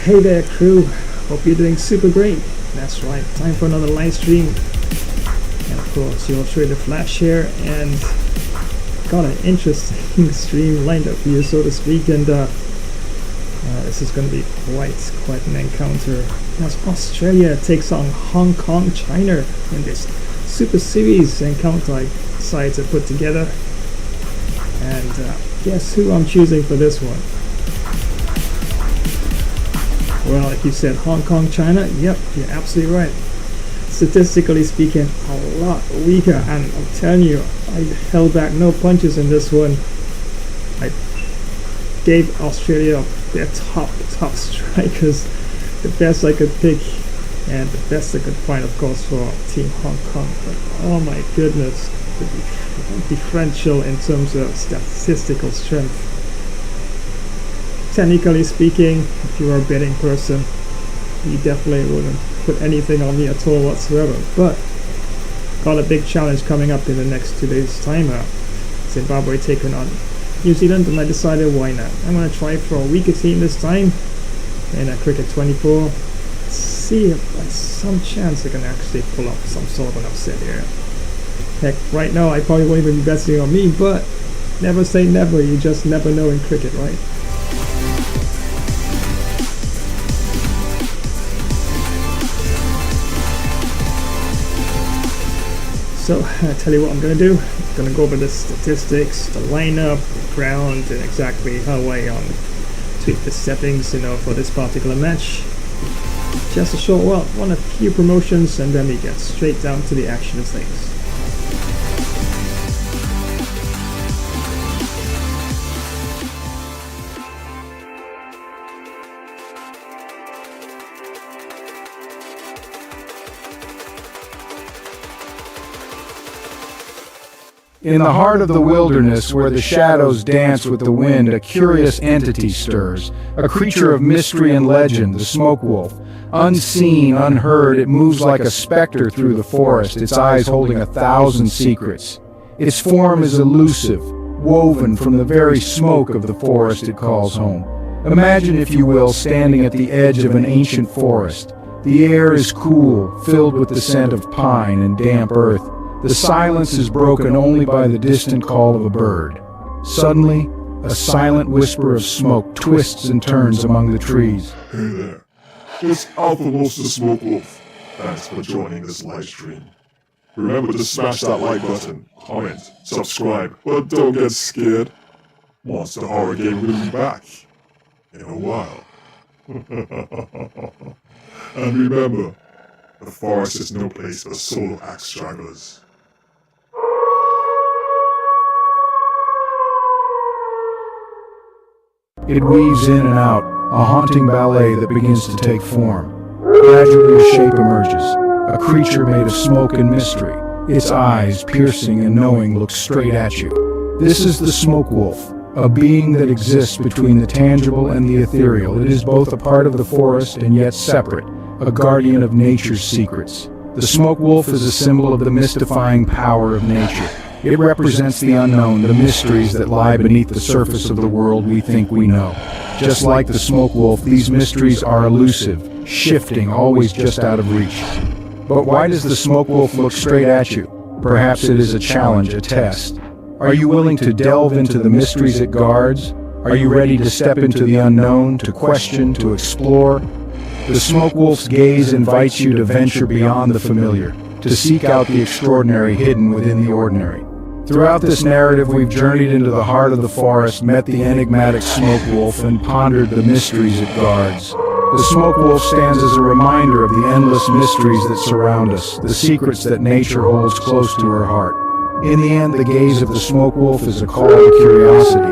Hey there crew, hope you're doing super great. That's right, time for another live stream. And of course your trader Flash here, and got an interesting stream lined up for you, so to speak. And this is going to be quite an encounter as Australia takes on Hong Kong, China in this Super Series encounter I decided to put together. And guess who I'm choosing for this one? Well, if you said Hong Kong, China, yep, you're absolutely right. Statistically speaking, a lot weaker, and I'm telling you, I held back no punches in this one. I gave Australia their top strikers, the best I could pick, and the best I could find, of course, for Team Hong Kong. But oh my goodness, the differential in terms of statistical strength. Technically speaking, if you are a betting person, you definitely wouldn't put anything on me at all whatsoever. But got a big challenge coming up in the next 2 days' time. Zimbabwe taking on New Zealand, and I decided why not. I'm going to try for a weaker team this time in a Cricket 24. See if by some chance I can actually pull up some sort of an upset here. Heck, right now I probably won't even be betting on me, but never say never. You just never know in cricket, right? So I'll tell you what I'm going to do. I'm going to go over the statistics, the lineup, the ground, and exactly how I tweak the settings, for this particular match. Just a short one, a few promotions, and then we get straight down to the action of things. In the heart of the wilderness, where the shadows dance with the wind, a curious entity stirs, a creature of mystery and legend, the smoke wolf. Unseen, unheard, it moves like a specter through the forest, its eyes holding 1,000 secrets. Its form is elusive, woven from the very smoke of the forest it calls home. Imagine, if you will, standing at the edge of an ancient forest. The air is cool, filled with the scent of pine and damp earth. The silence is broken only by the distant call of a bird. Suddenly, a silent whisper of smoke twists and turns among the trees. Hey there, it's Alpha Wolf the Smoke Wolf. Thanks for joining this live stream. Remember to smash that like button, comment, subscribe, but don't get scared. Monster Horror Game will be back in a while. And remember, the forest is no place for solo axe stragglers. It weaves in and out, a haunting ballet that begins to take form. Gradually a shape emerges, a creature made of smoke and mystery. Its eyes, piercing and knowing, look straight at you. This is the smoke wolf, a being that exists between the tangible and the ethereal. It is both a part of the forest and yet separate, a guardian of nature's secrets. The smoke wolf is a symbol of the mystifying power of nature. It represents the unknown, the mysteries that lie beneath the surface of the world we think we know. Just like the smoke wolf, these mysteries are elusive, shifting, always just out of reach. But why does the smoke wolf look straight at you? Perhaps it is a challenge, a test. Are you willing to delve into the mysteries it guards? Are you ready to step into the unknown, to question, to explore? The smoke wolf's gaze invites you to venture beyond the familiar, to seek out the extraordinary hidden within the ordinary. Throughout this narrative, we've journeyed into the heart of the forest, met the enigmatic smoke wolf, and pondered the mysteries it guards. The smoke wolf stands as a reminder of the endless mysteries that surround us, the secrets that nature holds close to her heart. In the end, the gaze of the smoke wolf is a call to curiosity.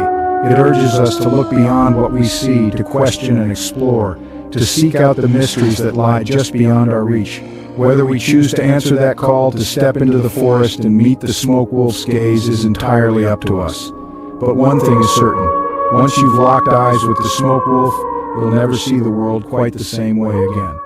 It urges us to look beyond what we see, to question and explore, to seek out the mysteries that lie just beyond our reach. Whether we choose to answer that call, to step into the forest and meet the smoke wolf's gaze, is entirely up to us. But one thing is certain. Once you've locked eyes with the smoke wolf, you'll never see the world quite the same way again.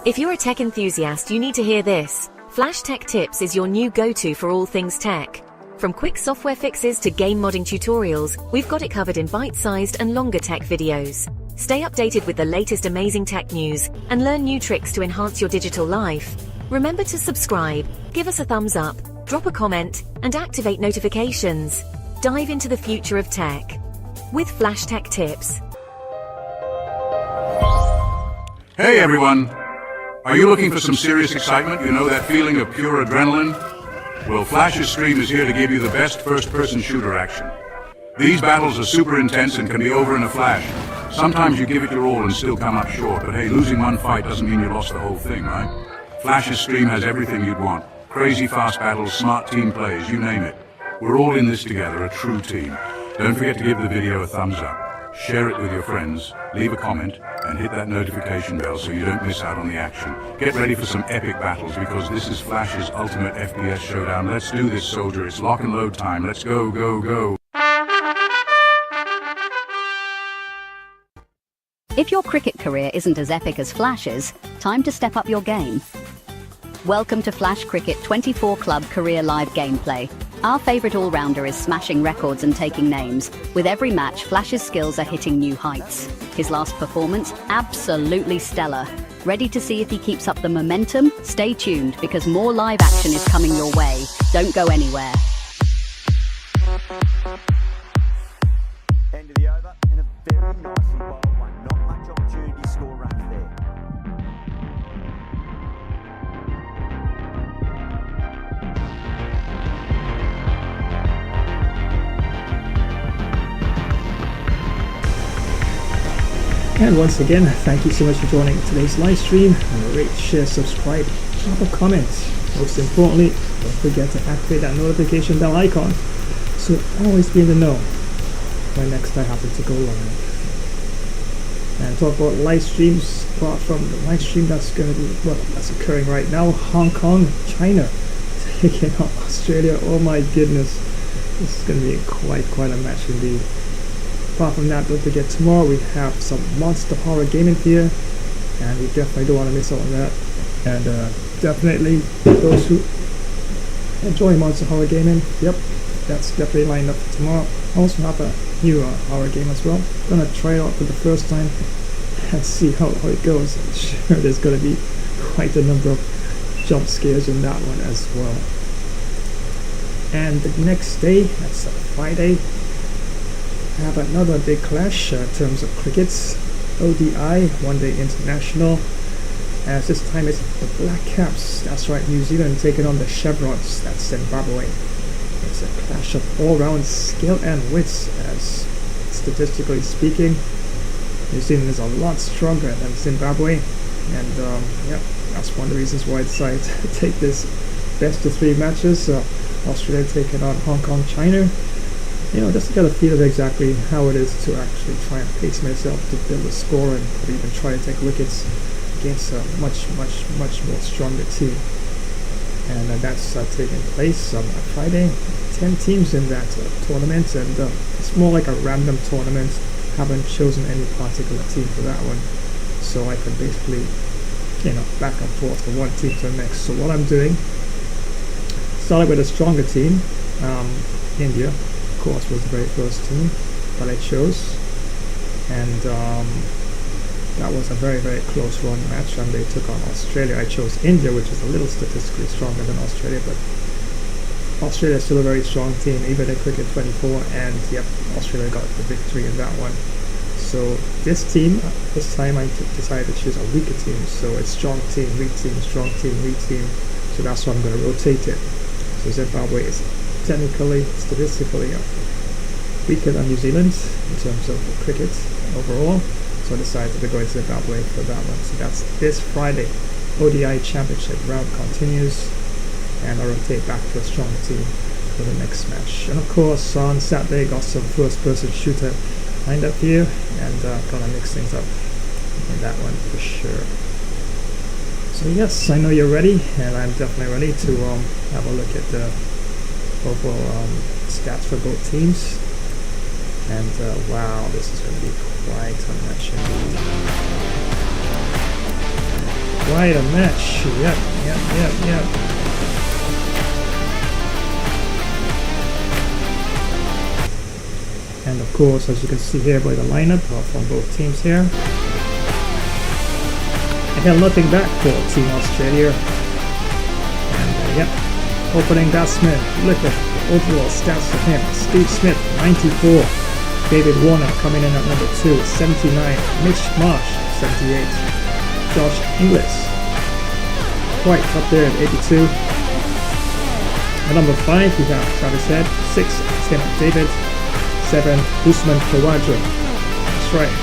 If you're a tech enthusiast, you need to hear this. Flash Tech Tips is your new go-to for all things tech. From quick software fixes to game modding tutorials, we've got it covered in bite-sized and longer tech videos. Stay updated with the latest amazing tech news and learn new tricks to enhance your digital life. Remember to subscribe, give us a thumbs up, drop a comment, and activate notifications. Dive into the future of tech with Flash Tech Tips. Hey everyone! Are you looking for some serious excitement? You know, that feeling of pure adrenaline? Well, Flash's stream is here to give you the best first-person shooter action. These battles are super intense and can be over in a flash. Sometimes you give it your all and still come up short, but hey, losing one fight doesn't mean you lost the whole thing, right? Flash's stream has everything you'd want. Crazy fast battles, smart team plays, you name it. We're all in this together, a true team. Don't forget to give the video a thumbs up. Share it with your friends, leave a comment, and hit that notification bell so you don't miss out on the action. Get ready for some epic battles because this is Flash's ultimate FPS showdown. Let's do this, soldier. It's lock and load time. Let's go, go, go. If your cricket career isn't as epic as Flash's, time to step up your game. Welcome to Flash Cricket 24 Club Career Live Gameplay. Our favorite all-rounder is smashing records and taking names. With every match, Flash's skills are hitting new heights. His last performance, absolutely stellar. Ready to see if he keeps up the momentum? Stay tuned, because more live action is coming your way. Don't go anywhere. End of the over, and a very nicely bowled one. Not much opportunity to score runs there. And once again, thank you so much for joining today's live stream. Rate, share, subscribe, drop a comment. Most importantly, don't forget to activate that notification bell icon so always be in the know when next I happen to go live. And talk about live streams, apart from the live stream that's going to be, well, that's occurring right now. Hong Kong, China taking on Australia. Oh my goodness, this is going to be quite a match indeed. Apart from that, don't forget, tomorrow we have some monster horror gaming here, and you definitely don't want to miss out on that. And definitely those who enjoy monster horror gaming, yep, that's definitely lined up for tomorrow. I also have a new horror game as well. Gonna try it out for the first time and see how it goes. I'm sure there's gonna be quite a number of jump scares in that one as well. And the next day, that's Friday, I have another big clash in terms of crickets. ODI, One Day International, as this time it's the Black Caps, that's right, New Zealand taking on the Chevrons, that's Zimbabwe. It's a clash of all-round skill and wits, as statistically speaking, New Zealand is a lot stronger than Zimbabwe, and yeah, that's one of the reasons why I decided to take this best of 3 matches. Australia taking on Hong Kong, China. You know, just to get a feel of exactly how it is to actually try and pace myself to build a score and even try to take wickets against a much more stronger team. And that's taking place on Friday. 10 teams in that tournament, and it's more like a random tournament. Haven't chosen any particular team for that one, so I can basically, you know, back and forth from one team to the next. So what I'm doing, started with a stronger team, India. Of course, was the very first team that I chose, and that was a very close run match, and they took on Australia. I chose India, which is a little statistically stronger than Australia, but Australia is still a very strong team, even in Cricket 24, and yep, Australia got the victory in that one. So this team, this time I decided to choose a weaker team, so it's strong team, weak team, strong team, weak team, so that's why I'm going to rotate it. So Zimbabwe is technically, statistically weaker than New Zealand in terms of cricket overall, so I decided to go to Zimbabwe for that one. So that's this Friday. ODI Championship round continues, and I rotate back to a strong team for the next match. And of course, on Saturday, got some first-person shooter lined up here, and gonna mix things up in that one for sure. So yes, I know you're ready, and I'm definitely ready to have a look at the overall stats for both teams. And wow, this is going to be quite a match indeed. Quite a match. Yep. And of course, as you can see here by the lineup from both teams here, I held nothing back for Team Australia. And yep, opening batsman, look at the overall stats for him. Steve Smith, 94. David Warner coming in at number 2, 79. Mitch Marsh, 78. Josh Inglis, quite up there at 82. At number 5, we have Travis Head. 6, Tim David. 7, Usman Khawaja. That's right.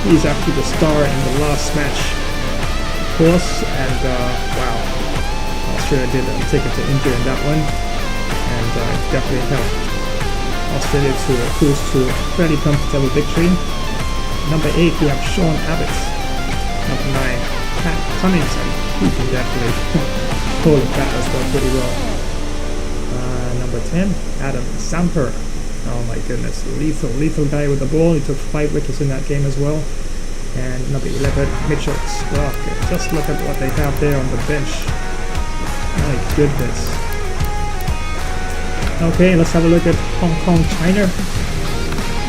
He's actually the star in the last match, of course. And wow, Australia did take it to injury in that one, and it definitely helped Australia to cruise to a fairly comfortable victory. Number 8, we have Sean Abbott. Number 9, Pat Cummings, and he can definitely hold that as well pretty well. Number 10, Adam Samper. Oh my goodness, lethal guy with the ball. He took 5 wickets in that game as well. And number 11, Mitchell Stark. Just look at what they have there on the bench. My goodness. Okay, let's have a look at Hong Kong, China.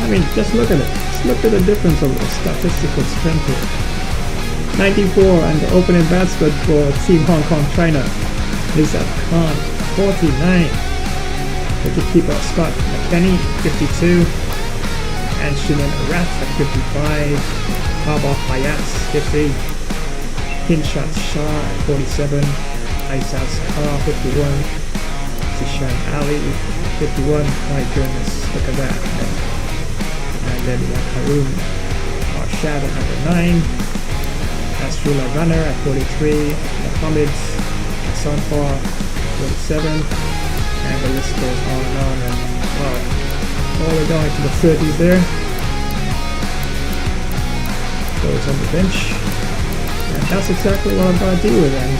I mean, just look at it. Just look at the difference of the statistical strength here. 94, and the opening batsman for Team Hong Kong, China is at Khan, 49. Wicketkeeper Scott McKenny, 52. Anshuman Rat at 55. Baba Hayat, 50. Hinshat Shah at 47. Aisaz Khan, 51. Zishan Ali, 51. My goodness, look at that. And then we have Haroon Arshad at number 9. Asrullah Runner at 43. Mohammed Sanfar, 47. And the list goes on and on, and wow, all the way down to the 30s there. Goes on the bench, and that's exactly what I'm going to do with it. And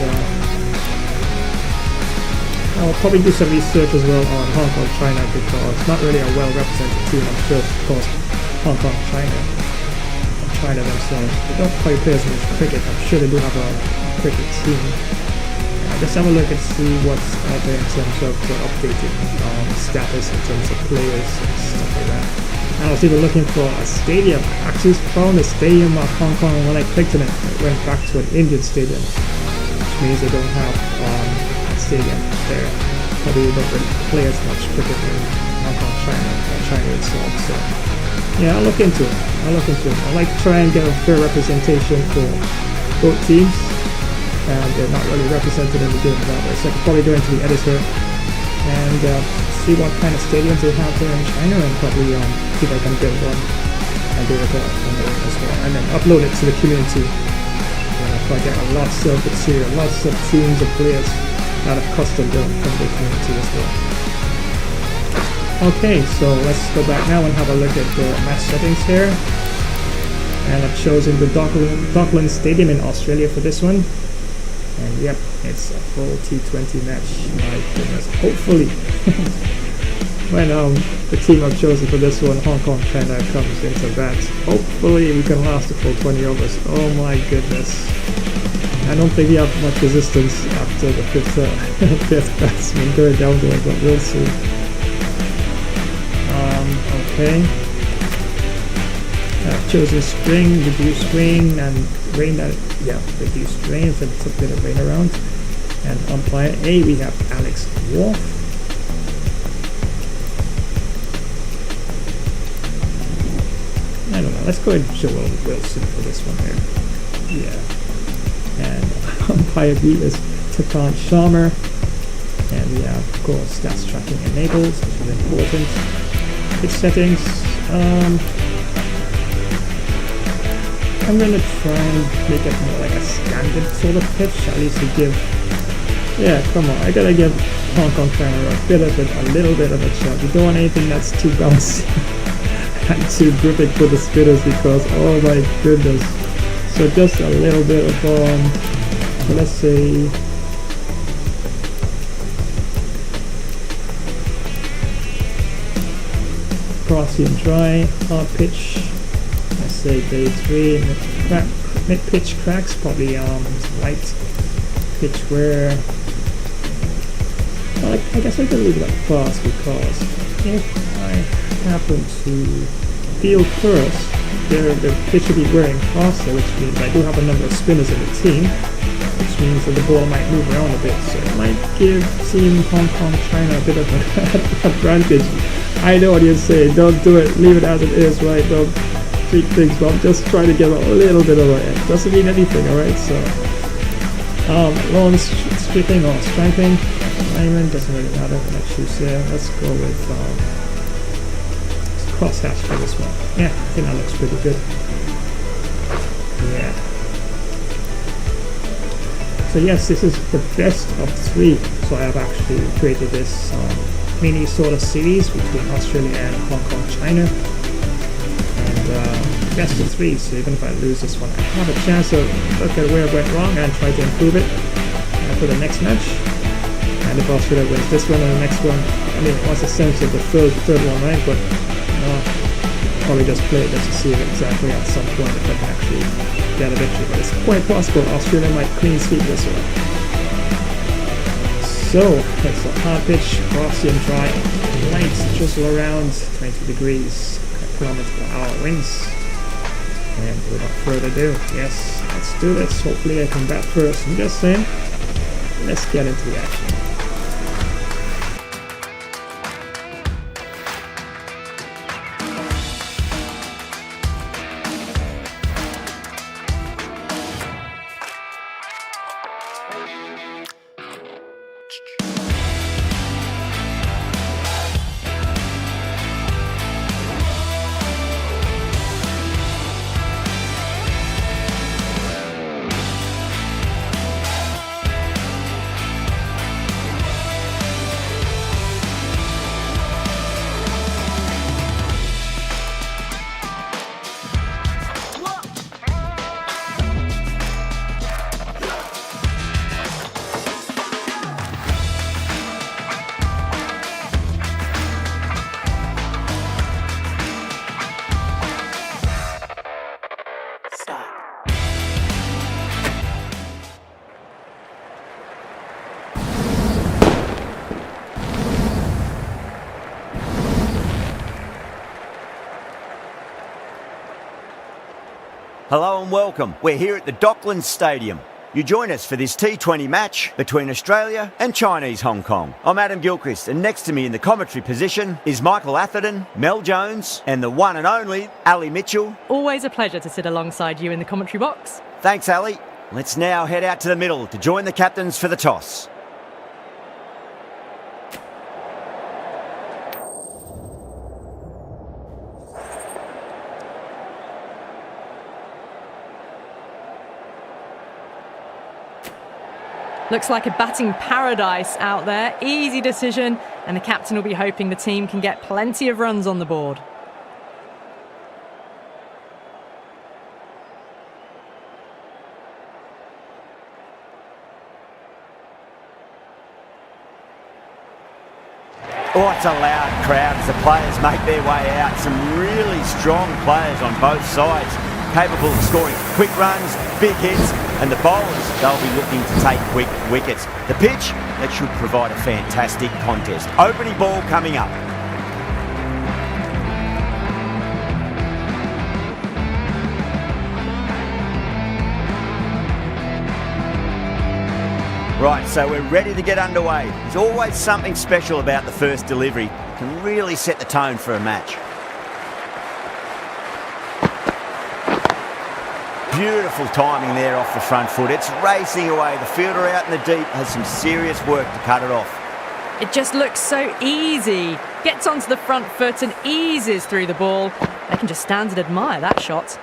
I'll probably do some research as well on Hong Kong, China, because it's not really a well-represented team. I'm sure, of course, Hong Kong, China themselves, they don't quite play as much cricket. I'm sure they do have a cricket team. Let's have a look and see what's out there in terms of the updated status in terms of players and stuff like that. And I was even looking for a stadium. Actually found a stadium of Hong Kong, and when I clicked on it, it went back to an Indian stadium, which means they don't have a stadium there. Probably don't really play as much cricket in Hong Kong, China itself. So yeah, I'll look into it. I like to try and get a fair representation for both teams. And they're not really represented in the game that way. So I could probably go into the editor and see what kind of stadiums they have there in China, and probably see if I can build one and do it on there as well. And then upload it to the community. And if I get lots of material, lots of teams of players that are custom built from the community as well. Okay, so let's go back now and have a look at the match settings here. And I've chosen the Docklands Stadium in Australia for this one. And yep, it's a full T20 match. My goodness. Hopefully, when the team I've chosen for this one, Hong Kong, China, comes into bat, hopefully we can last the full 20 overs. Oh my goodness. I don't think we have much resistance after the fifth batsman going down there, but we'll see. Okay. I've chosen spring, reduced rain, and rain that, yeah, reduced rain, so it's a bit of rain around. And umpire A, we have Alex Wolf. I don't know, let's go ahead and Joel Wilson for this one here. Yeah. And umpire B is Takan Sharma. And we have, of course, stats tracking enabled, which is important. Pitch settings. I'm going to try and make it more like a standard sort of pitch, at least to give, yeah, come on, I gotta give Hong Kong China a little bit of a chance. You don't want anything that's too bouncy and too gripping for the spinners, because, oh my goodness. So just a little bit of, let's say, grassy and dry, hard pitch. Let's say day 3, mid-pitch cracks, probably light pitch wear. Well, I guess I can leave it at fast, because if I happen to field first, the pitch should be wearing faster, which means I do have a number of spinners in the team, which means that the ball might move around a bit, so it might give Team Hong Kong China a bit of an advantage. I know what you say, don't do it, leave it as it is, right? Don't tweak things, but just try to get a little bit of an edge. Doesn't mean anything, alright? So, long stripping or striping, alignment, doesn't really matter when I choose here. Let's go with crosshatch for this one. Yeah, I think that looks pretty good. Yeah. So yes, this is the best of 3. So I have actually created this mini sort of series between Australia and Hong Kong, China. And best of 3, so even if I lose this one, I have a chance to look at where I went wrong and try to improve it for the next match. And if Australia wins this one and the next one, I mean, what's the sense of the third one, right? But probably just play it just to see exactly at some point if I can actually get a victory. But it's quite possible Australia might clean sweep this one. So it's a hard pitch, grassy and dry, light, drizzle around, 20 degrees, kilometers per hour winds. And without further ado, yes, let's do this. Hopefully I can bat first. I'm just saying, let's get into the action. Hello and welcome. We're here at the Docklands Stadium. You join us for this T20 match between Australia and Chinese Hong Kong. I'm Adam Gilchrist, and next to me in the commentary position is Michael Atherton, Mel Jones, and the one and only Ali Mitchell. Always a pleasure to sit alongside you in the commentary box. Thanks, Ali. Let's now head out to the middle to join the captains for the toss. Looks like a batting paradise out there. Easy decision, and the captain will be hoping the team can get plenty of runs on the board. Oh, it's a loud crowd as the players make their way out. Some really strong players on both sides, capable of scoring quick runs, big hits, and the bowlers, they'll be looking to take quick wickets. The pitch, that should provide a fantastic contest. Opening ball coming up. Right, so we're ready to get underway. There's always something special about the first delivery. It can really set the tone for a match. Beautiful timing there off the front foot. It's racing away. The fielder out in the deep has some serious work to cut it off. It just looks so easy. Gets onto the front foot and eases through the ball. I can just stand and admire that shot.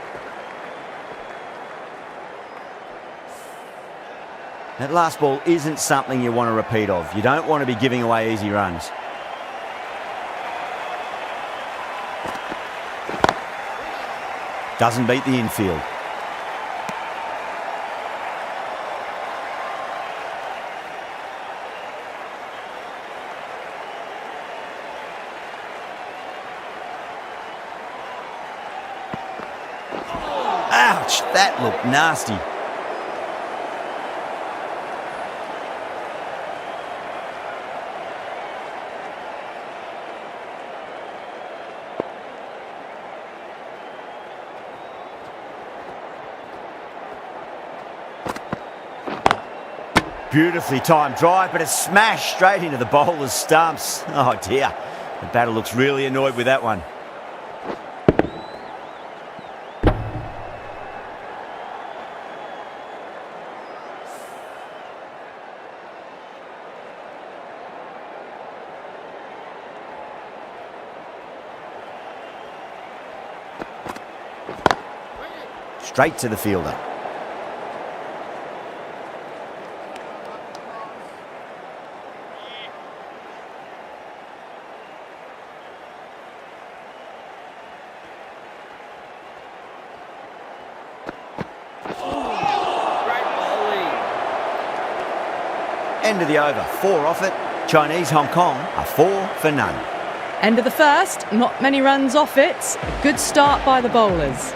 That last ball isn't something you want to repeat of. You don't want to be giving away easy runs. Doesn't beat the infield. Ouch, that looked nasty. Beautifully timed drive, but it's smashed straight into the bowler's stumps. Oh dear, the batter looks really annoyed with that one. Straight to the fielder. End of the over, 4 off it. Chinese Hong Kong are 4 for none. End of the first, not many runs off it. Good start by the bowlers.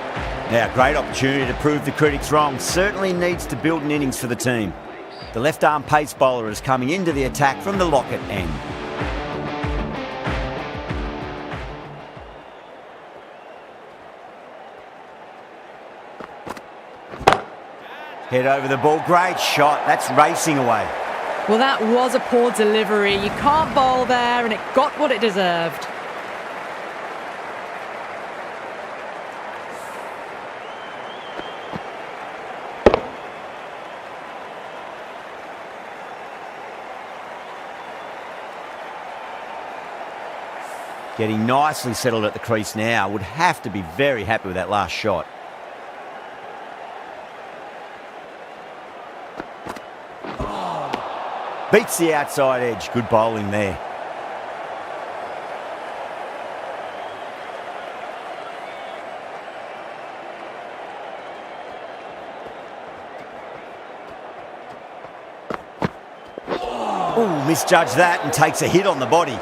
Now, great opportunity to prove the critics wrong. Certainly needs to build an innings for the team. The left-arm pace bowler is coming into the attack from the Lockett end. Head over the ball, great shot. That's racing away. Well, that was a poor delivery. You can't bowl there, and it got what it deserved. Getting nicely settled at the crease now. Would have to be very happy with that last shot. Beats the outside edge. Good bowling there. Ooh, misjudged that and takes a hit on the body.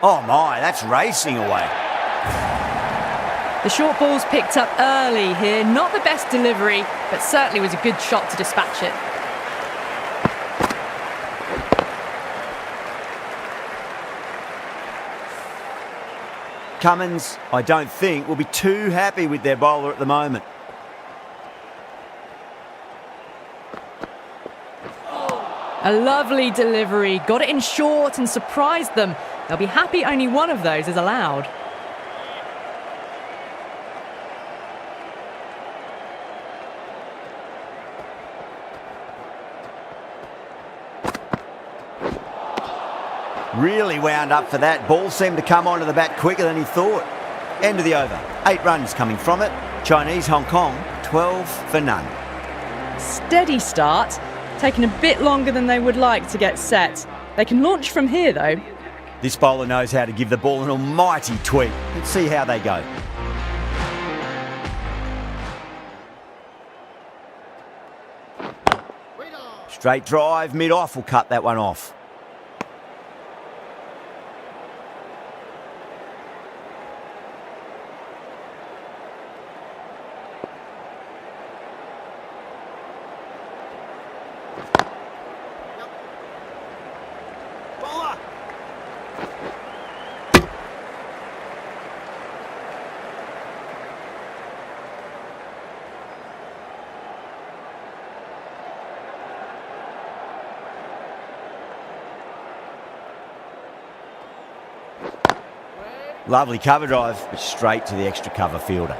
Oh my, that's racing away. The short ball's picked up early here. Not the best delivery, but certainly was a good shot to dispatch it. Cummins, I don't think, will be too happy with their bowler at the moment. A lovely delivery. Got it in short and surprised them. They'll be happy only one of those is allowed. Really wound up for that. Ball seemed to come onto the bat quicker than he thought. End of the over. 8 runs coming from it. Chinese Hong Kong, 12 for none. Steady start. Taking a bit longer than they would like to get set. They can launch from here though. This bowler knows how to give the ball an almighty tweak. Let's see how they go. Straight drive, mid-off will cut that one off. Lovely cover drive, but straight to the extra cover fielder.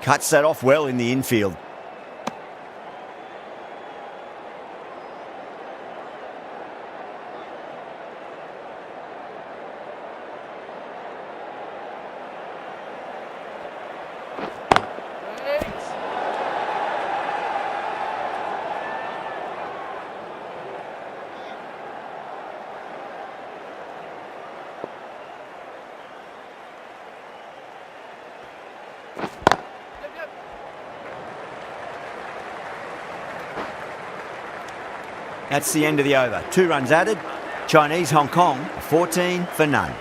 Cuts that off well in the infield. That's the end of the over. 2 runs added. Chinese Hong Kong 14 for none.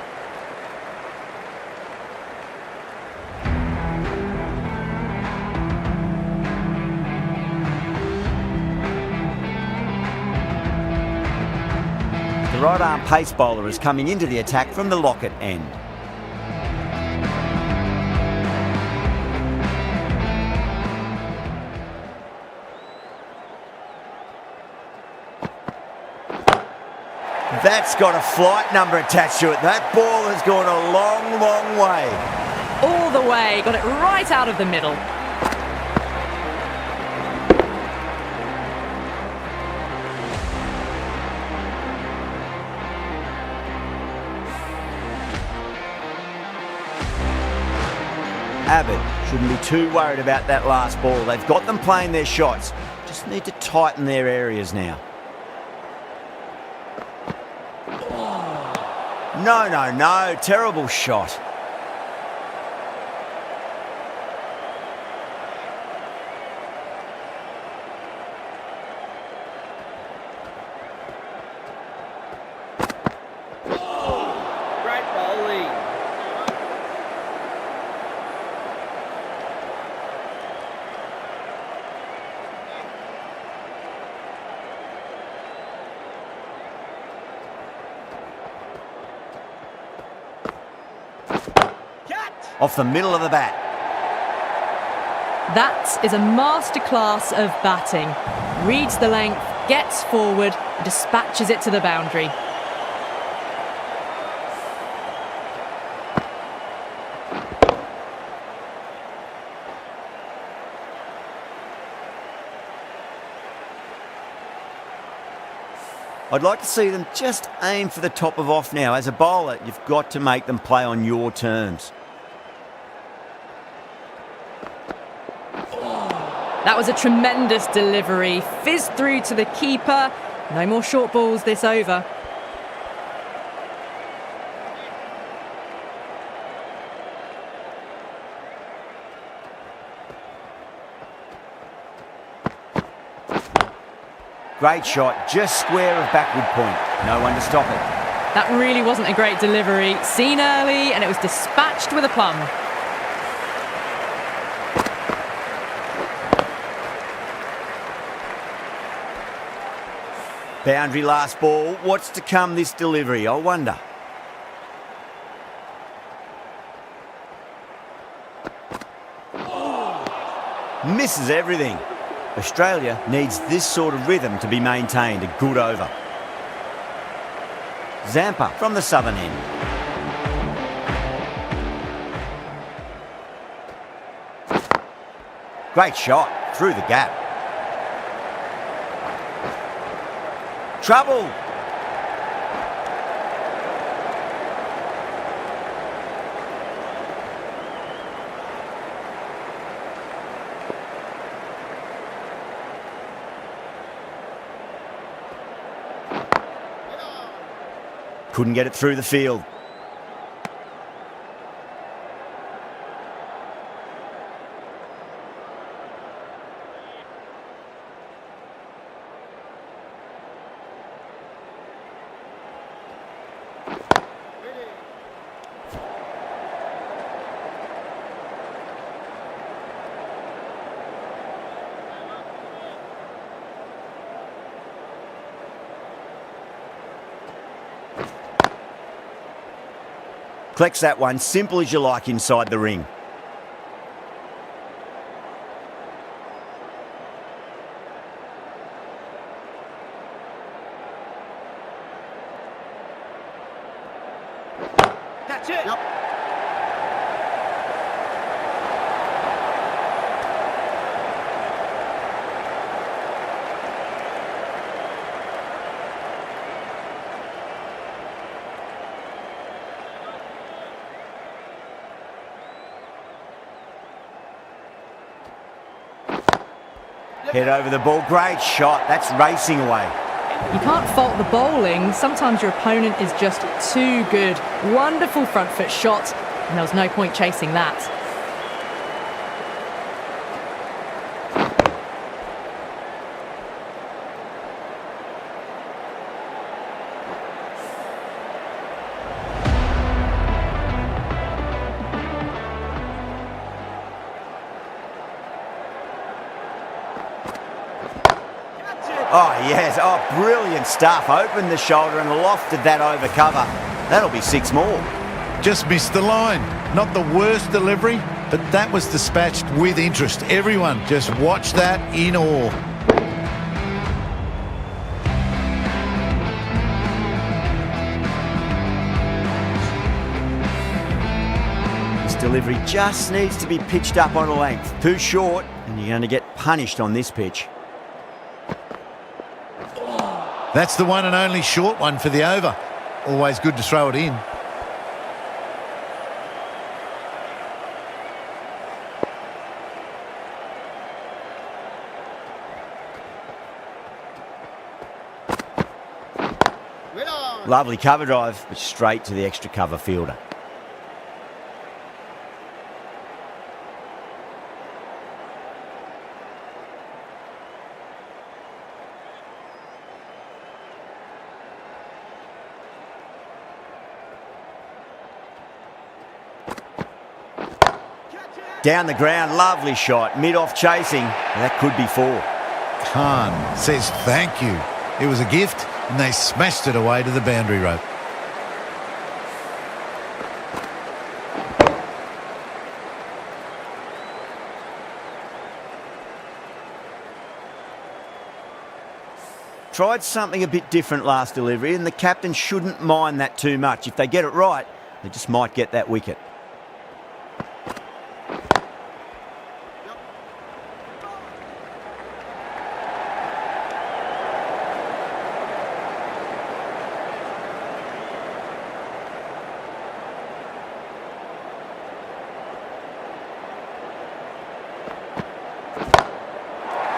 The right-arm pace bowler is coming into the attack from the Lockett end. That's got a flight number attached to it. That ball has gone a long, long way. All the way, got it right out of the middle. Abbott shouldn't be too worried about that last ball. They've got them playing their shots. Just need to tighten their areas now. No, no, no. Terrible shot. Great bowling. Off the middle of the bat. That is a masterclass of batting. Reads the length, gets forward, and dispatches it to the boundary. I'd like to see them just aim for the top of off now. As a bowler, you've got to make them play on your terms. That was a tremendous delivery. Fizzed through to the keeper. No more short balls this over. Great shot, just square of backward point. No one to stop it. That really wasn't a great delivery. Seen early, and it was dispatched with a plum. Boundary last ball. What's to come this delivery, I wonder. Misses everything. Australia needs this sort of rhythm to be maintained. A good over. Zampa from the southern end. Great shot through the gap. Trouble. Couldn't get it through the field. Collects that one, simple as you like inside the ring. That's it. Yep. Head over the ball, great shot, that's racing away. You can't fault the bowling. Sometimes your opponent is just too good. Wonderful front foot shot, and there was no point chasing that. Oh, yes. Oh, brilliant stuff. Opened the shoulder and lofted that over cover. That'll be 6 more. Just missed the line. Not the worst delivery, but that was dispatched with interest. Everyone just watched that in awe. This delivery just needs to be pitched up on a length. Too short, and you're going to get punished on this pitch. That's the one and only short one for the over. Always good to throw it in. Lovely cover drive, but straight to the extra cover fielder. Down the ground, lovely shot, mid-off chasing. That could be 4. Khan says thank you. It was a gift, and they smashed it away to the boundary rope. Tried something a bit different last delivery, and the captain shouldn't mind that too much. If they get it right, they just might get that wicket.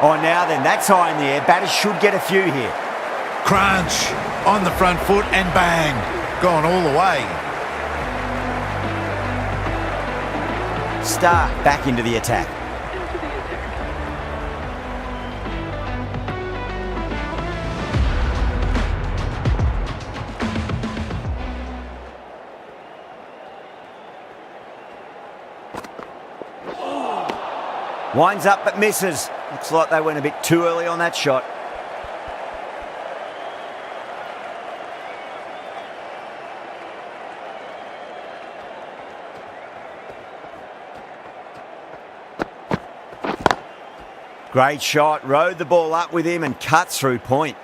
Oh, now then, that's high in the air. Batters should get a few here. Crunch on the front foot and bang. Gone all the way. Stark back into the attack. Winds up but misses. Looks like they went a bit too early on that shot. Great shot, rode the ball up with him and cut through point.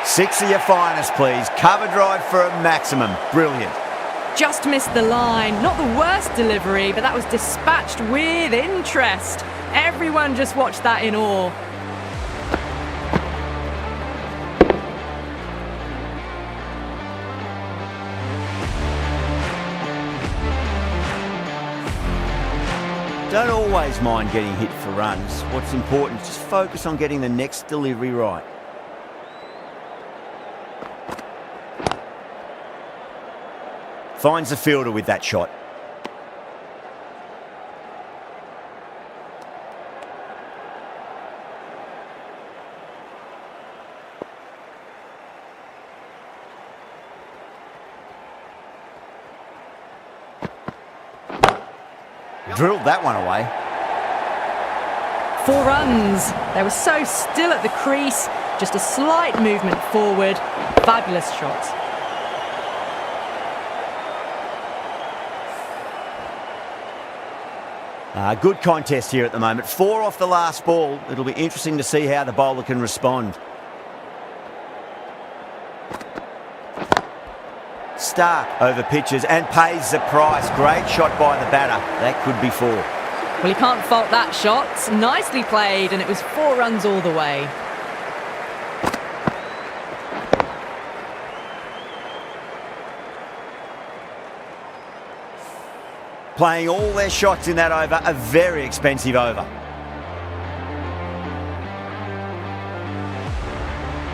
Six of your finest, please. Cover drive for a maximum. Brilliant. Just missed the line. Not the worst delivery, but that was dispatched with interest. Everyone just watched that in awe. Don't always mind getting hit for runs. What's important is just focus on getting the next delivery right. Finds the fielder with that shot. Drilled that one away. 4 runs. They were so still at the crease. Just a slight movement forward. Fabulous shot. Good contest here at the moment. 4 off the last ball. It'll be interesting to see how the bowler can respond. Stark over pitches and pays the price. Great shot by the batter. That could be 4. Well, you can't fault that shot. Nicely played, and it was 4 runs all the way. Playing all their shots in that over, a very expensive over.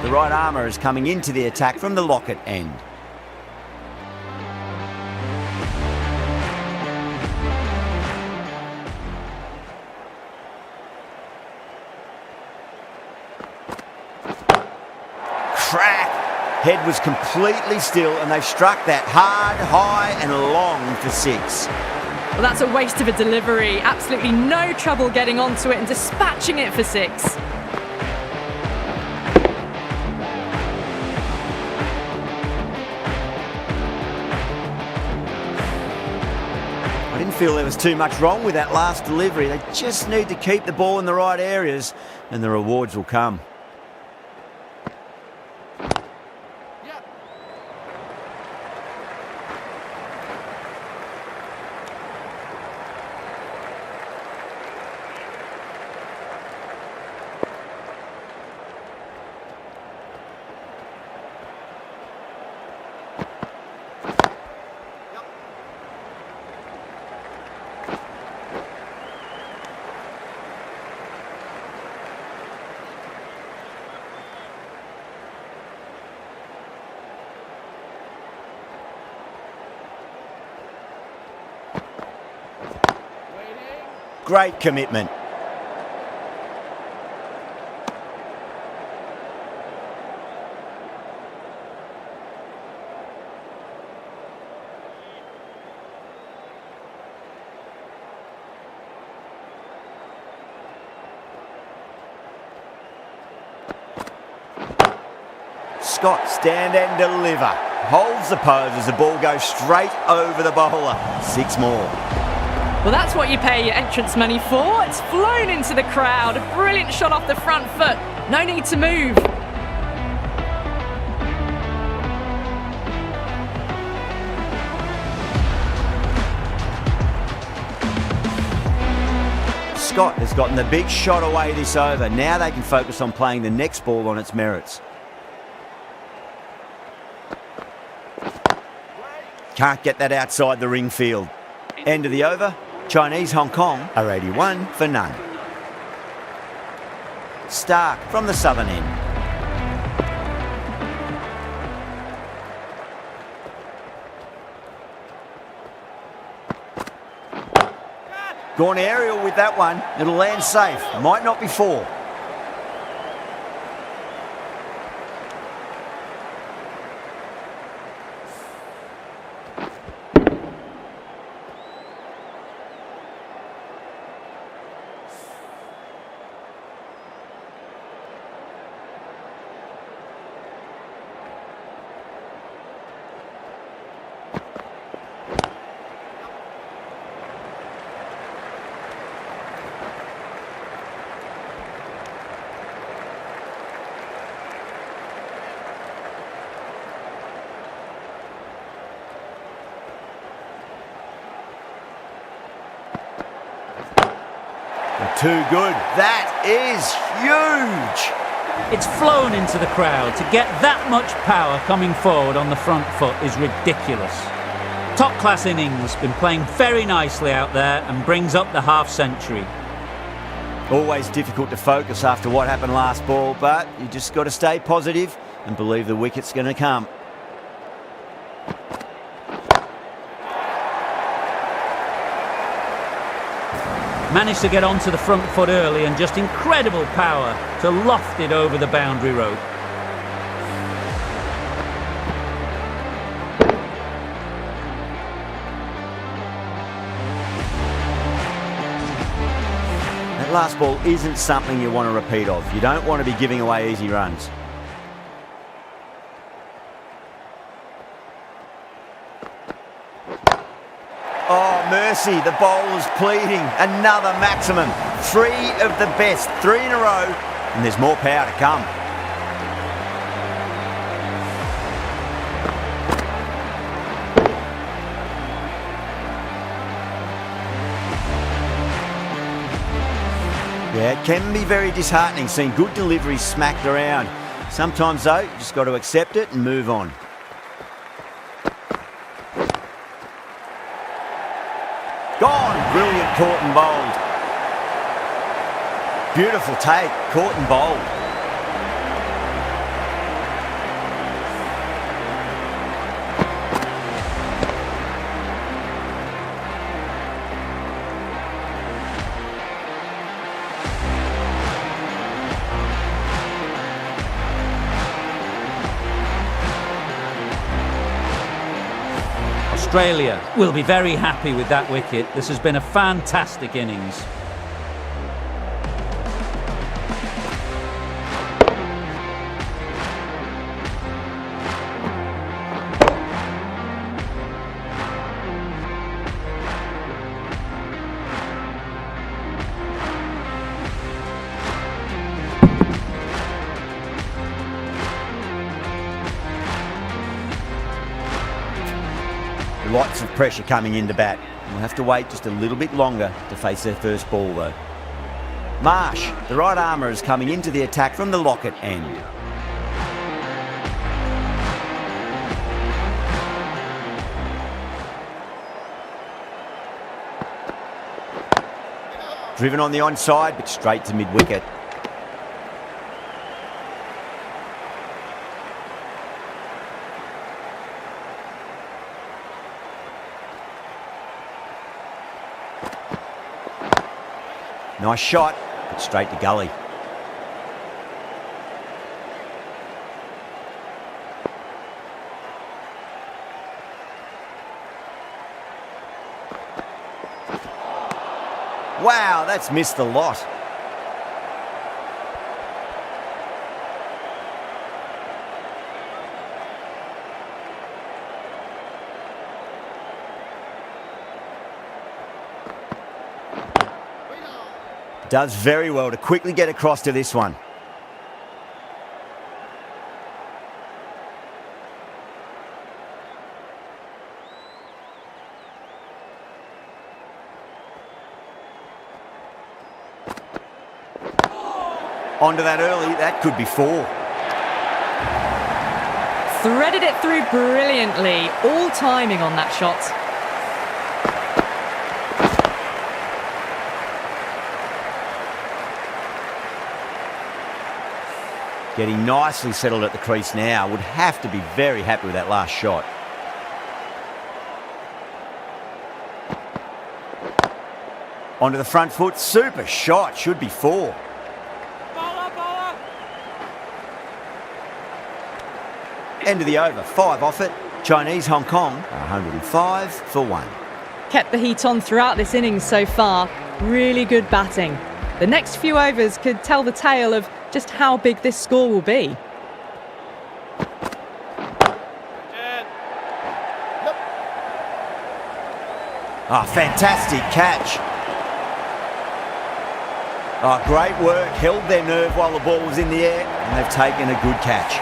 The right armour is coming into the attack from the Lockett end. crack. Head was completely still and they struck that hard, high and long for 6. Well, that's a waste of a delivery. Absolutely no trouble getting onto it and dispatching it for 6. I didn't feel there was too much wrong with that last delivery. They just need to keep the ball in the right areas and the rewards will come. Great commitment. Scott, stand and deliver. Holds the pose as the ball goes straight over the bowler. 6 more. Well, that's what you pay your entrance money for. It's flown into the crowd. A brilliant shot off the front foot. No need to move. Scott has gotten the big shot away this over. Now they can focus on playing the next ball on its merits. Can't get that outside the ring field. End of the over. Chinese Hong Kong are 81 for none. Stark from the southern end. Gone aerial with that one. It'll land safe. Might not be 4. Too good. That is huge. It's flown into the crowd. To get that much power coming forward on the front foot is ridiculous. Top class innings, been playing very nicely out there and brings up the half century. Always difficult to focus after what happened last ball, but you just got to stay positive and believe the wicket's going to come. Managed to get onto the front foot early and just incredible power to loft it over the boundary rope. That last ball isn't something you want to repeat of. You don't want to be giving away easy runs. Oh, mercy, the bowler's pleading. Another maximum. 3 of the best, 3 in a row, and there's more power to come. Yeah, it can be very disheartening seeing good deliveries smacked around. Sometimes, though, you just got to accept it and move on. Gone! Brilliant caught and bowled. Beautiful take, caught and bowled. Australia will be very happy with that wicket. This has been a fantastic innings. Lots of pressure coming into bat. We'll have to wait just a little bit longer to face their first ball though. Marsh, the right armour, is coming into the attack from the Lockett end. Driven on the onside, but straight to mid-wicket. Nice shot, but straight to gully. Wow, that's missed the lot. Does very well to quickly get across to this one. Onto that early, that could be 4. Threaded it through brilliantly. All timing on that shot. Getting nicely settled at the crease now. Would have to be very happy with that last shot. Onto the front foot. Super shot. Should be 4. End of the over. 5 off it. Chinese Hong Kong 105 for 1. Kept the heat on throughout this innings so far. Really good batting. The next few overs could tell the tale of just how big this score will be. Fantastic catch. Great work. Held their nerve while the ball was in the air, and they've taken a good catch.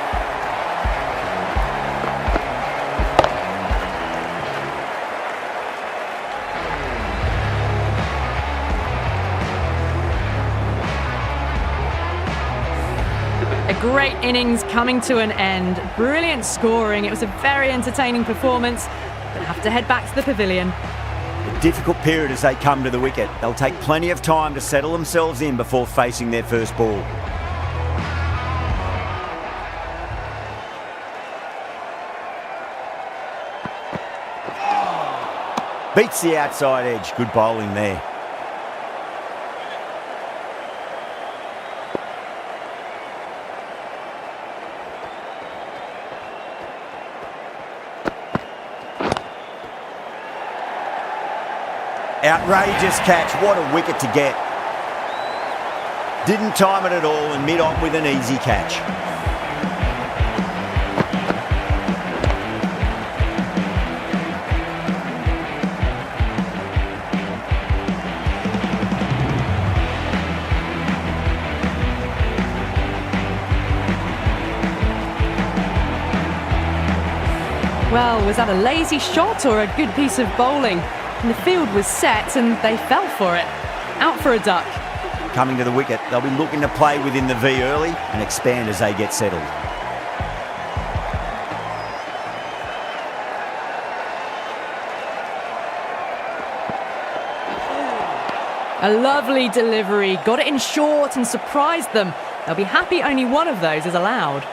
Great innings coming to an end. Brilliant scoring. It was a very entertaining performance. But have to head back to the pavilion. A difficult period as they come to the wicket. They'll take plenty of time to settle themselves in before facing their first ball. Beats the outside edge. Good bowling there. Outrageous catch. What a wicket to get. Didn't time it at all and mid-on with an easy catch. Well, was that a lazy shot or a good piece of bowling? And the field was set and they fell for it. Out for a duck. Coming to the wicket, they'll be looking to play within the V early and expand as they get settled. A lovely delivery. Got it in short and surprised them. They'll be happy only one of those is allowed.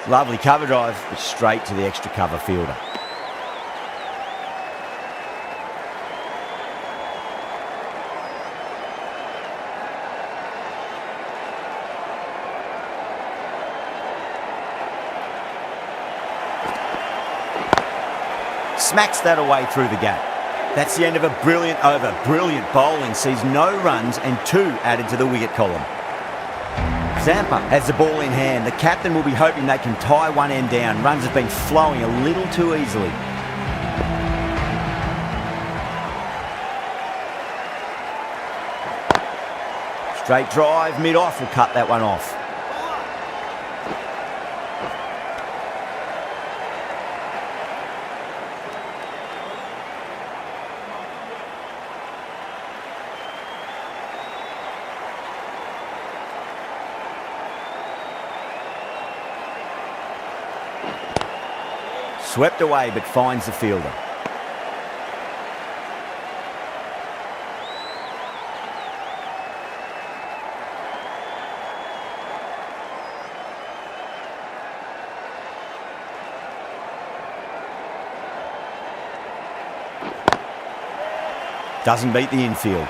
Lovely cover drive, but straight to the extra cover fielder. Smacks that away through the gap. That's the end of a brilliant over. Brilliant bowling sees no runs and 2 added to the wicket column. Zampa has the ball in hand. The captain will be hoping they can tie one end down. Runs have been flowing a little too easily. Straight drive, mid-off will cut that one off. Swept away but finds the fielder. Doesn't beat the infield.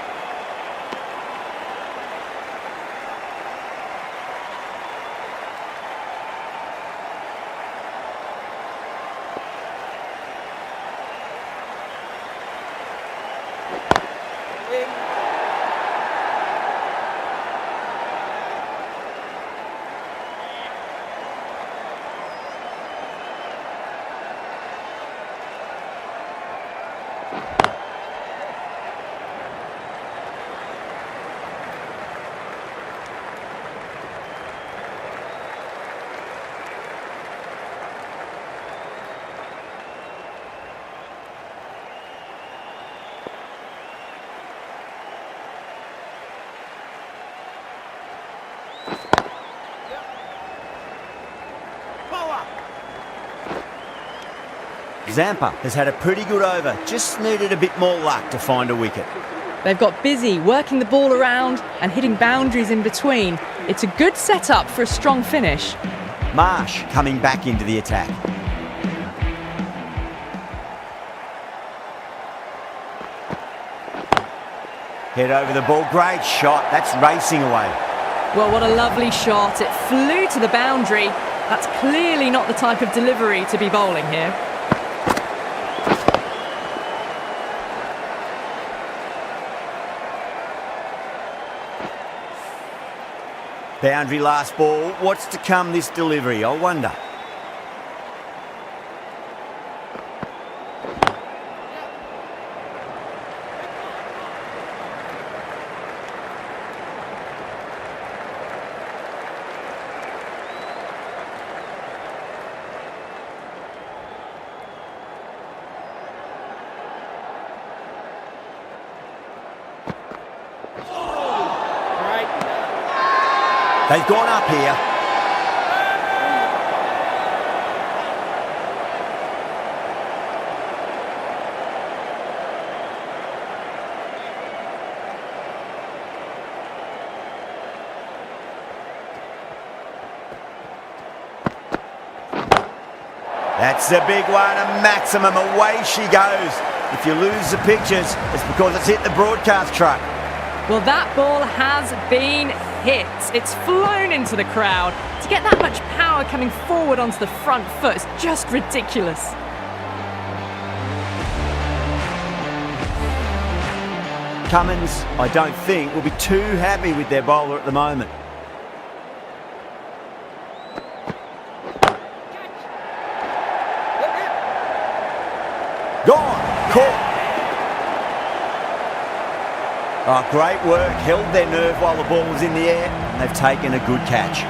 Zampa has had a pretty good over, just needed a bit more luck to find a wicket. They've got busy working the ball around and hitting boundaries in between. It's a good setup for a strong finish. Marsh coming back into the attack. Head over the ball, great shot, that's racing away. Well, what a lovely shot. It flew to the boundary. That's clearly not the type of delivery to be bowling here. Boundary last ball. What's to come this delivery, I wonder? They've gone up here. That's the big one, a maximum. Away she goes. If you lose the pictures, it's because it's hit the broadcast truck. Well, that ball has been hit. It's flown into the crowd. To get that much power coming forward onto the front foot is just ridiculous. Cummins, I don't think, will be too happy with their bowler at the moment. Gone! Caught! Oh, great work. Held their nerve while the ball was in the air, and they've taken a good catch.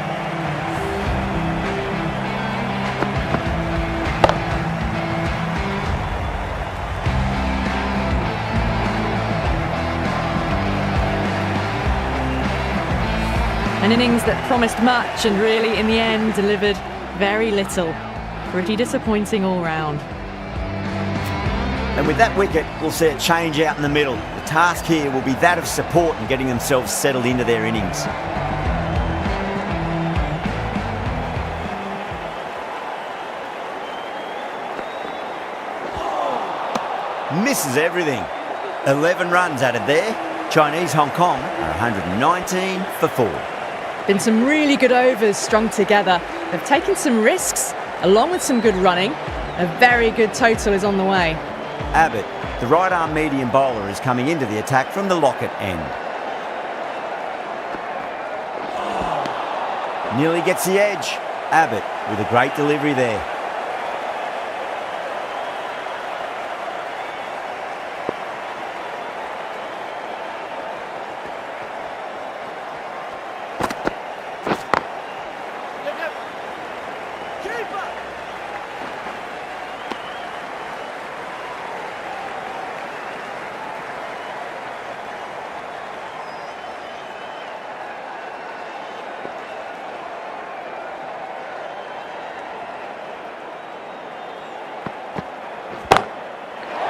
An innings that promised much and really, in the end, delivered very little. Pretty disappointing all round. And with that wicket, we'll see a change out in the middle. The task here will be that of support and getting themselves settled into their innings. Misses everything. 11 runs added there. Chinese Hong Kong are 119 for 4. Been some really good overs strung together. They've taken some risks, along with some good running. A very good total is on the way. Abbott, the right-arm medium bowler, is coming into the attack from the Lockett end. Nearly gets the edge. Abbott with a great delivery there.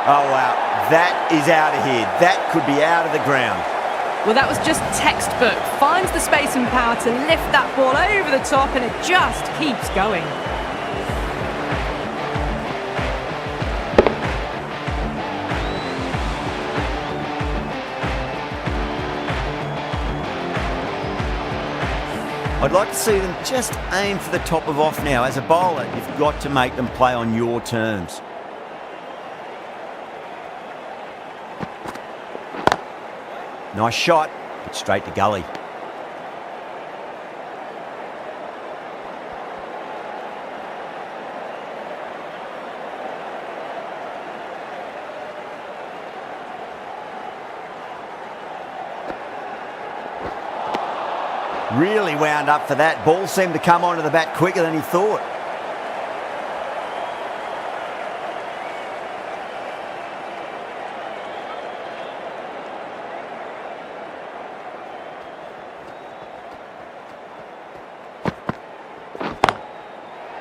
Oh, wow. That is out of here. That could be out of the ground. Well, that was just textbook. Finds the space and power to lift that ball over the top, and it just keeps going. I'd like to see them just aim for the top of off now. As a bowler, you've got to make them play on your terms. Nice shot, but straight to gully. Really wound up for that. Ball seemed to come onto the bat quicker than he thought.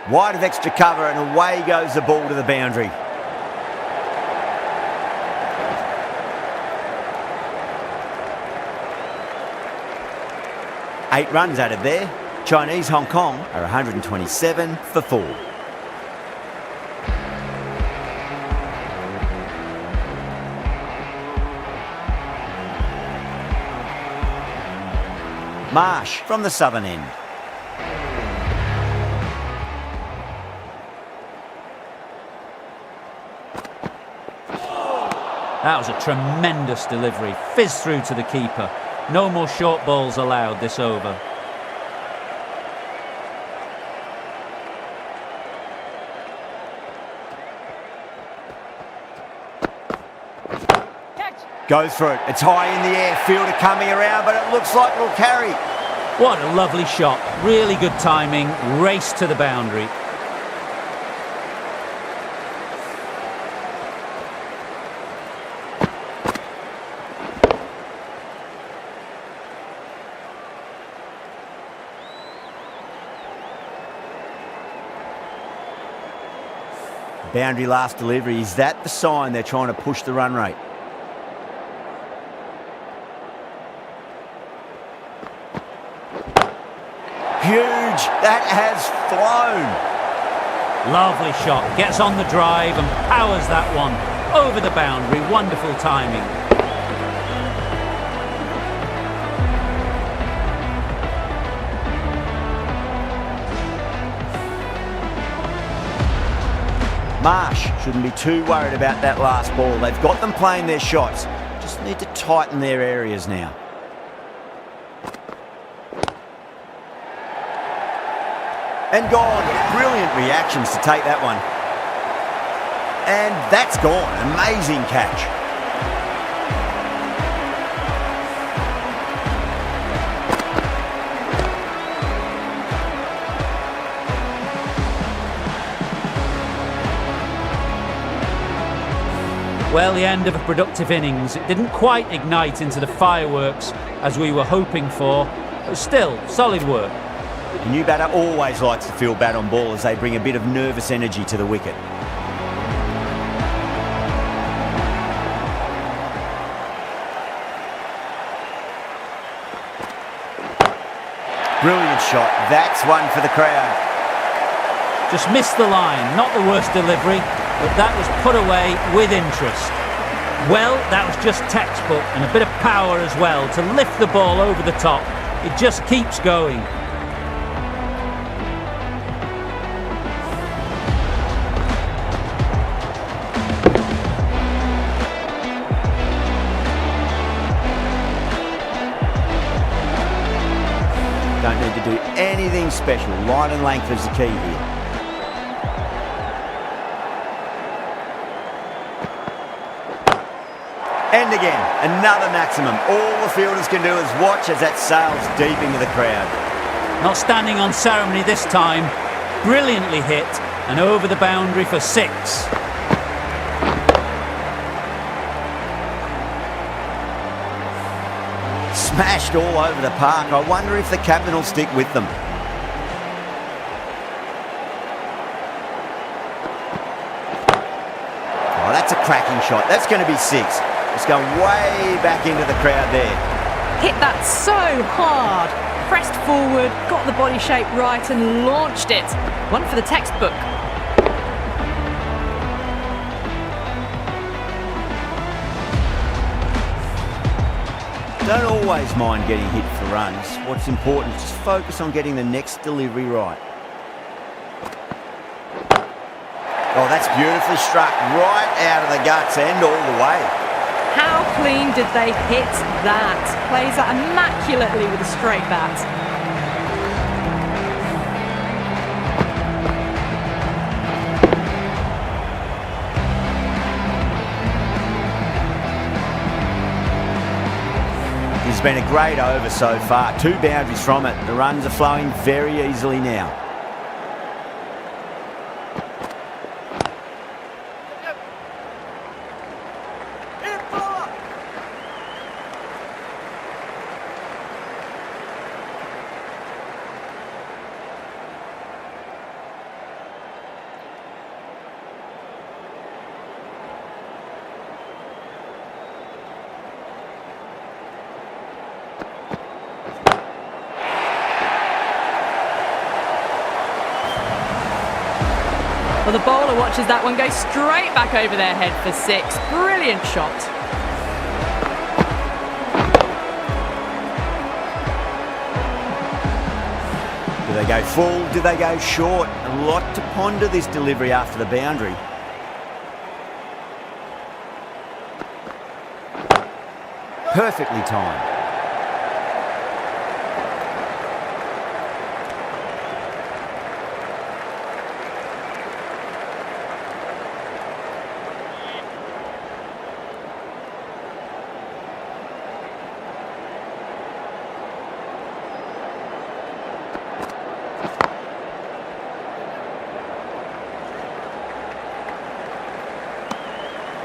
Wide of extra cover, and away goes the ball to the boundary. Eight runs added there. Chinese Hong Kong are 127 for 4. Marsh from the southern end. That was a tremendous delivery. Fizz through to the keeper. No more short balls allowed this over. Goes for it. It's high in the air. Fielder coming around, but it looks like it'll carry. What a lovely shot. Really good timing. Race to the boundary. Boundary last delivery. Is that the sign they're trying to push the run rate? Huge. That has flown. Lovely shot. Gets on the drive and powers that one over the boundary. Wonderful timing. Marsh shouldn't be too worried about that last ball. They've got them playing their shots. Just need to tighten their areas now. And gone. Brilliant reactions to take that one. And that's gone. Amazing catch. Well, the end of a productive innings. It didn't quite ignite into the fireworks as we were hoping for, but still, solid work. A new batter always likes to feel bat on ball as they bring a bit of nervous energy to the wicket. Brilliant shot. That's one for the crowd. Just missed the line. Not the worst delivery, but that was put away with interest. Well, that was just textbook, and a bit of power as well to lift the ball over the top. It just keeps going. anything special. Line and length is the key here. And again, another maximum. All the fielders can do is watch as that sails deep into the crowd. Not standing on ceremony this time. Brilliantly hit and over the boundary for 6. Smashed all over the park. I wonder if the captain will stick with them. Oh, that's a cracking shot. That's going to be 6. It's going way back into the crowd there. Hit that so hard. Pressed forward, got the body shape right and launched it. One for the textbook. Don't always mind getting hit for runs. What's important is just focus on getting the next delivery right. Oh, that's beautifully struck right out of the guts and all the way. How clean did they hit that? Plays that immaculately with a straight bat. It's been a great over so far. 2 boundaries from it. The runs are flowing very easily now. Well, the bowler watches that one go straight back over their head for 6. Brilliant shot. Do they go full? Do they go short? A lot to ponder this delivery after the boundary. Perfectly timed.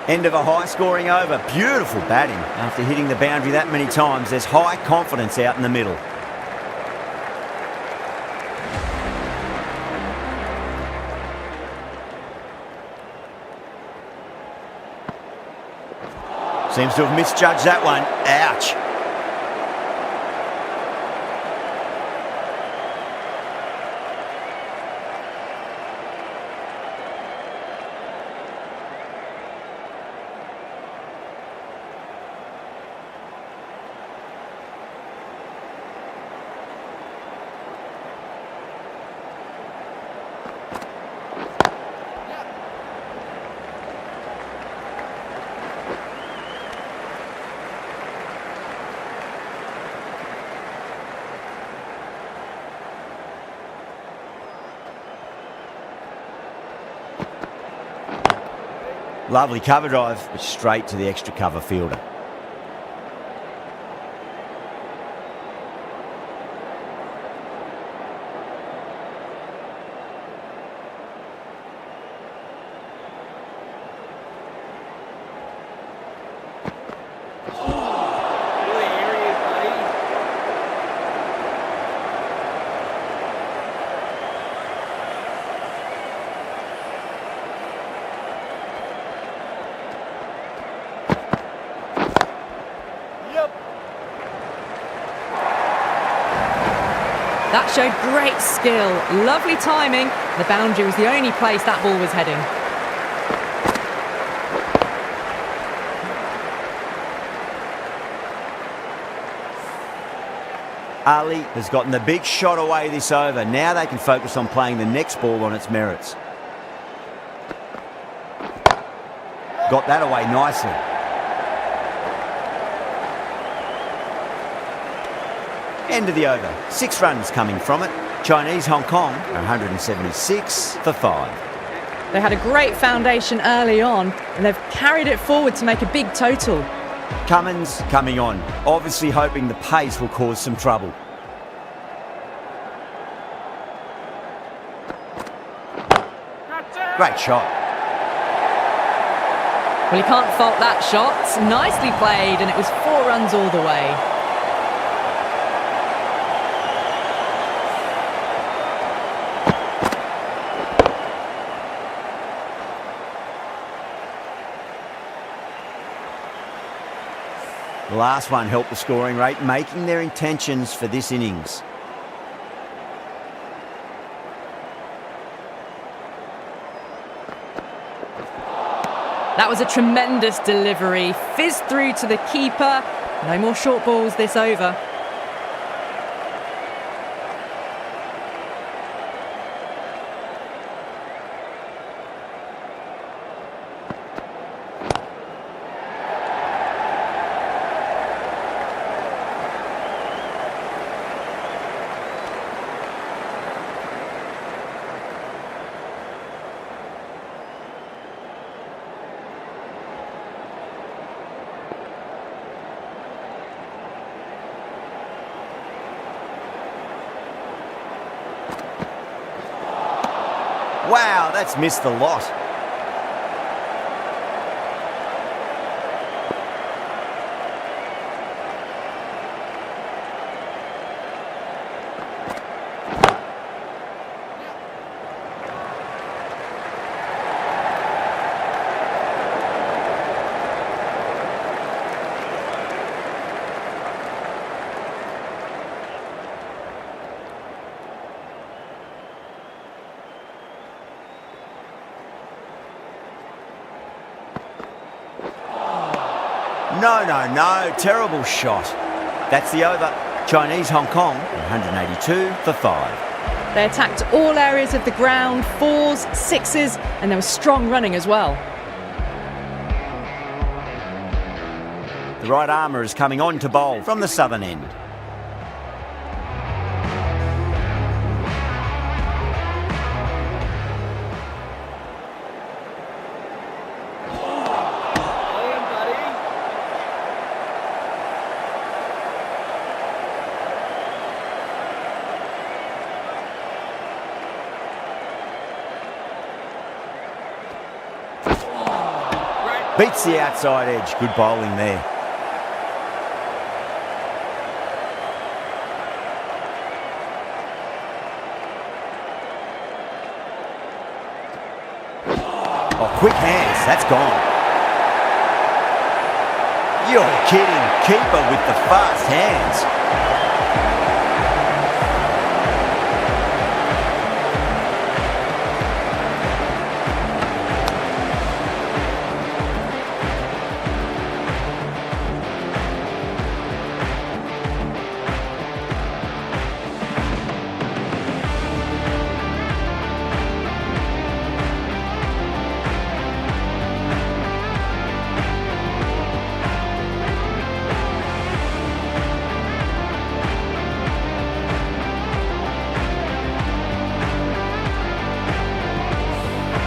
End of a high-scoring over. Beautiful batting. After hitting the boundary that many times, there's high confidence out in the middle. Seems to have misjudged that one. Ouch. Lovely cover drive, but straight to the extra cover fielder. That showed great skill, lovely timing. The boundary was the only place that ball was heading. Ali has gotten the big shot away this over. Now they can focus on playing the next ball on its merits. Got that away nicely. End of the over. 6 runs coming from it. Chinese Hong Kong 176 for 5. They had a great foundation early on, and they've carried it forward to make a big total. Cummins coming on, obviously hoping the pace will cause some trouble. Great shot. Well, you can't fault that shot. Nicely played, and it was 4 runs all the way. The last one helped the scoring rate, making their intentions for this innings. That was a tremendous delivery. Fizzed through to the keeper. No more short balls this over. Wow, that's missed the lot. No, terrible shot. That's the over. Chinese Hong Kong, 182 for 5. They attacked all areas of the ground, 4s, 6s, and there was strong running as well. The right armour is coming on to bowl from the southern end. Beats the outside edge. Good bowling there. Oh, quick hands. That's gone. You're kidding. Keeper with the fast hands.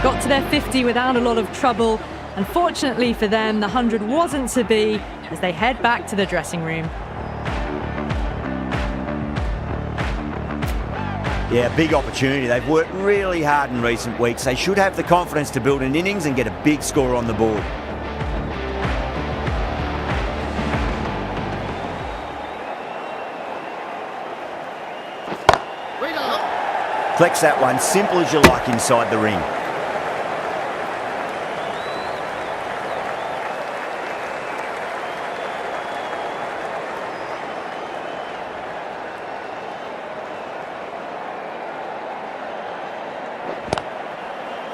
Got to their 50 without a lot of trouble. Unfortunately for them, the 100 wasn't to be as they head back to the dressing room. Yeah, big opportunity. They've worked really hard in recent weeks. They should have the confidence to build an innings and get a big score on the board. Flex that one, simple as you like inside the ring.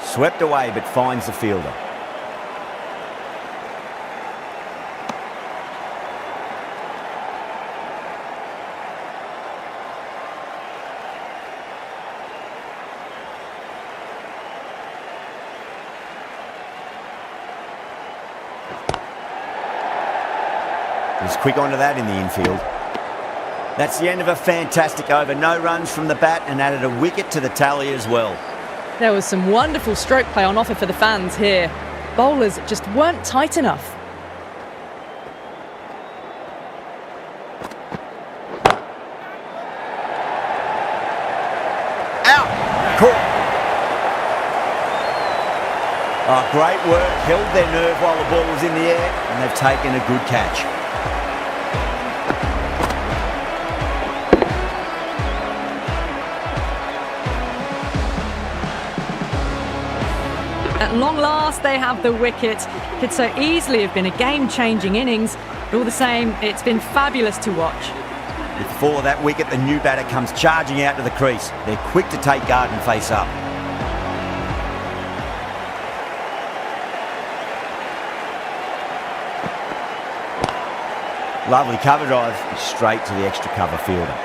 Swept away but finds the fielder. He's quick onto that in the infield. That's the end of a fantastic over. No runs from the bat and added a wicket to the tally as well. There was some wonderful stroke play on offer for the fans here. Bowlers just weren't tight enough. Out! Caught. Oh, great work. Held their nerve while the ball was in the air, and they've taken a good catch. At long last, they have the wicket. Could so easily have been a game-changing innings, but all the same, it's been fabulous to watch. With the fall of that wicket, the new batter comes charging out to the crease. They're quick to take guard and face up. Lovely cover drive, straight to the extra cover fielder.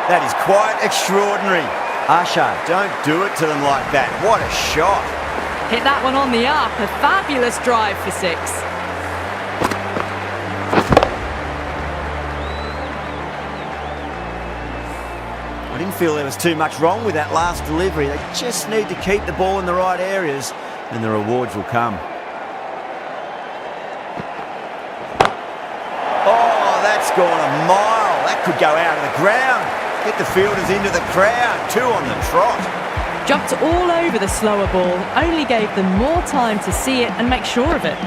That is quite extraordinary. Asha, don't do it to them like that. What a shot. Hit that one on the up. A fabulous drive for 6. I didn't feel there was too much wrong with that last delivery. They just need to keep the ball in the right areas and the rewards will come. Oh, that's gone a mile. That could go out of the ground. Get the fielders into the crowd. 2 on the trot. Jumped all over the slower ball, only gave them more time to see it and make sure of it.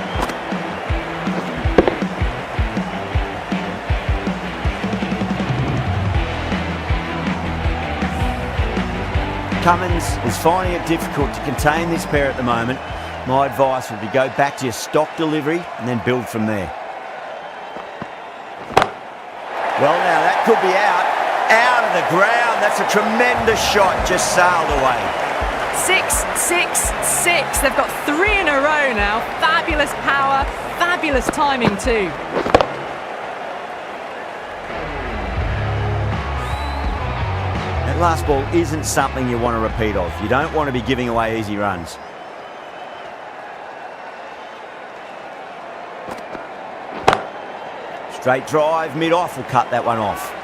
Cummins is finding it difficult to contain this pair at the moment. My advice would be go back to your stock delivery and then build from there. Well, now that could be out of the ground. That's a tremendous shot, just sailed away. 6, 6, 6. They've got 3 in a row now. Fabulous power, fabulous timing too. That last ball isn't something you want to repeat of. You don't want to be giving away easy runs. Straight drive, mid-off will cut that one off.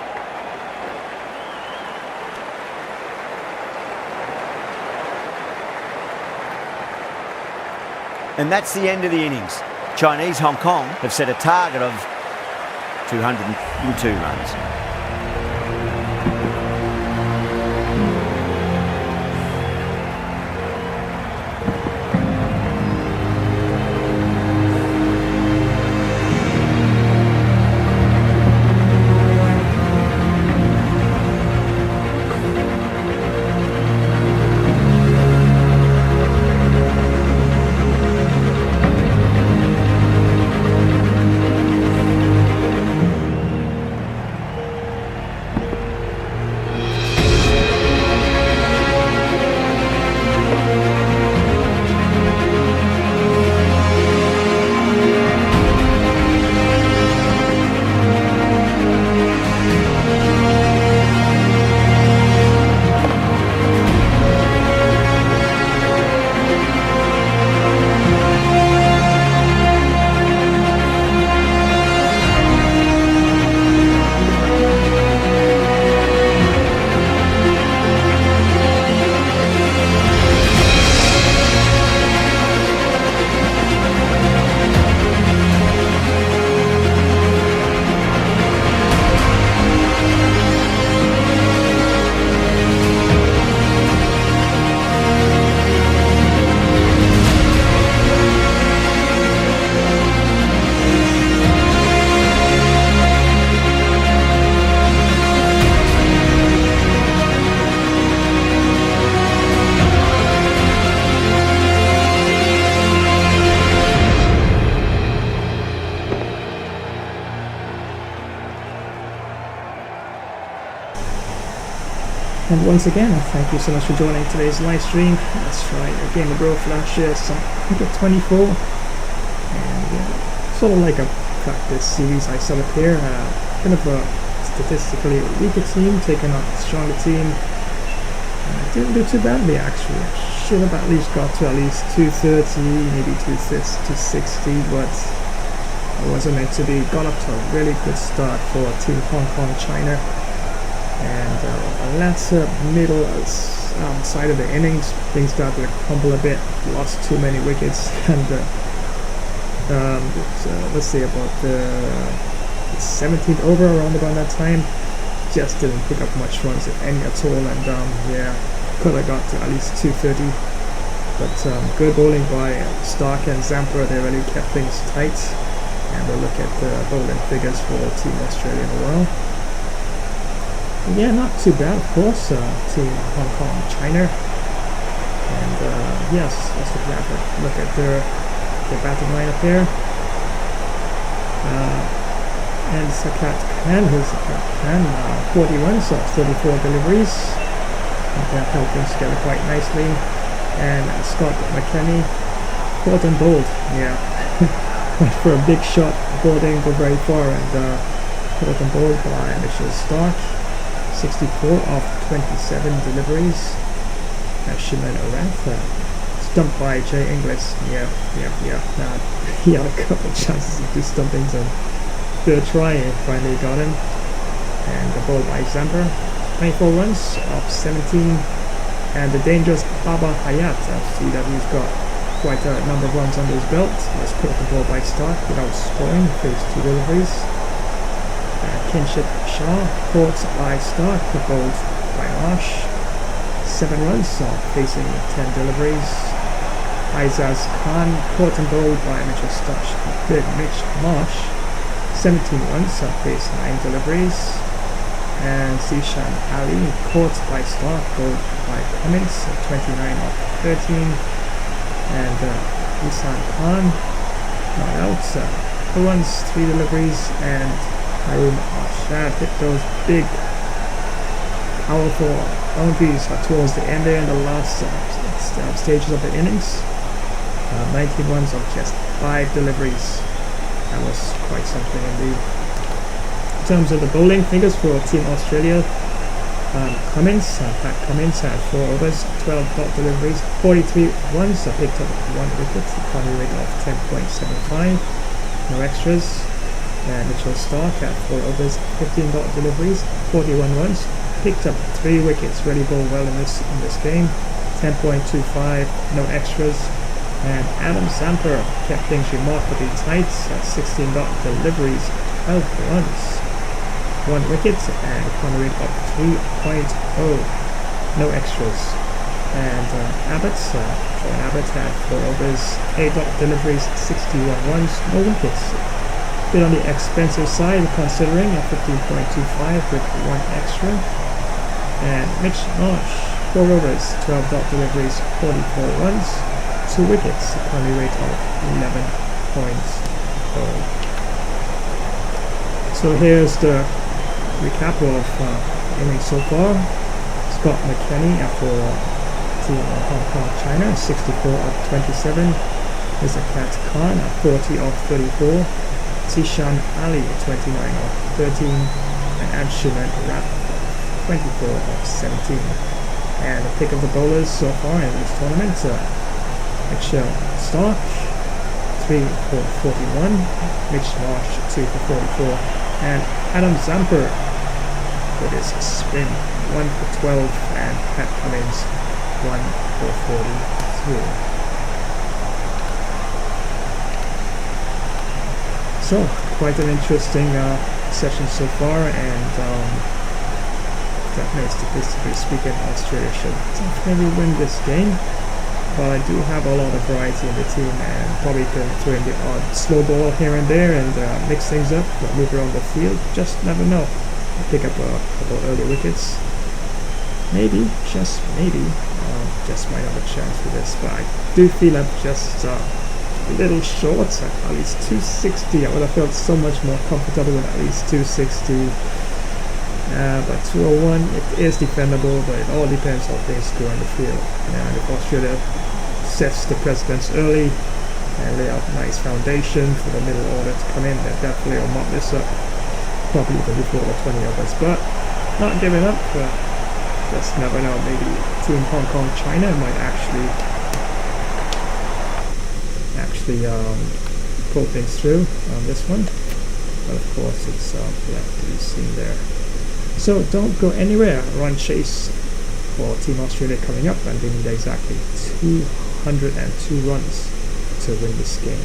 And that's the end of the innings. Chinese Hong Kong have set a target of 202 runs. And once again, thank you so much for joining today's live stream. That's right, a game of Bro Flashes, some Cricket 24. And sort of like a practice series I set up here. Kind of a statistically weaker team taking on a stronger team. Didn't do too badly actually. I should have at least got to at least 230, maybe 260, but it wasn't meant to be. Got up to a really good start for Team Hong Kong China, and latter middle side of the innings things started to crumble a bit. Lost too many wickets, and let's say about the 17th over, around about that time, just didn't pick up much runs if any at all, and yeah, could have got to at least 230, but good bowling by Stark and Zampa. They really kept things tight, and we'll look at the bowling figures for Team Australia as well. Yeah, not too bad, of course. Team Hong Kong China, and yes, let's look at their batting lineup here. And Sakat Khan, who's Sakat Khan, 40 runs, 34 deliveries. That held things together quite nicely. And Scott McKennie, caught and bowled. Yeah, went for a big shot, ball didn't go very far, and caught and bowled by Mitchell Stark. 64 off 27 deliveries. Shiman Arath, stumped by Jay Inglis. Yeah. Now, he had a couple of chances to do stumpings, and third try and finally got him. And the ball by Zampa, 24 runs off 17. And the dangerous Baba Hayat, see that he's got quite a number of runs under his belt. Let's put the ball by Stark without scoring, faced 2 deliveries. Kinship Shah, caught by Stark, bowled by Marsh. 7 runs, facing 10 deliveries. Aizaz Khan, caught and bowled by Mitch Marsh. 17 runs, faced 9 deliveries. And Zishan Ali, caught by Stark, bowled by Cummins, 29 off 13. And Isan Khan, not out, 4 runs, 3 deliveries. And Harun Arshad hit those big, powerful boundaries towards the end there in the last stages of the innings. 19 runs on just 5 deliveries. That was quite something indeed. In terms of the bowling figures for Team Australia, Pat Cummins had 4 overs, 12 dot deliveries, 43 runs, picked up 1 wicket, economy rate of 10.75, no extras. And Mitchell Stark had 4 overs, 15 dot deliveries, 41 runs, picked up 3 wickets, really bowled well in this game, 10.25, no extras. And Adam Zampa kept things remarkably tight at 16 dot deliveries, 12 runs, 1 wicket, and economy rate of 3.0, no extras. And John Abbott had 4 overs, 8 dot deliveries, 61 runs, no wickets. Bit on the expensive side considering, at 15.25 with 1 extra. And Mitch Marsh, 4 overs, 12 dot deliveries, 44 runs, 2 wickets, economy rate of 11.0. So here's the recap of innings so far. Scott McKennie for Team Hong Kong China, 64 off 27. There's a Kat Khan, 40 off 34. Zishan Ali, 29 off 13, and Anshuman Rap, 24 off 17. And the pick of the bowlers so far in this tournament, Mitchell Stark, 3 for 41, Mitch Marsh, 2 for 44, and Adam Zampa with his spin, 1 for 12, and Pat Cummins, 1 for 43. So, quite an interesting session so far, and definitely statistically speaking, Australia should definitely win this game. But I do have a lot of variety in the team, and probably can throw in the odd slow ball here and there and mix things up, move around the field. Just never know. Pick up a couple early wickets. Maybe, just maybe, just might have a chance for this. But I do feel I'm just a little short, at least 260. I would have felt so much more comfortable with at least 260. But 201, it is defendable, but it all depends how things go in the field. And if Australia sets the precedence early and lay out a nice foundation for the middle order to come in, they definitely will mop this up. probably even before the 20 others, but not giving up. But just never know. Maybe Team Hong Kong China might actually pull things through on this one. But of course, it's left to be seen there. So don't go anywhere. Run chase for Team Australia coming up, and they need exactly 202 runs to win this game.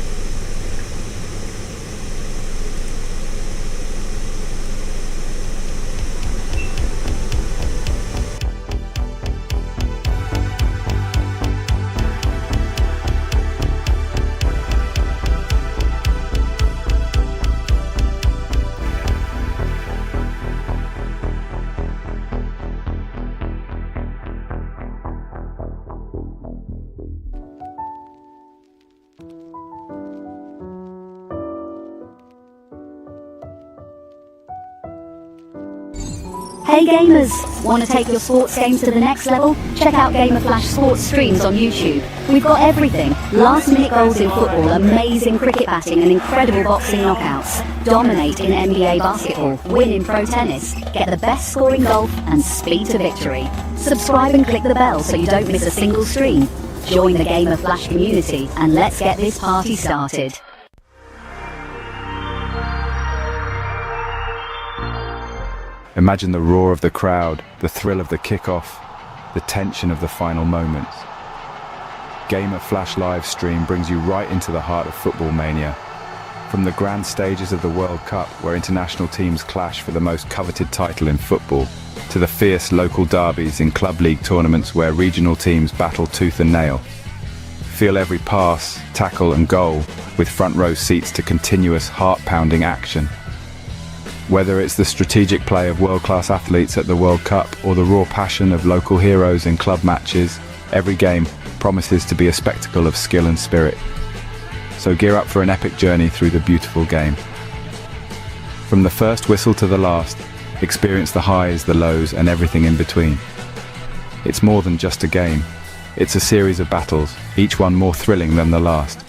Hey gamers! Want to take your sports games to the next level? Check out Gamer Flash Sports Streams on YouTube. We've got everything. Last minute goals in football, amazing cricket batting and incredible boxing knockouts. Dominate in NBA basketball, win in pro tennis, get the best score in golf and speed to victory. Subscribe and click the bell so you don't miss a single stream. Join the Gamer Flash community and let's get this party started. Imagine the roar of the crowd, the thrill of the kickoff, the tension of the final moments. Gamer Flash live stream brings you right into the heart of football mania. From the grand stages of the World Cup, where international teams clash for the most coveted title in football, to the fierce local derbies in club league tournaments where regional teams battle tooth and nail. Feel every pass, tackle and goal with front row seats to continuous heart-pounding action. Whether it's the strategic play of world-class athletes at the World Cup or the raw passion of local heroes in club matches, every game promises to be a spectacle of skill and spirit. So gear up for an epic journey through the beautiful game. From the first whistle to the last, experience the highs, the lows, and everything in between. It's more than just a game. It's a series of battles, each one more thrilling than the last.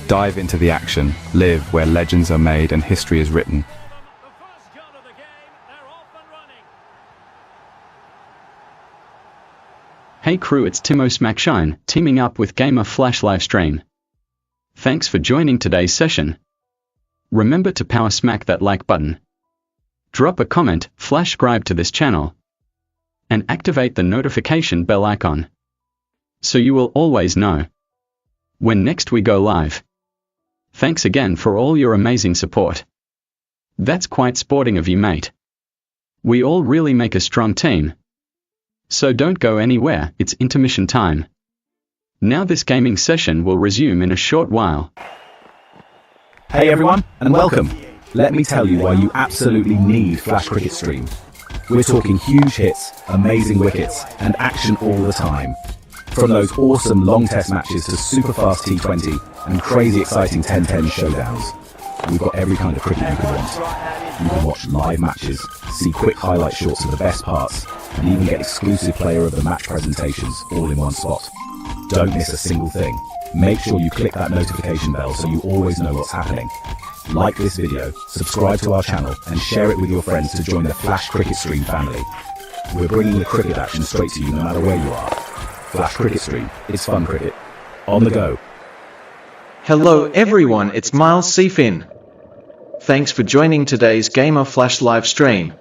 Dive into the action, live where legends are made and history is written. Hey crew, it's Timo Smackshine, teaming up with Gamer Flash Livestream. Thanks for joining today's session. Remember to power smack that like button. Drop a comment, flash subscribe to this channel, and activate the notification bell icon, so you will always know when next we go live. Thanks again for all your amazing support. That's quite sporting of you, mate. We all really make a strong team. So don't go anywhere, it's intermission time. Now this gaming session will resume in a short while. Hey everyone, and welcome. Let me tell you why you absolutely need Flash Cricket Stream. We're talking huge hits, amazing wickets, and action all the time. From those awesome long test matches to super fast T20 and crazy exciting 10-10 showdowns. We've got every kind of cricket you could want. You can watch live matches, see quick highlight shots of the best parts, and even get exclusive player of the match presentations all in one spot. Don't miss a single thing. Make sure you click that notification bell so you always know what's happening. Like this video, subscribe to our channel, and share it with your friends to join the Flash Cricket Stream family. We're bringing the cricket action straight to you no matter where you are. Flash Cricket Stream, it's fun cricket. On the go. Hello everyone, it's Miles Seafin. Thanks for joining today's Gamer Flash live stream.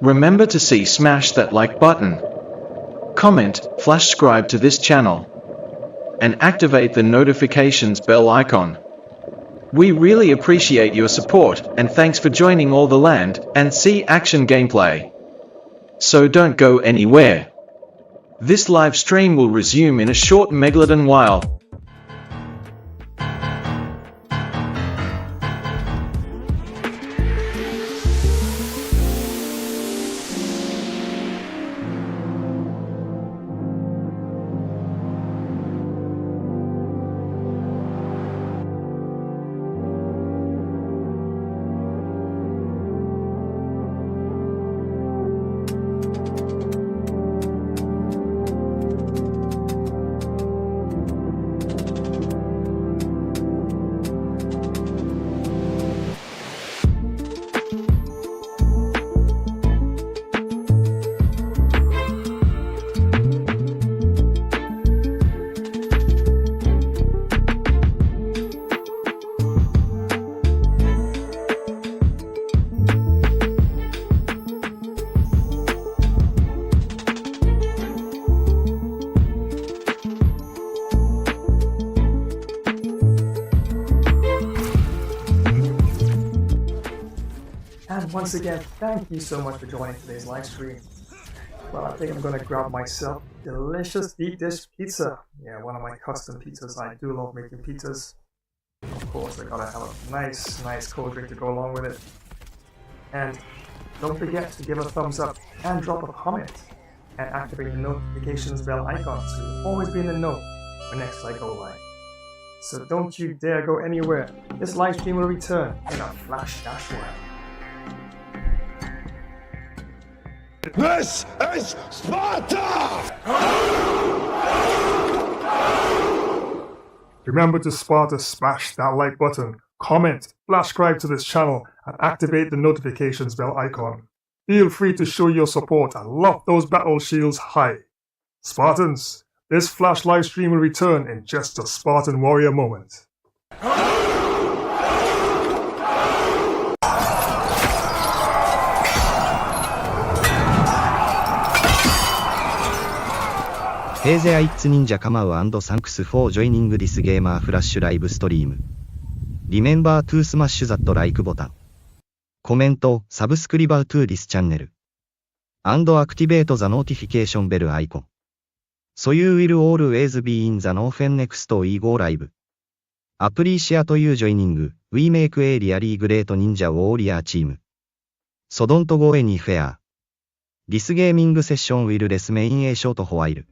Remember to smash that like button, comment, flash subscribe to this channel, and activate the notifications bell icon. We really appreciate your support, and thanks for joining all the land and sea action gameplay. So don't go anywhere. This live stream will resume in a short megalodon while. once again, thank you so much for joining today's live stream. Well, I think I'm gonna grab myself delicious deep dish pizza. Yeah, one of my custom pizzas. I do love making pizzas. Of course, I gotta have a nice cold drink to go along with it. And don't forget to give a thumbs up and drop a comment and activate the notifications bell icon so you'll always be in the know when next I go live. So don't you dare go anywhere. This live stream will return in a flash dash while. This is Sparta! Remember to Sparta smash that like button, comment, subscribe to this channel, and activate the notifications bell icon. Feel free to show your support and loft those battle shields high. Spartans, this flash live stream will return in just a Spartan warrior moment. Hey there, it's Ninja Kamau and thanks for joining this gamer flash live stream. Remember to smash that like button, comment, subscribe to this channel, and activate the notification bell icon. So you will always be in the know when next we go live. Appreciate you joining, we make a really great Ninja Warrior team. So don't go anywhere. This gaming session will remain a short while.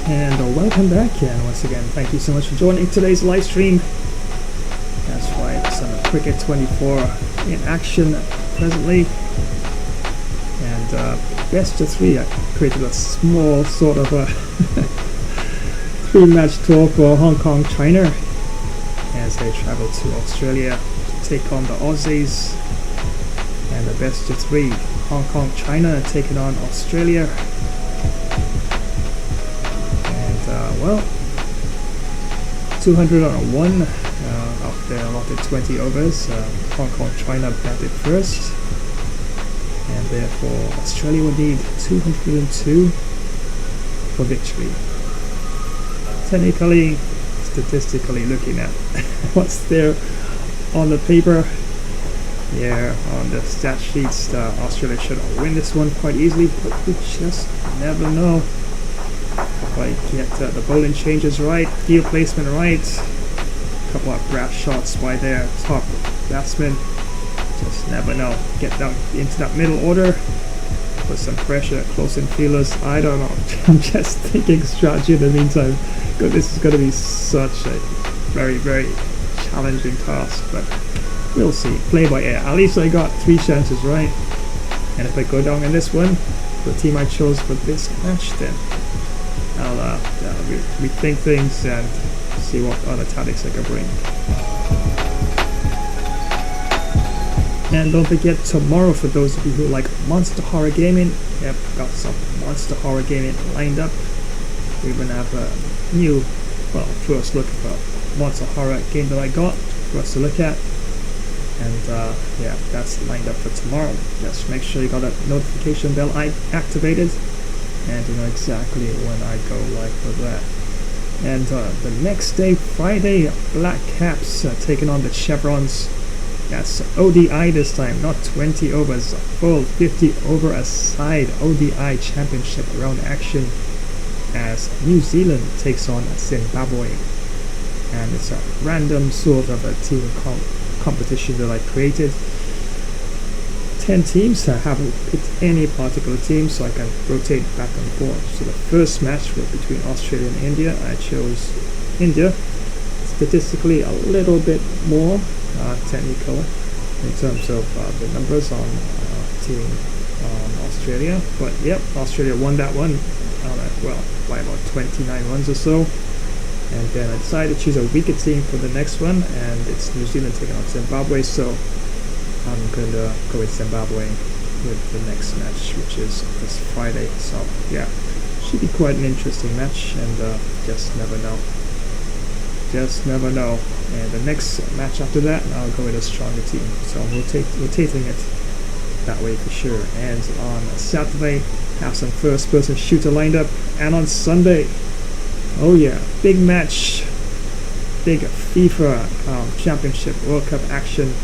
And welcome back, and once again, thank you so much for joining today's live stream. That's right, some Cricket 24 in action presently. And best of 3, I created a small sort of a 3-match tour for Hong Kong, China, as they travel to Australia to take on the Aussies. And the best of 3, Hong Kong, China taking on Australia. Well, 201 of their allotted 20 overs. Hong Kong, China batted first, and therefore Australia would need 202 for victory. Technically, statistically looking at what's there on the paper, yeah, on the stat sheets, Australia should win this one quite easily, but we just never know. If I get the bowling changes right, field placement right, a couple of brash shots by their top batsmen, just never know. Get down into that middle order, put some pressure, close in fielders, I don't know. I'm just thinking strategy in the meantime, because this is going to be such a very, very challenging task, but we'll see. Play by ear. At least I got 3 chances right, and if I go down in this one, the team I chose for this match, then I'll rethink things and see what other tactics I can bring. And don't forget, tomorrow, for those of you who like Monster Horror Gaming, yep, got some Monster Horror Gaming lined up. We're going to have a new, well, first look at a Monster Horror game that I got for us to look at. And yeah, that's lined up for tomorrow. Just make sure you got a notification bell activated, and you know exactly when I go live for that. And the next day, Friday, Black Caps taking on the Chevrons. That's ODI this time, not 20 overs, a full 50 over a side ODI championship round action, as New Zealand takes on Zimbabwe. And it's a random sort of a team competition that I created. 10 teams. I haven't picked any particular team, so I can rotate back and forth. So the first match was between Australia and India. I chose India. Statistically a little bit more technical in terms of the numbers on team Australia, but yep, Australia won that one well by about 29 runs or so. And then I decided to choose a weaker team for the next one, and it's New Zealand taking on Zimbabwe, so I'm going to go with Zimbabwe with the next match, which is this Friday. So yeah, should be quite an interesting match, and just never know. Just never know. And the next match after that, I'll go with a stronger team. So I'm rotating it that way for sure. And on Saturday, have some first-person shooter lined up, and on Sunday, oh yeah, big match, big FIFA Championship World Cup action,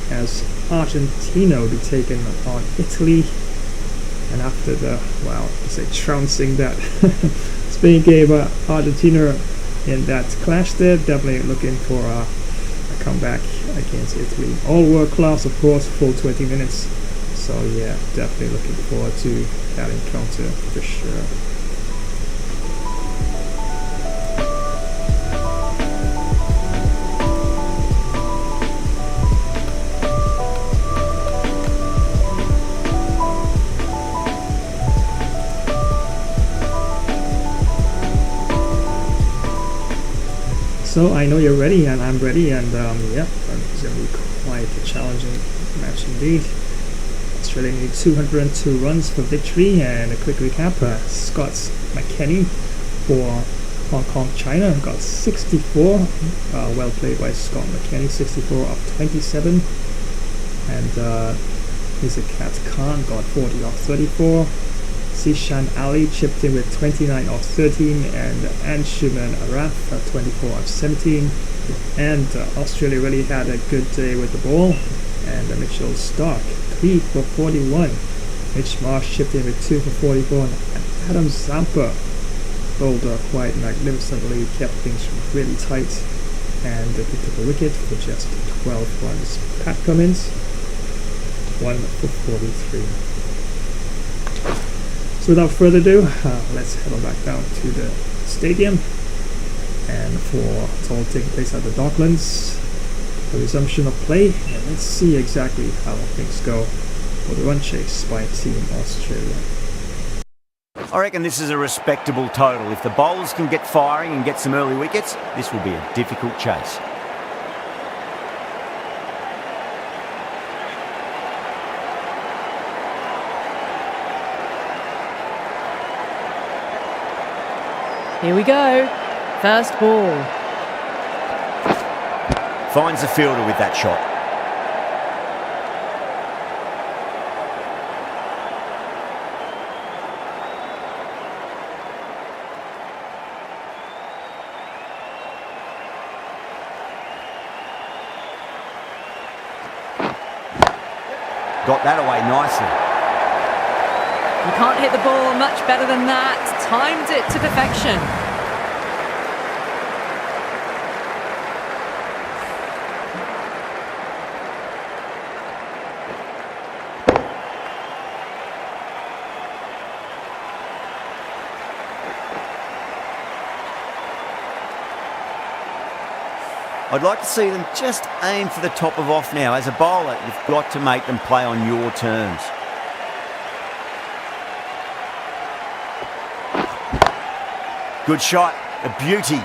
as Argentina will be taking on Italy. And after the, well, say trouncing that Spain gave Argentina in that clash there, definitely looking for a comeback against Italy. All world class, of course, full 20 minutes. So yeah, definitely looking forward to that encounter for sure. So I know you're ready, and I'm ready, and yeah, it's going to be quite a challenging match indeed. Australia need 202 runs for victory, and a quick recap, Scott McKennie for Hong Kong, China got 64, well played by Scott McKennie, 64 of 27, and Kat Khan got 40 of 34. Zishan Ali chipped in with 29 of 13, and Anshuman Arath 24 of 17. And Australia really had a good day with the ball. And Mitchell Stark 3 for 41. Mitch Marsh chipped in with 2 for 44, and Adam Zampa bowled quite magnificently, kept things really tight, and he took a wicket for just 12 runs. Pat Cummins 1 for 43. So without further ado, let's head on back down to the Stadium, and for it's all taking place at the Docklands. The resumption of play, and let's see exactly how things go for the run chase by Team Australia. I reckon this is a respectable total. If the bowlers can get firing and get some early wickets, this will be a difficult chase. Here we go. First ball. Finds the fielder with that shot. Got that away nicely. You can't hit the ball much better than that. Timed it to perfection. I'd like to see them just aim for the top of off now. As a bowler, you've got to make them play on your terms. Good shot, a beauty.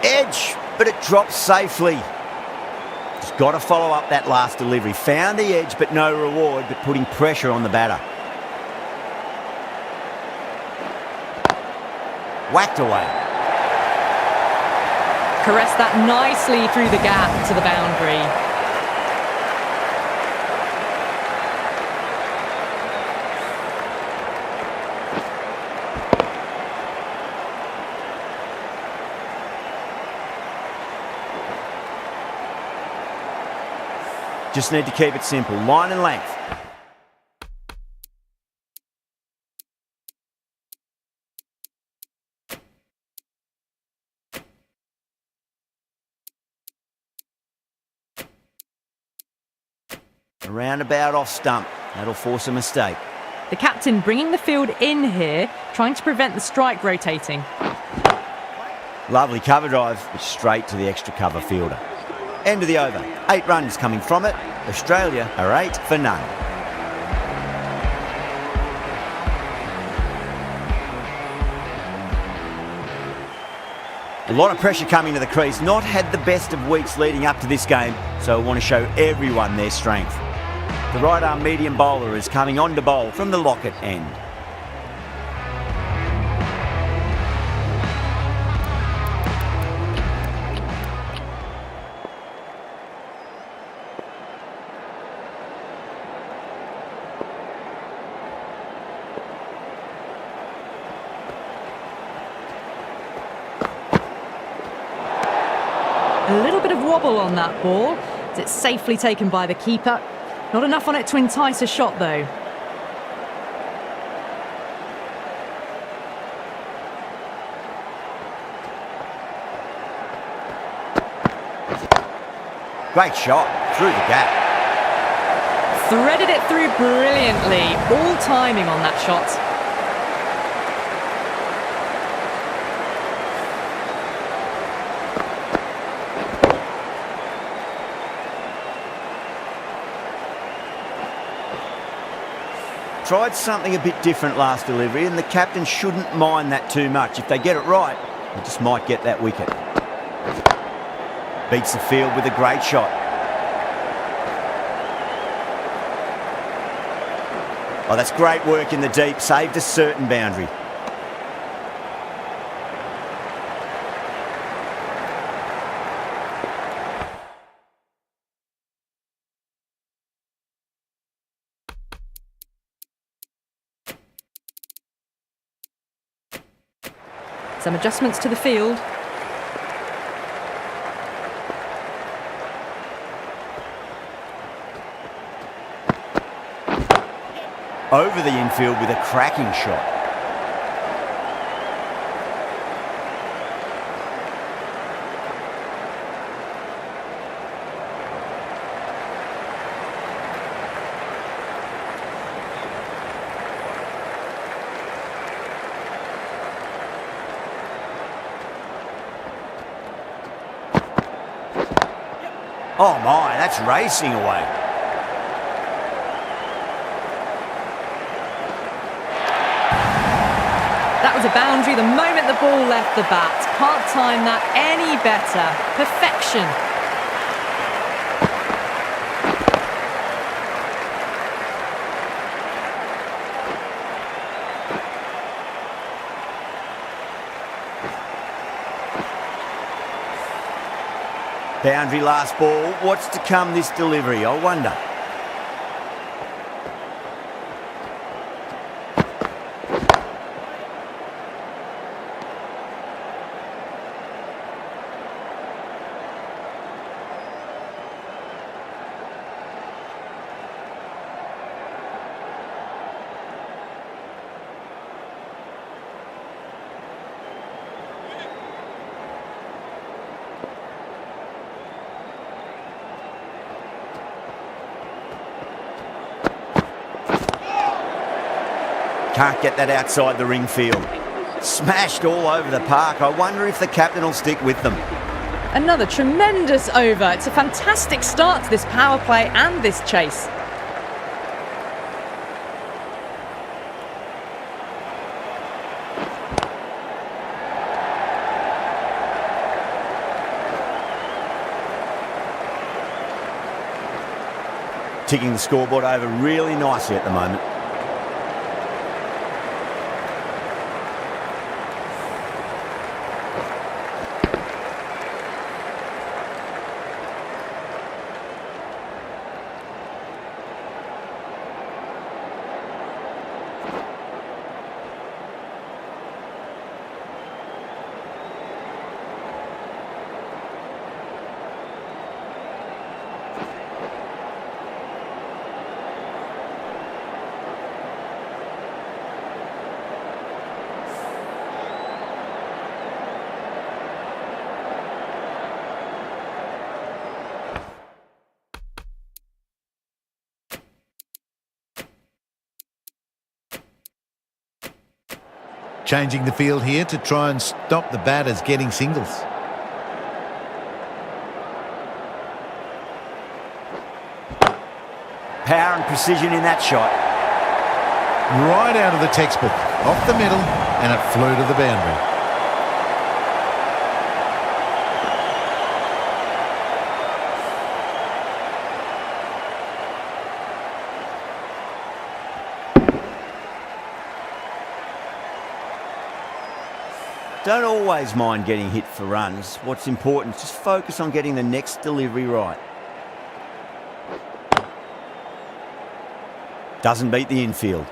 Edge, but it drops safely. Just got to follow up that last delivery. Found the edge, but no reward, but putting pressure on the batter. Whacked away. Caressed that nicely through the gap to the boundary. Just need to keep it simple, line and length. A roundabout off stump, that'll force a mistake. The captain bringing the field in here, trying to prevent the strike rotating. Lovely cover drive, but straight to the extra cover fielder. End of the over. 8 runs coming from it. Australia are 8 for none. A lot of pressure coming to the crease. Not had the best of weeks leading up to this game, so I want to show everyone their strength. The right arm medium bowler is coming on to bowl from the locket end. A little bit of wobble on that ball. It's safely taken by the keeper. Not enough on it to entice a shot though. Great shot, through the gap. Threaded it through brilliantly. All timing on that shot. Tried something a bit different last delivery, and the captain shouldn't mind that too much. If they get it right, they just might get that wicket. Beats the field with a great shot. Oh, that's great work in the deep. Saved a certain boundary. Some adjustments to the field. Over the infield with a cracking shot. Oh my, that's racing away. That was a boundary the moment the ball left the bat. Can't time that any better. Perfection. Boundary last ball. What's to come this delivery, I wonder? Can't get that outside the ring field. Smashed all over the park. I wonder if the captain will stick with them. Another tremendous over. It's a fantastic start to this power play and this chase. Ticking the scoreboard over really nicely at the moment. Changing the field here to try and stop the batters getting singles. Power and precision in that shot. Right out of the textbook, off the middle, and it flew to the boundary. Don't always mind getting hit for runs. What's important is just focus on getting the next delivery right. Doesn't beat the infield.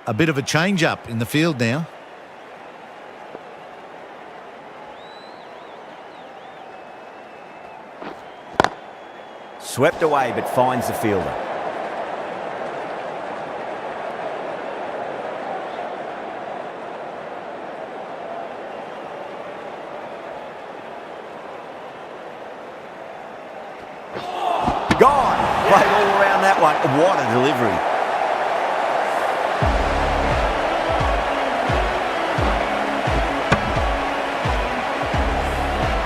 A bit of a change-up in the field now. Swept away but finds the fielder. played all around that one. What a delivery.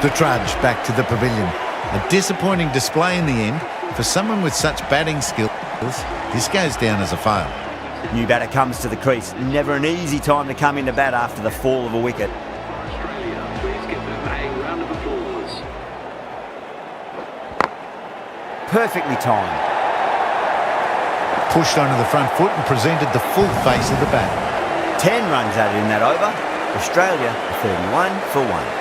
The trudge back to the pavilion. A disappointing display in the end. For someone with such batting skills, this goes down as a fail. New batter comes to the crease. Never an easy time to come into bat after the fall of a wicket. Perfectly timed. Pushed onto the front foot and presented the full face of the bat. 10 runs added in that over. Australia 31 for 1.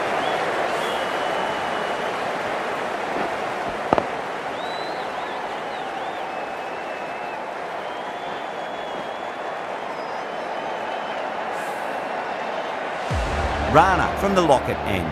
Rana from the Lockett end.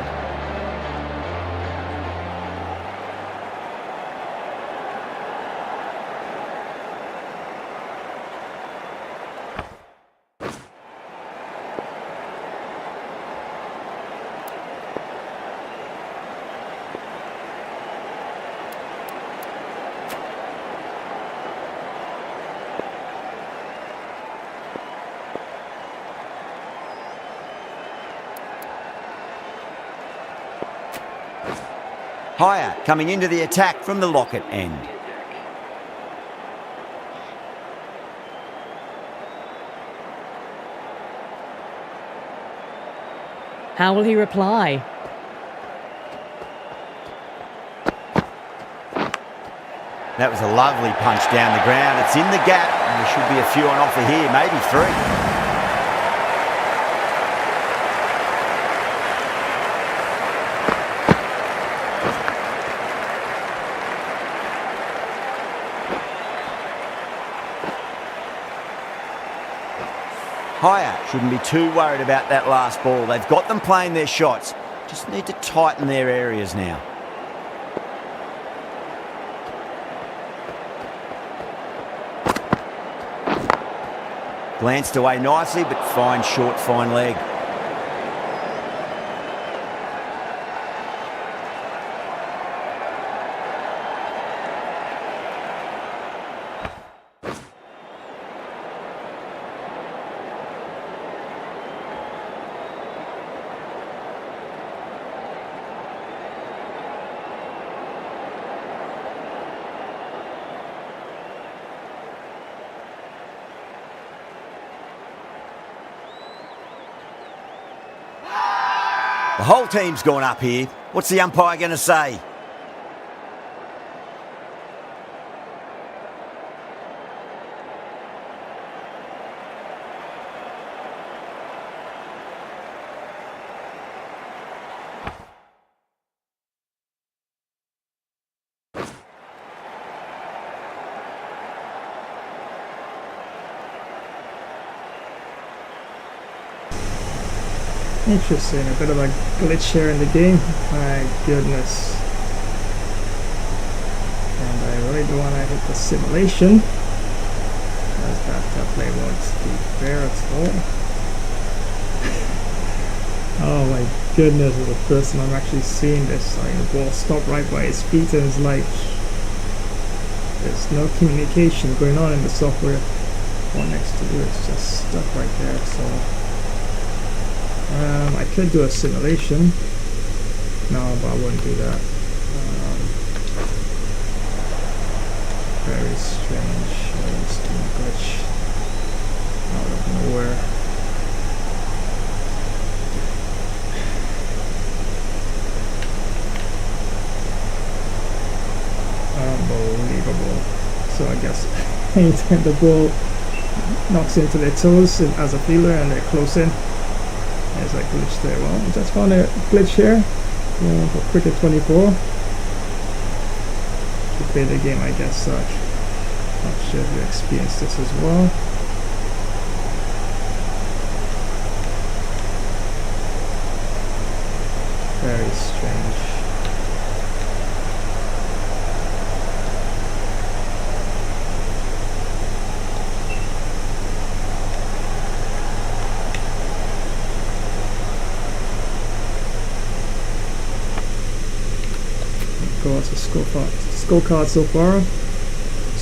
Higher coming into the attack from the Lockett end. How will he reply? That was a lovely punch down the ground. It's in the gap, and there should be a few on offer here, maybe 3. Higher shouldn't be too worried about that last ball. They've got them playing their shots. Just need to tighten their areas now. Glanced away nicely, but fine short, fine leg. The whole team's gone up here. What's the umpire going to say? Interesting, a bit of a glitch here in the game. My goodness. And I really don't want to hit the simulation, as that play won't be fair at all. Oh my goodness, as a person I'm actually seeing this. Like, the ball stopped right by his feet, and it's like there's no communication going on in the software. What next to do, it's just stuck right there. So I could do a simulation. No, but I wouldn't do that. Very strange. Glitch out of nowhere. Unbelievable. So I guess anytime the ball knocks into their toes as a fielder and they're close in, there's a glitch there. Well, I just found a glitch here for Cricket 24. To play the game, I guess. Not sure if you experienced this as well. Very strange. Of course, a scorecard so far.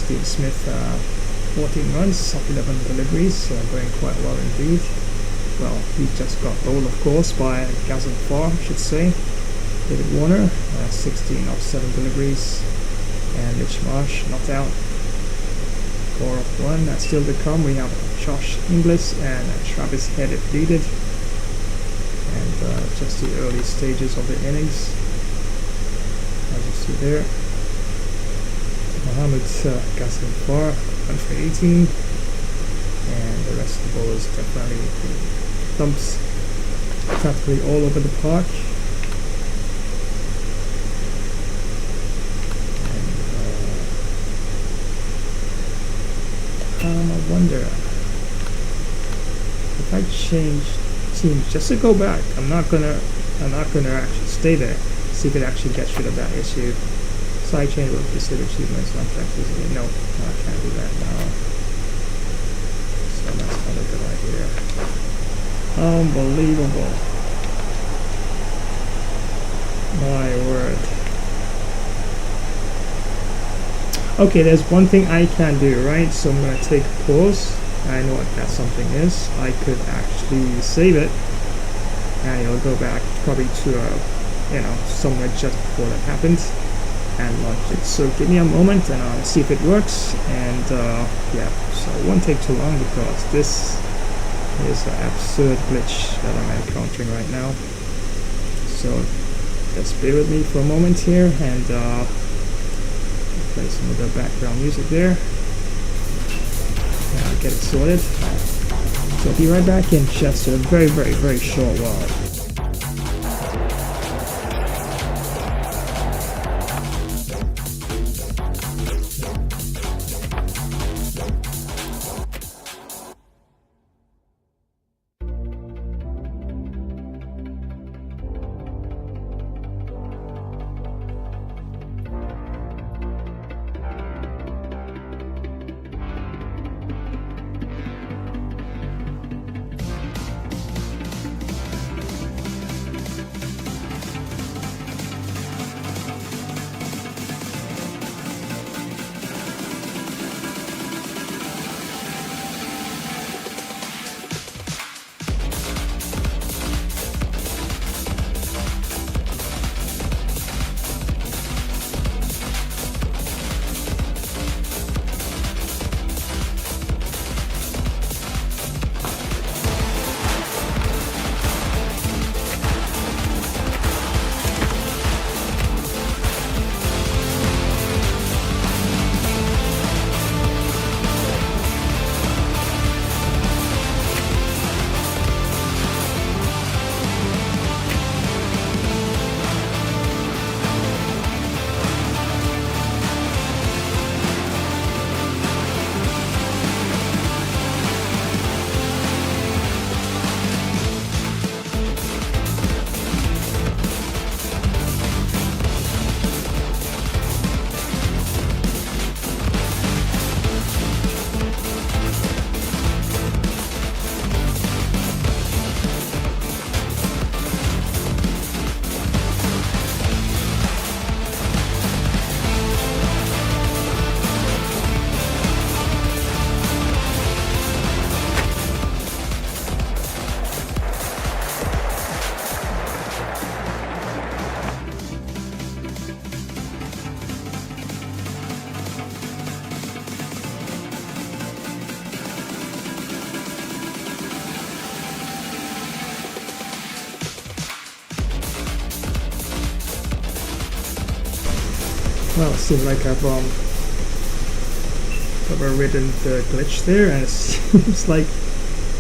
Steve Smith, 14 runs, up 11 deliveries, going quite well indeed. Well, he just got bowled, of course, by Gazan Farr, I should say. David Warner, 16 off 7 deliveries, and Mitch Marsh not out. 4 off 1. Still to come, we have Josh Inglis and Travis Head if needed. And just the early stages of the innings, as you see there. Mohammed Gazan Farr, 1 for 18. And the rest of the bowlers definitely thumps practically all over the park. I wonder if I change teams just to go back. I'm not gonna actually stay there. See if it actually gets rid of that issue. Side chain with specific achievements on Texas. No, I can't do that now. So that's not a good idea. Unbelievable. My word. Okay, there's one thing I can do, right? So I'm going to take a pause. I know what that something is. I could actually save it, and it'll go back probably to somewhere just before that happens, and launch it. So give me a moment, and I'll see if it works. And yeah, so it won't take too long because this is an absurd glitch that I'm encountering right now. So just bear with me for a moment here, and play some of the background music there. And I'll get it sorted. So I'll be right back in just a very, very, very short while. Well, it seems like I've overridden the glitch there, and it seems like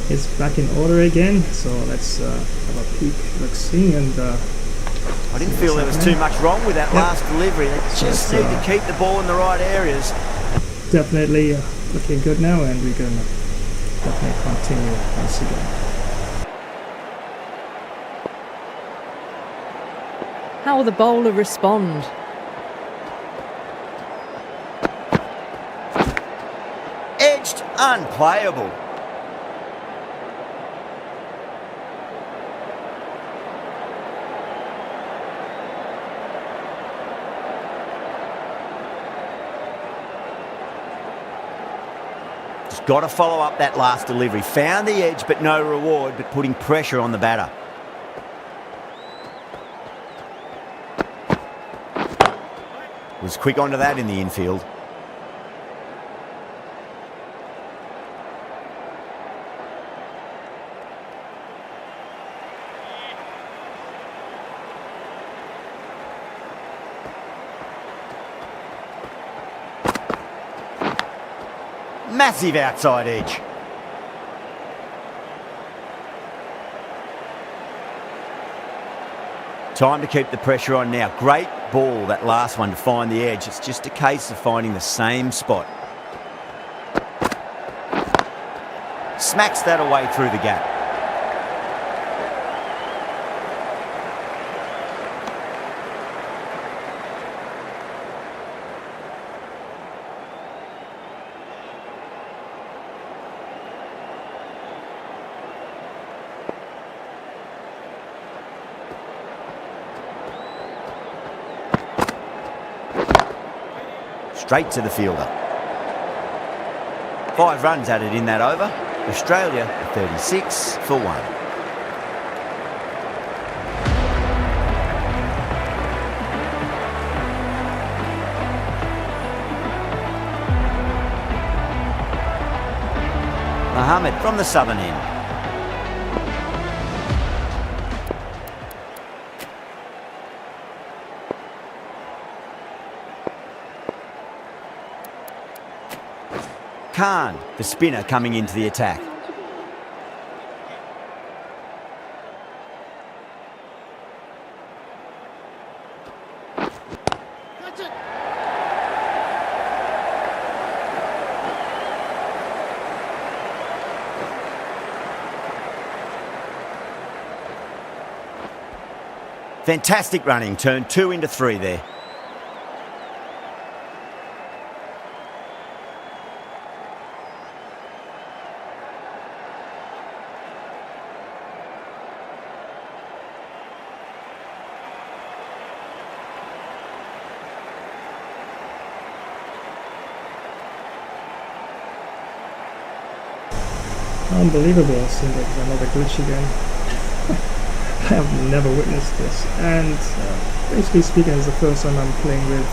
it's back in order again. So let's have a peek, let's see, and I didn't feel there was too much wrong with that last delivery. They just need to keep the ball in the right areas. Definitely looking good now, and we're gonna definitely continue once again. How will the bowler respond? Edged, unplayable. Just got to follow up that last delivery. Found the edge, but no reward, but putting pressure on the batter. Was quick onto that in the infield. Massive outside edge. Time to keep the pressure on now. Great ball, that last one, to find the edge. It's just a case of finding the same spot. Smacks that away through the gap. Straight to the fielder. 5 runs added in that over. Australia 36 for 1. Mohammed from the southern end. Khan, the spinner, coming into the attack. Fantastic running, turned 2 into 3 there. Unbelievable. It seems like there's another glitch again. I have never witnessed this, and basically speaking, it's the first time I'm playing with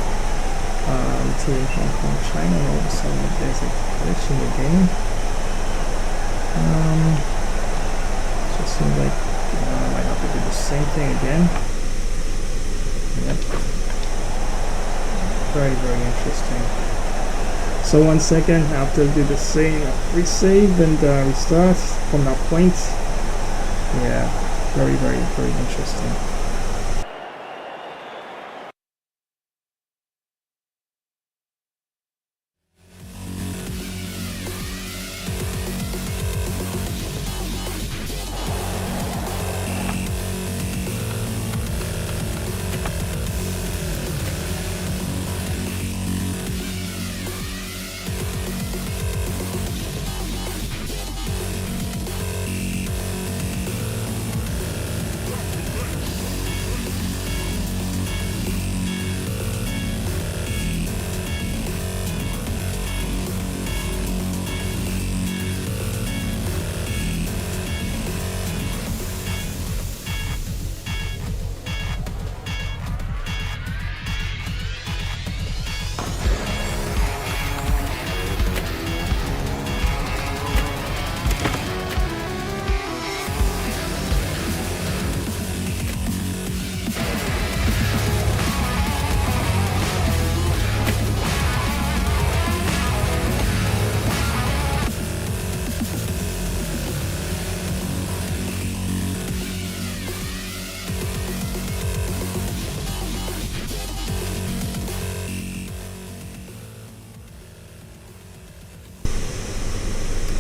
team Hong Kong, China, and all of a sudden there's a glitch in the game. Just seems like I might have to do the same thing again. Yep. Very, very interesting. So 1 second, I have to do the same, resave and restart from that point. Yeah, very, very, very interesting.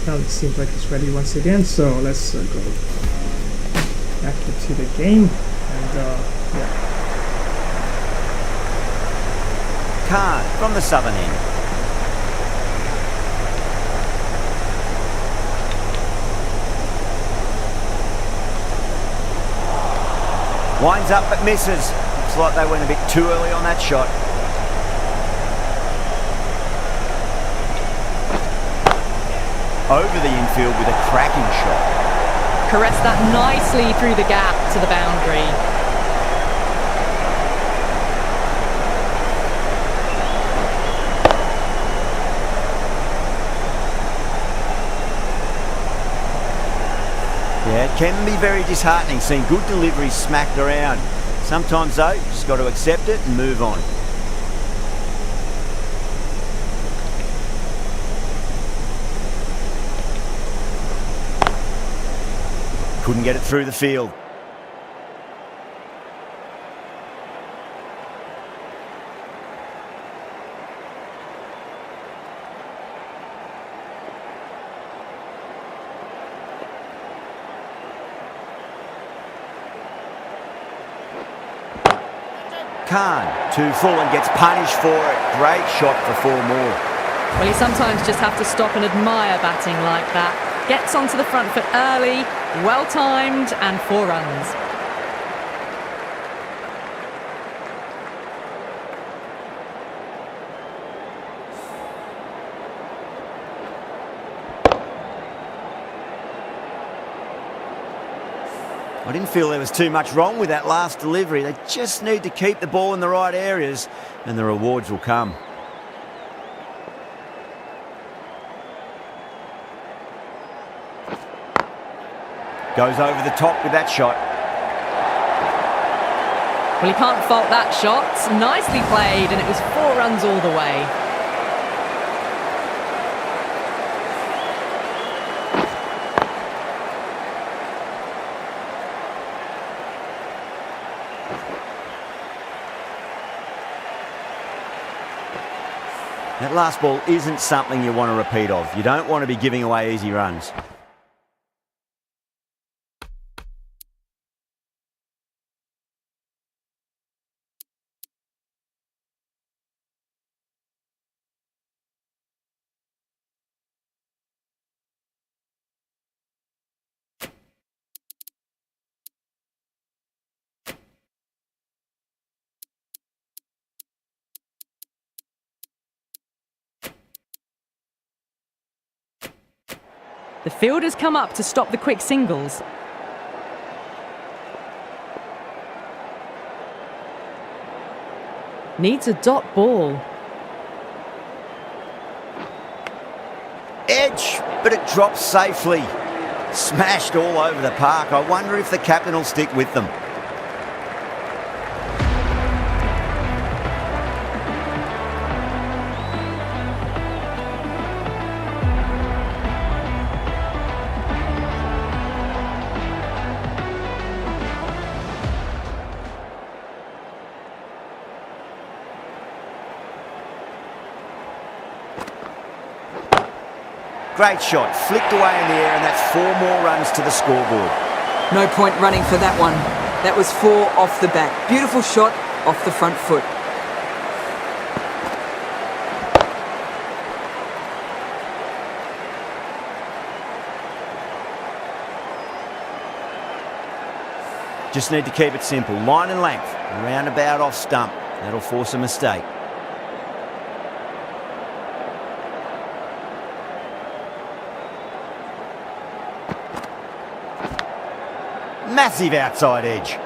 Now it seems like it's ready once again, so let's go back into the game, and yeah. Khan from the southern end. Winds up but misses. Looks like they went a bit too early on that shot. over the infield with a cracking shot. Caressed that nicely through the gap to the boundary. Yeah, it can be very disheartening seeing good deliveries smacked around. Sometimes though, you just got to accept it and move on. Couldn't get it through the field. Khan, too full and gets punished for it. Great shot for 4 more. Well, you sometimes just have to stop and admire batting like that. Gets onto the front foot early, well timed, and 4 runs. I didn't feel there was too much wrong with that last delivery. They just need to keep the ball in the right areas and the rewards will come. Goes over the top with that shot. Well, he can't fault that shot. Nicely played, and it was 4 runs all the way. That last ball isn't something you want to repeat of. You don't want to be giving away easy runs. The fielder's come up to stop the quick singles. Needs a dot ball. Edge, but it drops safely. Smashed all over the park. I wonder if the captain will stick with them. Great shot, flicked away in the air, and that's 4 more runs to the scoreboard. No point running for that one. That was 4 off the bat. Beautiful shot off the front foot. Just need to keep it simple. Line and length, roundabout off stump. That'll force a mistake. Massive outside edge.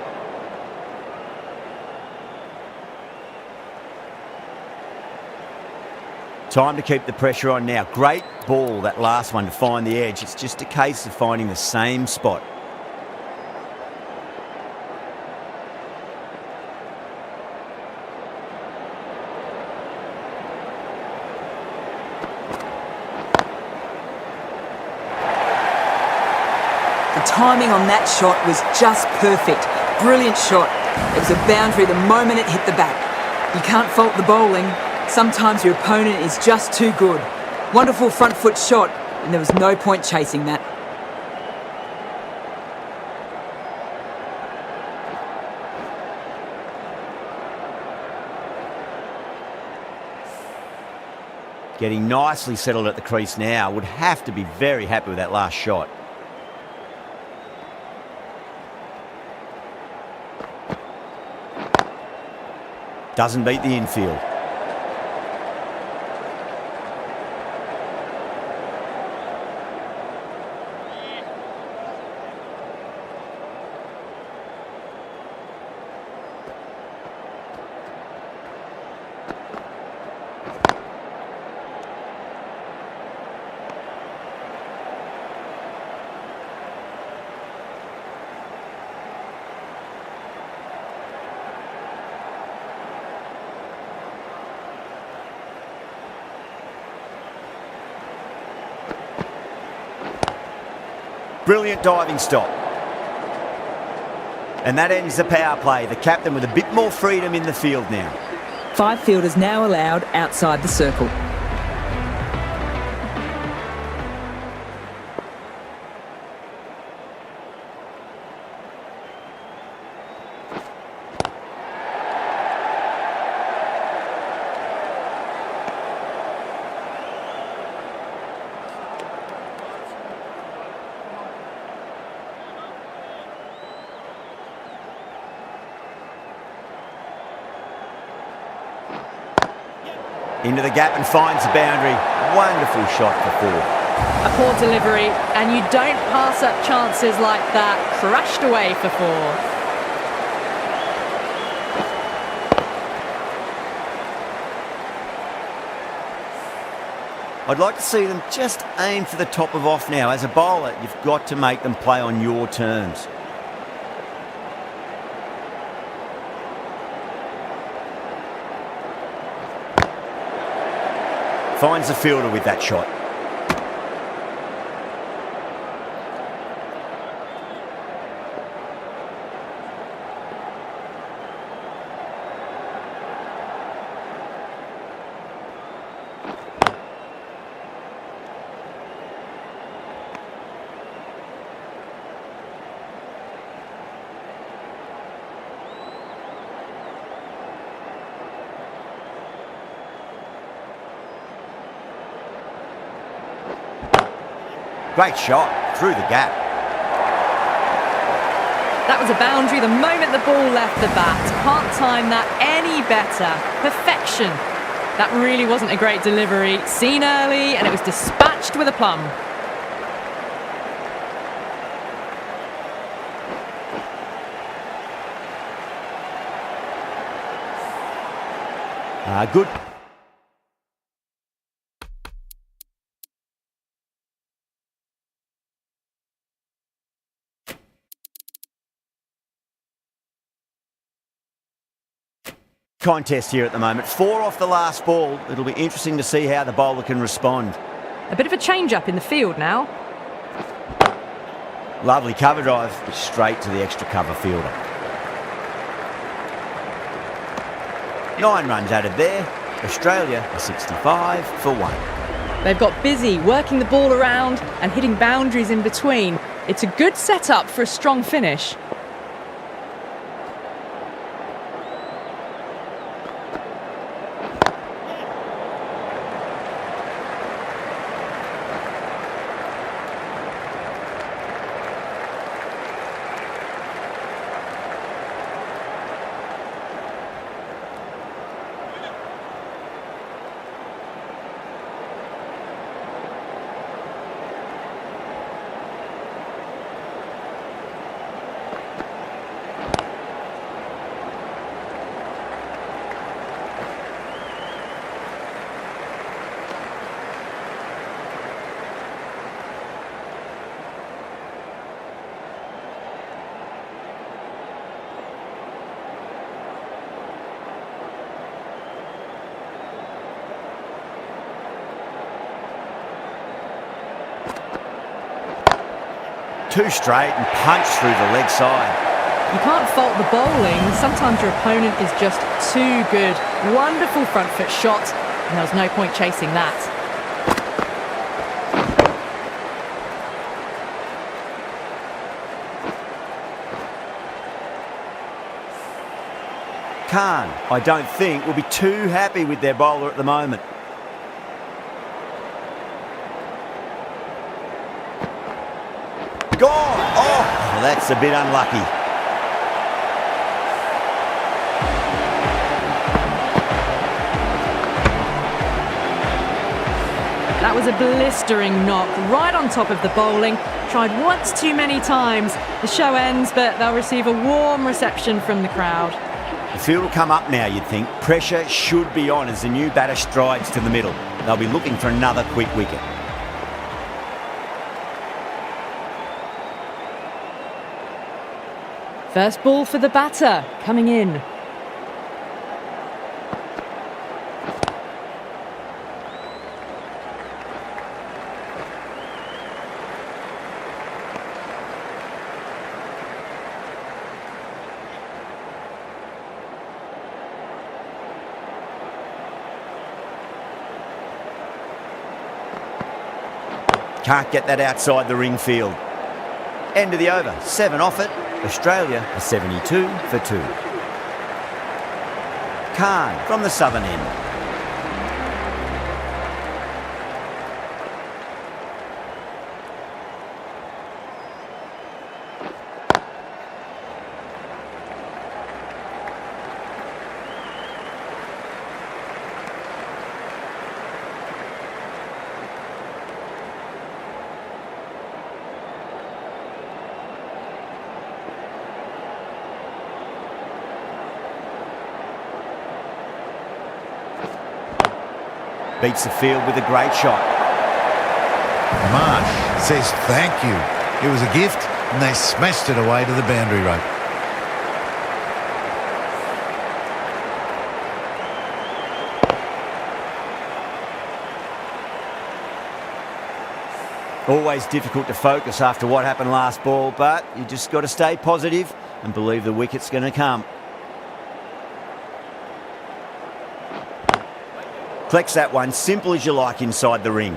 Time to keep the pressure on now. Great ball, that last one, to find the edge. It's just a case of finding the same spot. The timing on that shot was just perfect. Brilliant shot. It was a boundary the moment it hit the bat. You can't fault the bowling. Sometimes your opponent is just too good. Wonderful front foot shot, and there was no point chasing that. Getting nicely settled at the crease now. Would have to be very happy with that last shot. Doesn't beat the infield. Brilliant diving stop. And that ends the power play. The captain with a bit more freedom in the field now. 5 fielders now allowed outside the circle. Into the gap and finds the boundary. Wonderful shot for 4. A poor delivery, and you don't pass up chances like that. Crashed away for 4. I'd like to see them just aim for the top of off now. As a bowler, you've got to make them play on your terms. Finds the fielder with that shot. Great shot through the gap. That was a boundary the moment the ball left the bat. Can't time that any better. Perfection. That really wasn't a great delivery. Seen early, and it was dispatched with a plum. Good. Contest here at the moment. 4 off the last ball. It'll be interesting to see how the bowler can respond. A bit of a change-up in the field now. Lovely cover drive, but straight to the extra cover fielder. 9 runs added there. Australia are 65 for 1. They've got busy working the ball around and hitting boundaries in between. It's a good setup for a strong finish. Two straight and punch through the leg side. You can't fault the bowling. Sometimes your opponent is just too good. Wonderful front foot shot, and there was no point chasing that. Khan, I don't think, will be too happy with their bowler at the moment. Gone! Oh, well, that's a bit unlucky. That was a blistering knock right on top of the bowling. Tried once too many times. The show ends, but they'll receive a warm reception from the crowd. The field will come up now, you'd think. Pressure should be on as the new batter strides to the middle. They'll be looking for another quick wicket. First ball for the batter, coming in. Can't get that outside the ring field. End of the over, 7 off it. Australia are 72 for 2. Khan from the southern end. Beats the field with a great shot. Marsh says thank you. It was a gift and they smashed it away to the boundary rope. Always difficult to focus after what happened last ball, but you just got to stay positive and believe the wicket's going to come. Collects that one, simple as you like, inside the ring.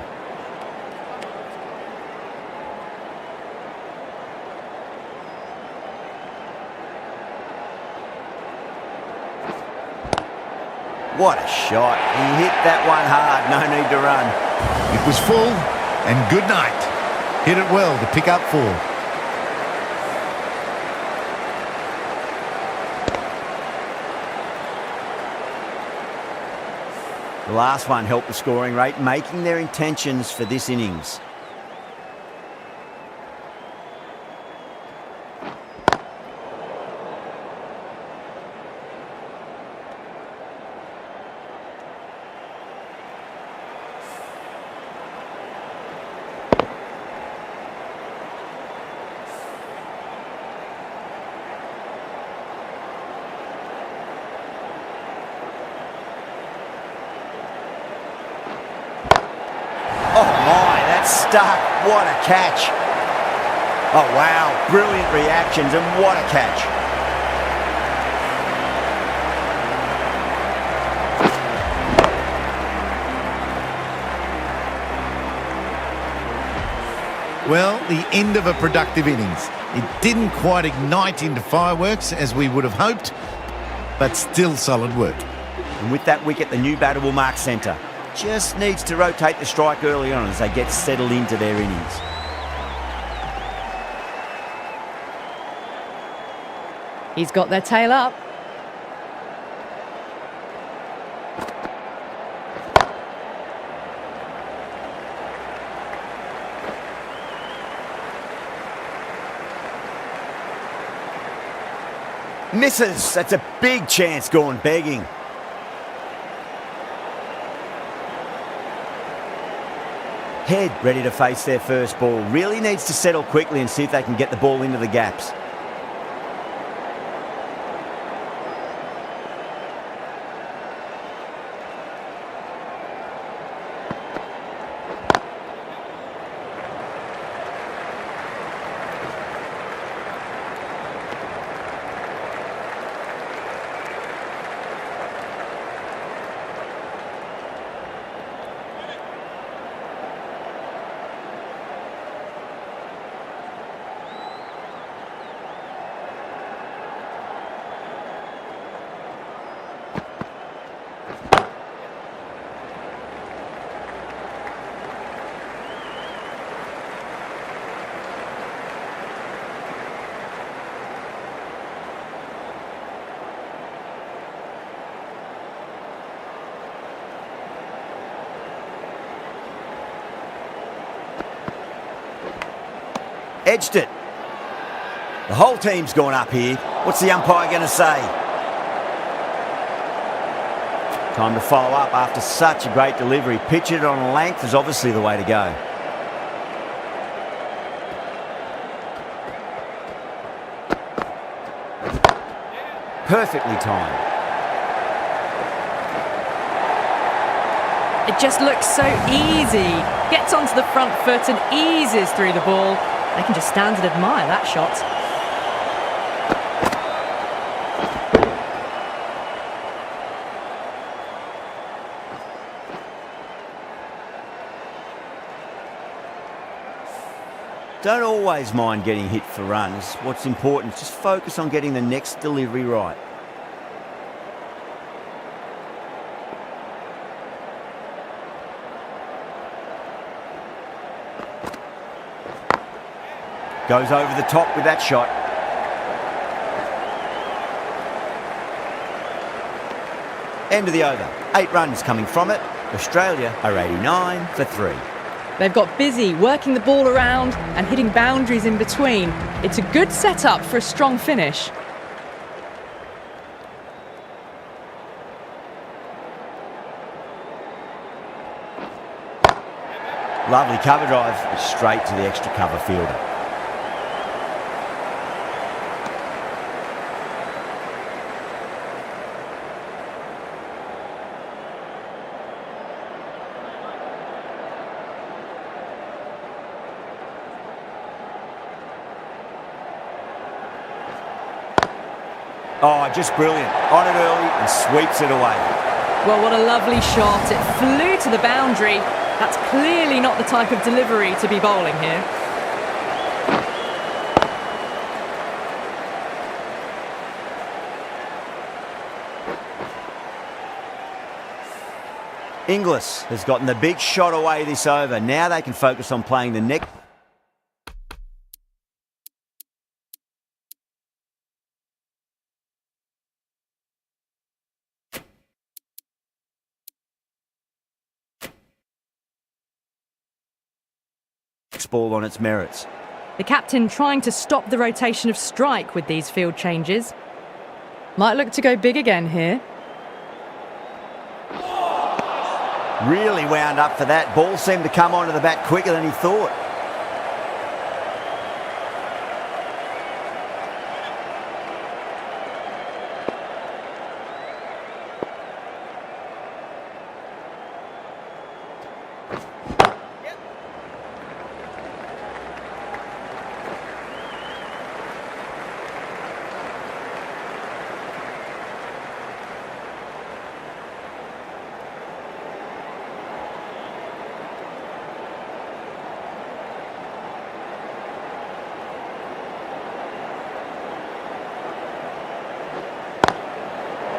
What a shot. He hit that one hard, no need to run. It was full and good night. Hit it well to pick up 4. The last one helped the scoring rate, making their intentions for this innings. Stuck. What a catch. Oh, wow. Brilliant reactions and what a catch. Well, the end of a productive innings. It didn't quite ignite into fireworks as we would have hoped, but still solid work. And with that wicket, the new batter will mark centre. Just needs to rotate the strike early on as they get settled into their innings. He's got their tail up. Misses. That's a big chance gone begging. Head ready to face their first ball. Really needs to settle quickly and see if they can get the ball into the gaps. Edged it. The whole team's gone up here. What's the umpire going to say? Time to follow up after such a great delivery. Pitch it on length is obviously the way to go. Perfectly timed. It just looks so easy. Gets onto the front foot and eases through the ball. They can just stand and admire that shot. Don't always mind getting hit for runs. What's important is just focus on getting the next delivery right. Goes over the top with that shot. End of the over. 8 runs coming from it. Australia are 89 for 3. They've got busy working the ball around and hitting boundaries in between. It's a good setup for a strong finish. Lovely cover drive, straight to the extra cover fielder. Oh, just brilliant. On it early and sweeps it away. Well, what a lovely shot. It flew to the boundary. That's clearly not the type of delivery to be bowling here. Inglis has gotten the big shot away this over. Now they can focus on playing the next. Ball on its merits. The captain trying to stop the rotation of strike with these field changes. Might look to go big again here. Really wound up for that. Ball seemed to come onto the bat quicker than he thought.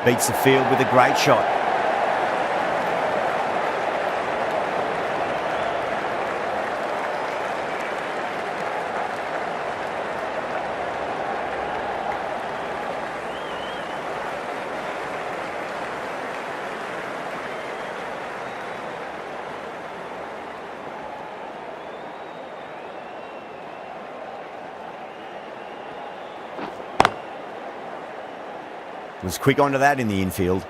Beats the field with a great shot. Was quick onto that in the infield.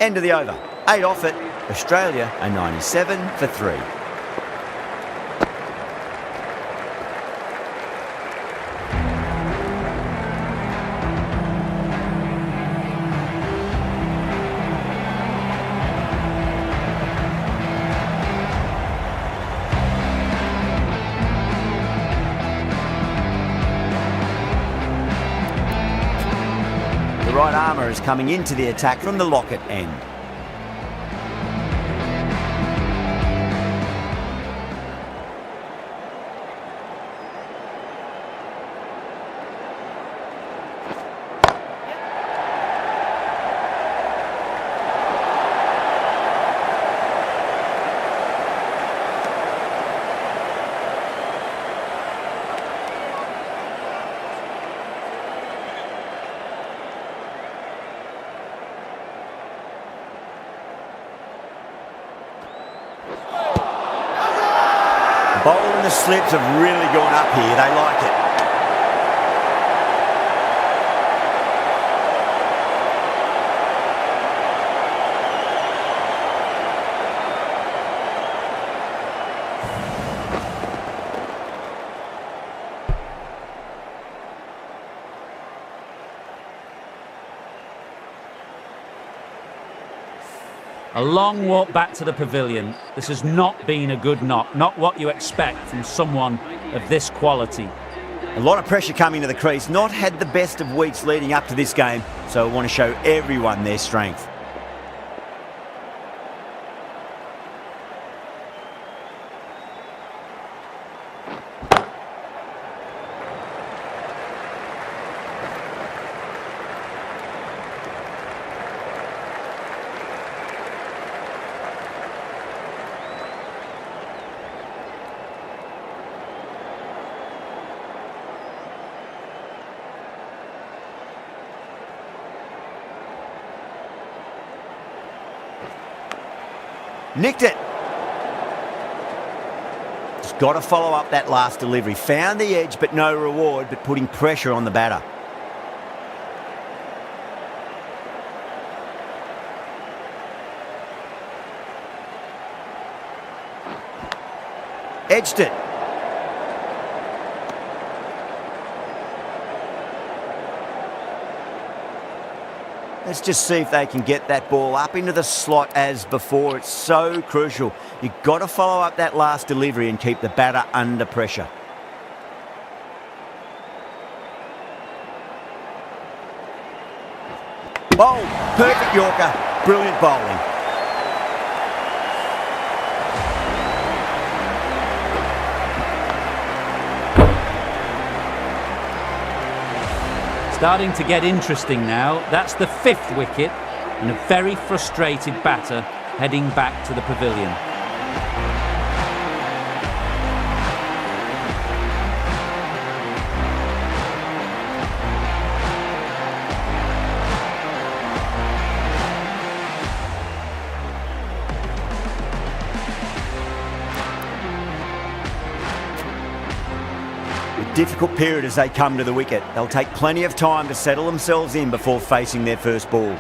End of the over. 8 off it. Australia are 97 for 3. The right armour is coming into the attack from the locket end. Bowl and the slips have really gone up here. They like it. A long walk back to the pavilion. This has not been a good knock, not what you expect from someone of this quality. A lot of pressure coming to the crease. Not had the best of weeks leading up to this game, so I want to show everyone their strength. Nicked it. Just got to follow up that last delivery. Found the edge, but no reward, but putting pressure on the batter. Edged it. Let's just see if they can get that ball up into the slot as before. It's so crucial. You've got to follow up that last delivery and keep the batter under pressure. Oh, perfect Yorker. Brilliant bowling. Starting to get interesting now. That's the 5th wicket and a very frustrated batter heading back to the pavilion. Difficult period as they come to the wicket. They'll take plenty of time to settle themselves in before facing their first ball.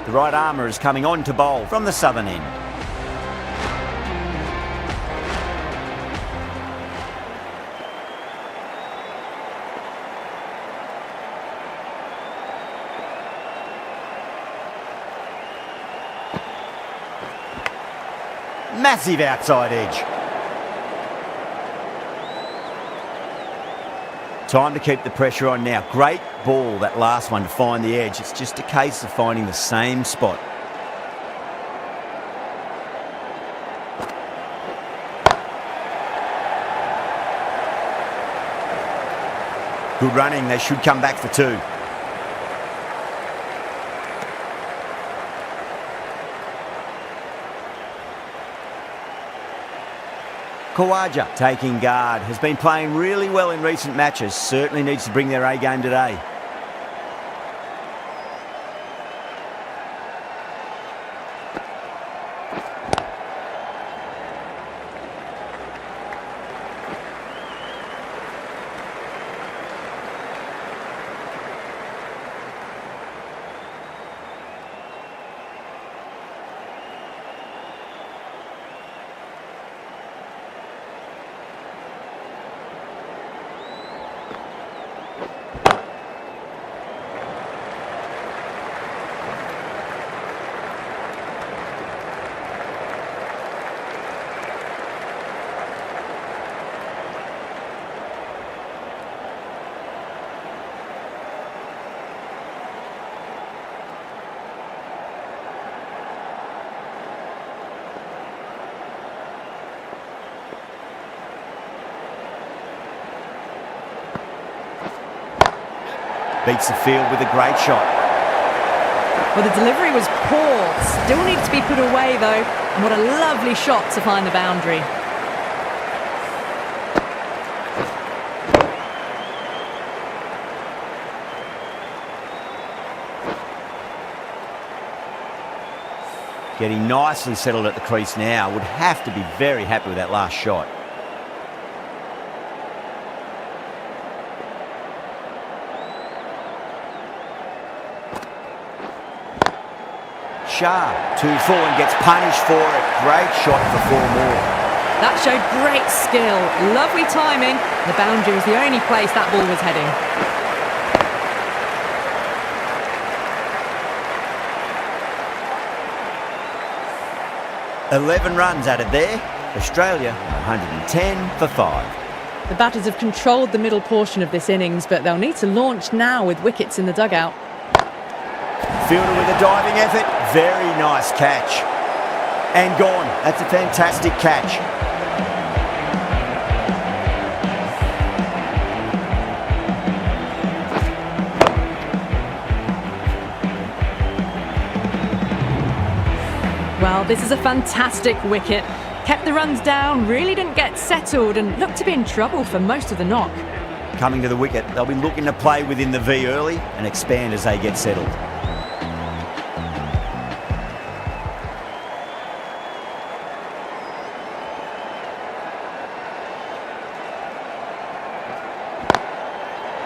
The right armour is coming on to bowl from the southern end. Massive outside edge. Time to keep the pressure on now. Great ball, that last one, to find the edge. It's just a case of finding the same spot. Good running. They should come back for 2. Khawaja taking guard, has been playing really well in recent matches, certainly needs to bring their A game today. Beats the field with a great shot. Well, the delivery was poor. Still needs to be put away, though. And what a lovely shot to find the boundary. Getting nicely settled at the crease now. Would have to be very happy with that last shot. Shah, 2 full and gets punished for it. Great shot for 4 more. That showed great skill. Lovely timing. The boundary was the only place that ball was heading. $11 runs added there. Australia 110 for 5. The batters have controlled the middle portion of this innings, but they'll need to launch now with wickets in the dugout. Fielder with a diving effort. Very nice catch. And gone. That's a fantastic catch. Well, this is a fantastic wicket. Kept the runs down, really didn't get settled and looked to be in trouble for most of the knock. Coming to the wicket, they'll be looking to play within the V early and expand as they get settled.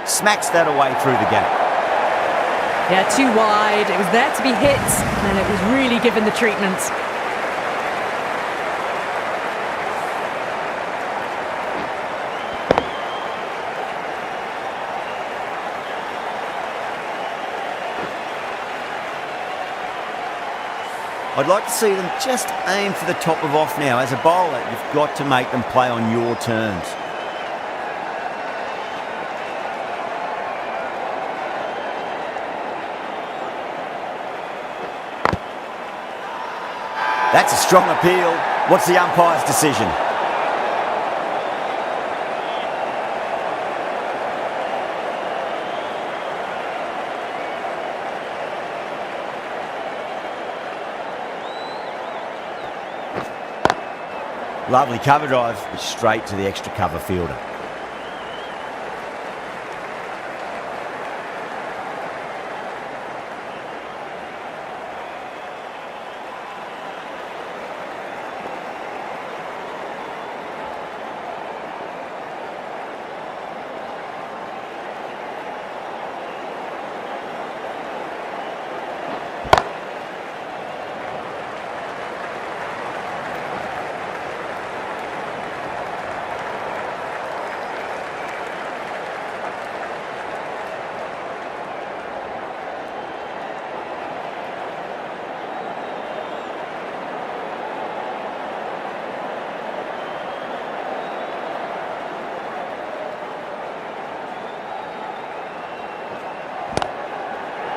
smacks that away through the gap. Yeah, too wide. It was there to be hit, and it was really given the treatment. I'd like to see them just aim for the top of off now. As a bowler, you've got to make them play on your terms. That's a strong appeal. What's the umpire's decision? Lovely cover drive, straight to the extra cover fielder.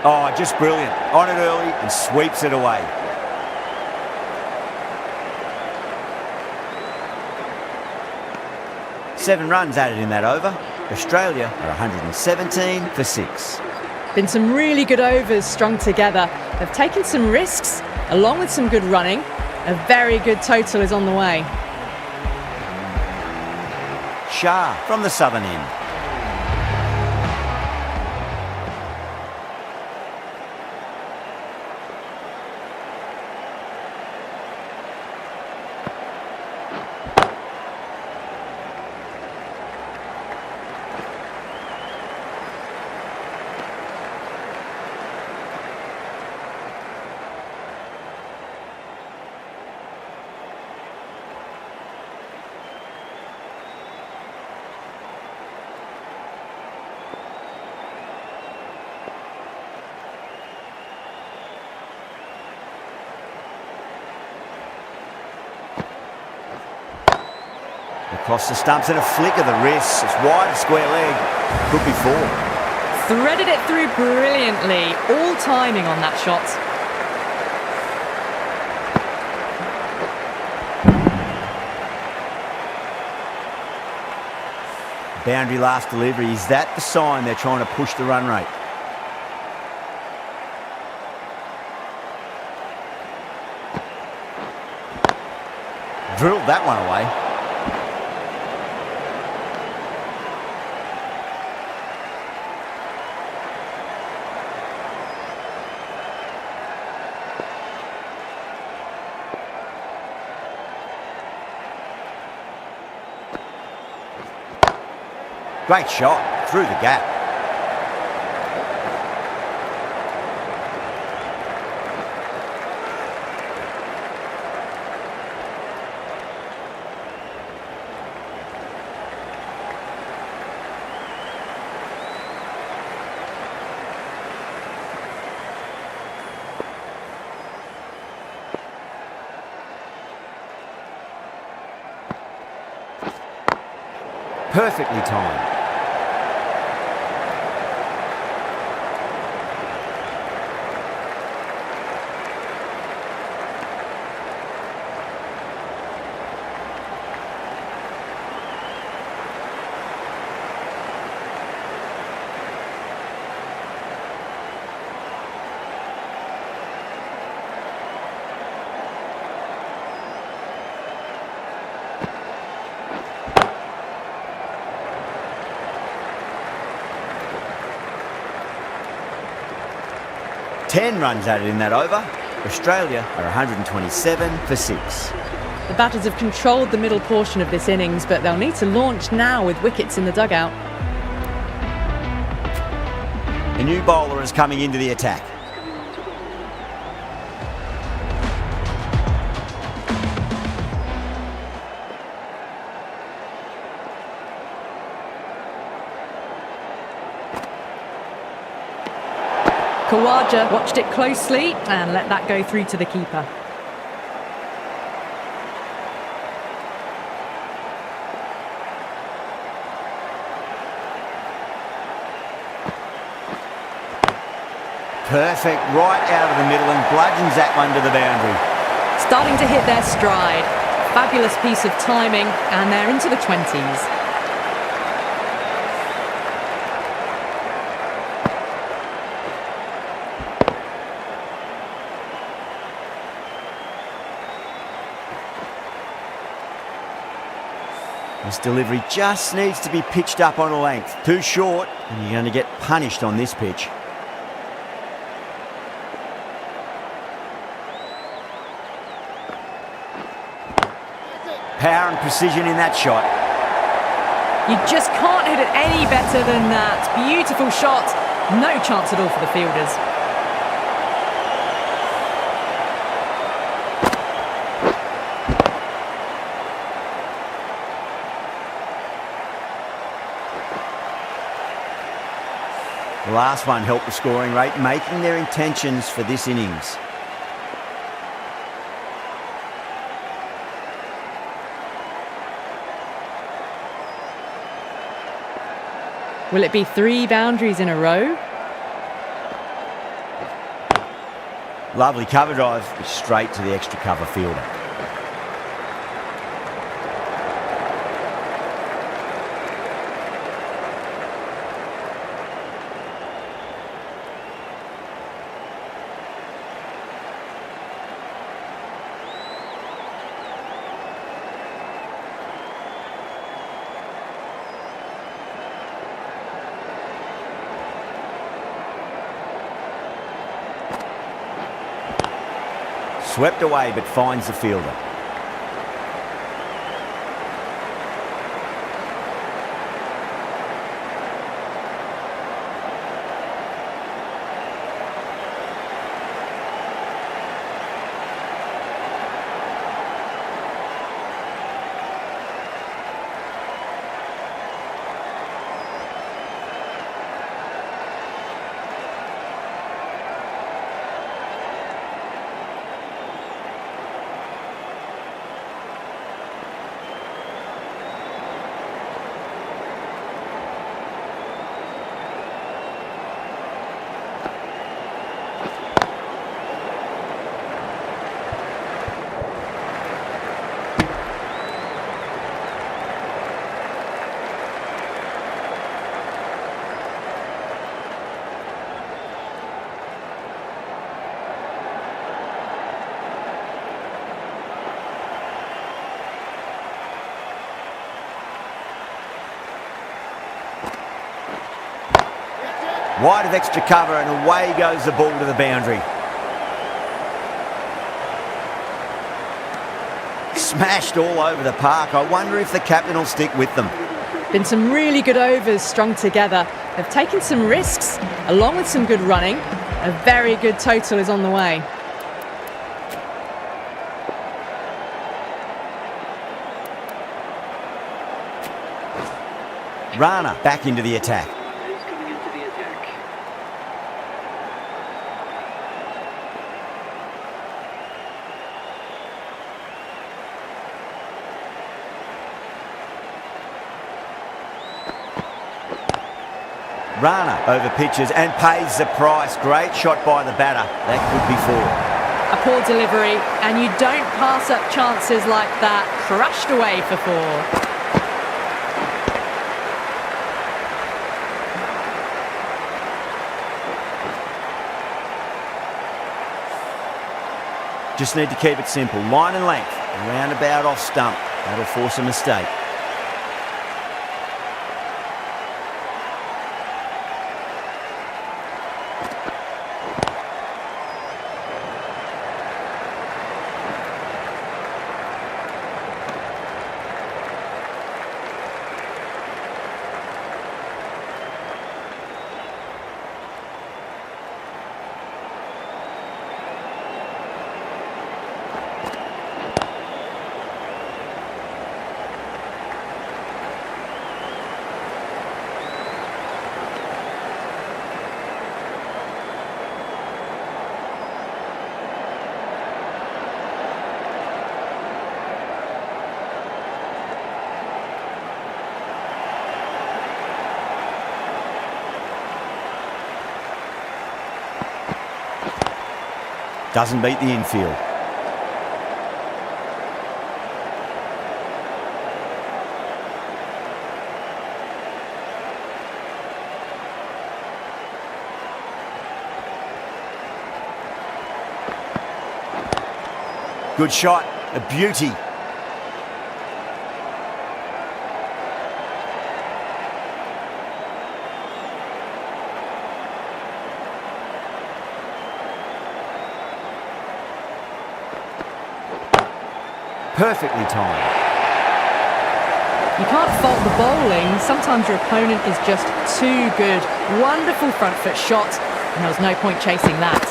Oh, just brilliant. On it early and sweeps it away. Seven runs added in that over. Australia are 117 for 6. Been some really good overs strung together. They've taken some risks, along with some good running. A very good total is on the way. Shah from the southern end. Across the stumps and a flick of the wrist. It's wide of square leg. Could be 4. Threaded it through brilliantly. All timing on that shot. Boundary last delivery. Is that the sign they're trying to push the run rate? Drilled that one away. Great shot through the gap. Perfectly timed. Ten runs added in that over. Australia are 127 for 6. The batters have controlled the middle portion of this innings, but they'll need to launch now with wickets in the dugout. The new bowler is coming into the attack. Kawaja watched it closely and let that go through to the keeper. Perfect, right out of the middle and bludgeons that one to the boundary. Starting to hit their stride. Fabulous piece of timing, and they're into the 20s. This delivery just needs to be pitched up on a length. Too short, and you're going to get punished on this pitch. Power and precision in that shot. You just can't hit it any better than that. Beautiful shot. No chance at all for the fielders. The last one helped the scoring rate, making their intentions for this innings. Will it be 3 boundaries in a row? Lovely cover drive, straight to the extra cover fielder. Swept away but finds the fielder. Wide of extra cover and away goes the ball to the boundary. Smashed all over the park. I wonder if the captain will stick with them. Been some really good overs strung together. They've taken some risks along with some good running. A very good total is on the way. Rana back into the attack. Rana over pitches and pays the price. Great shot by the batter. That could be 4. A poor delivery, and you don't pass up chances like that. Crashed away for 4. Just need to keep it simple. Line and length. Roundabout off stump. That'll force a mistake. Doesn't beat the infield. Good shot, a beauty. Perfectly timed. You can't fault the bowling. Sometimes your opponent is just too good. Wonderful front foot shot, and there was no point chasing that.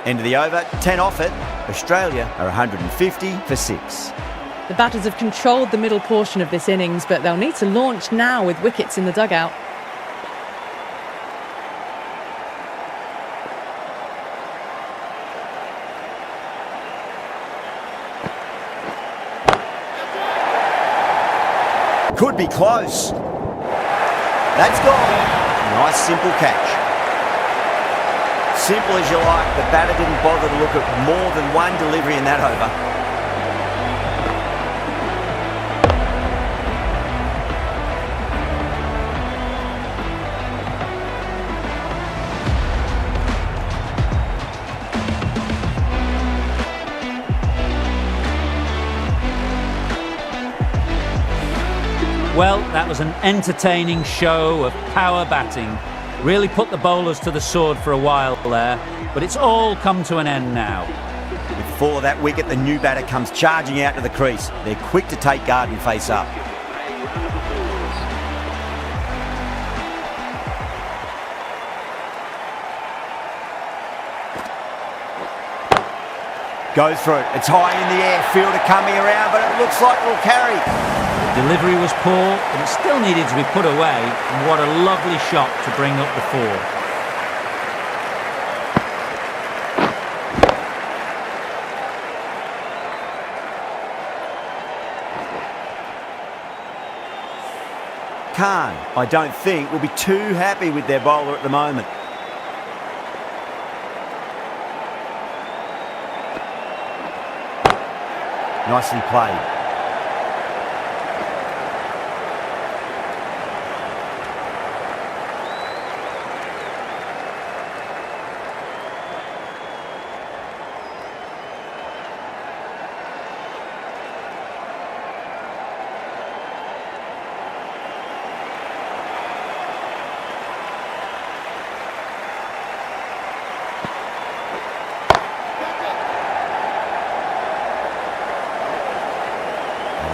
End of the over, 10 off it. Australia are 150 for 6. The batters have controlled the middle portion of this innings, but they'll need to launch now with wickets in the dugout. Could be close. That's gone. Nice simple catch. Simple as you like, the batter didn't bother to look at more than one delivery in that over. Well, that was an entertaining show of power batting. Really put the bowlers to the sword for a while there, but it's all come to an end now. Before that wicket, the new batter comes charging out to the crease. They're quick to take guard and face up. Goes for it. It's high in the air. Fielder coming around, but it looks like it'll carry. Delivery was poor, but it still needed to be put away, and what a lovely shot to bring up the 4. Khan, I don't think, will be too happy with their bowler at the moment. Nicely played.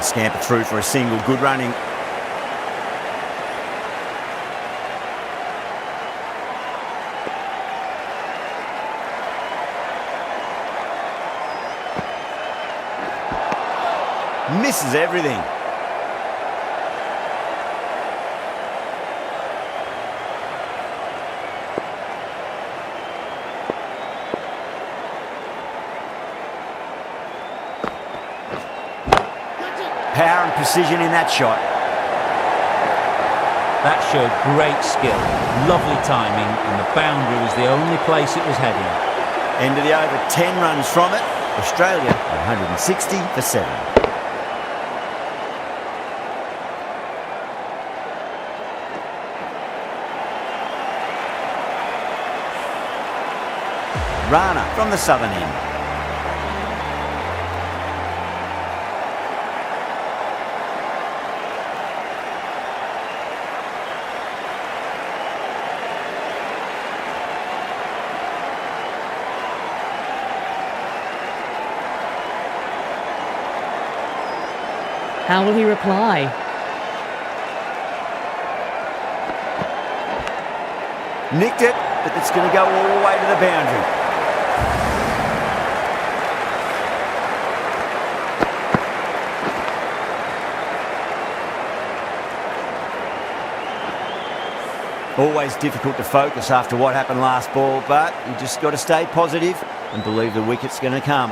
Scamper through for a single, good running. Misses everything. Power and precision in that shot. That showed great skill, lovely timing, and the boundary was the only place it was heading. End of the over, 10 runs from it. Australia 160 for 7. Rana from the southern end. How will he reply? Nicked it, but it's going to go all the way to the boundary. Always difficult to focus after what happened last ball, but you just got to stay positive and believe the wicket's going to come.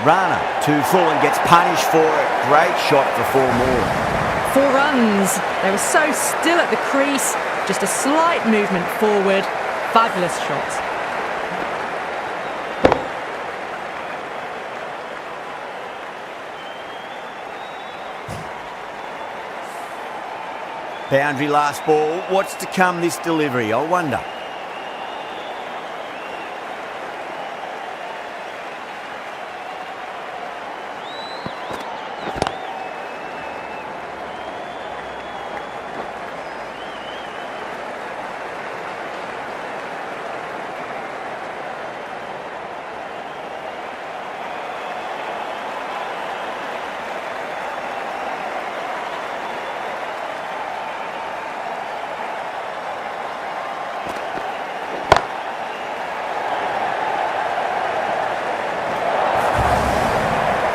Rana too full and gets punished for it. Great shot for 4 more. 4 runs. They were so still at the crease. Just a slight movement forward. Fabulous shot. Boundary last ball. What's to come this delivery, I wonder.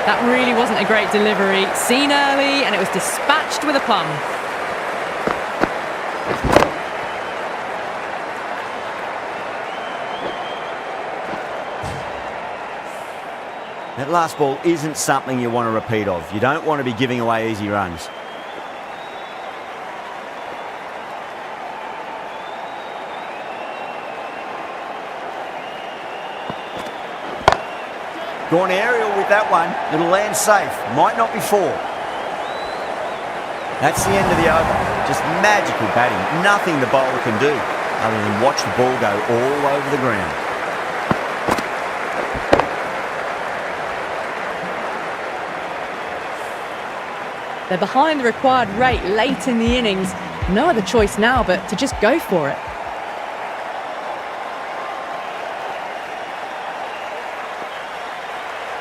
That really wasn't a great delivery. Seen early, and it was dispatched with a plum. That last ball isn't something you want to repeat of. You don't want to be giving away easy runs. Gone aerial with that one. It'll land safe. Might not be 4. That's the end of the over. Just magical batting. Nothing the bowler can do other than watch the ball go all over the ground. They're behind the required rate late in the innings. No other choice now but to just go for it.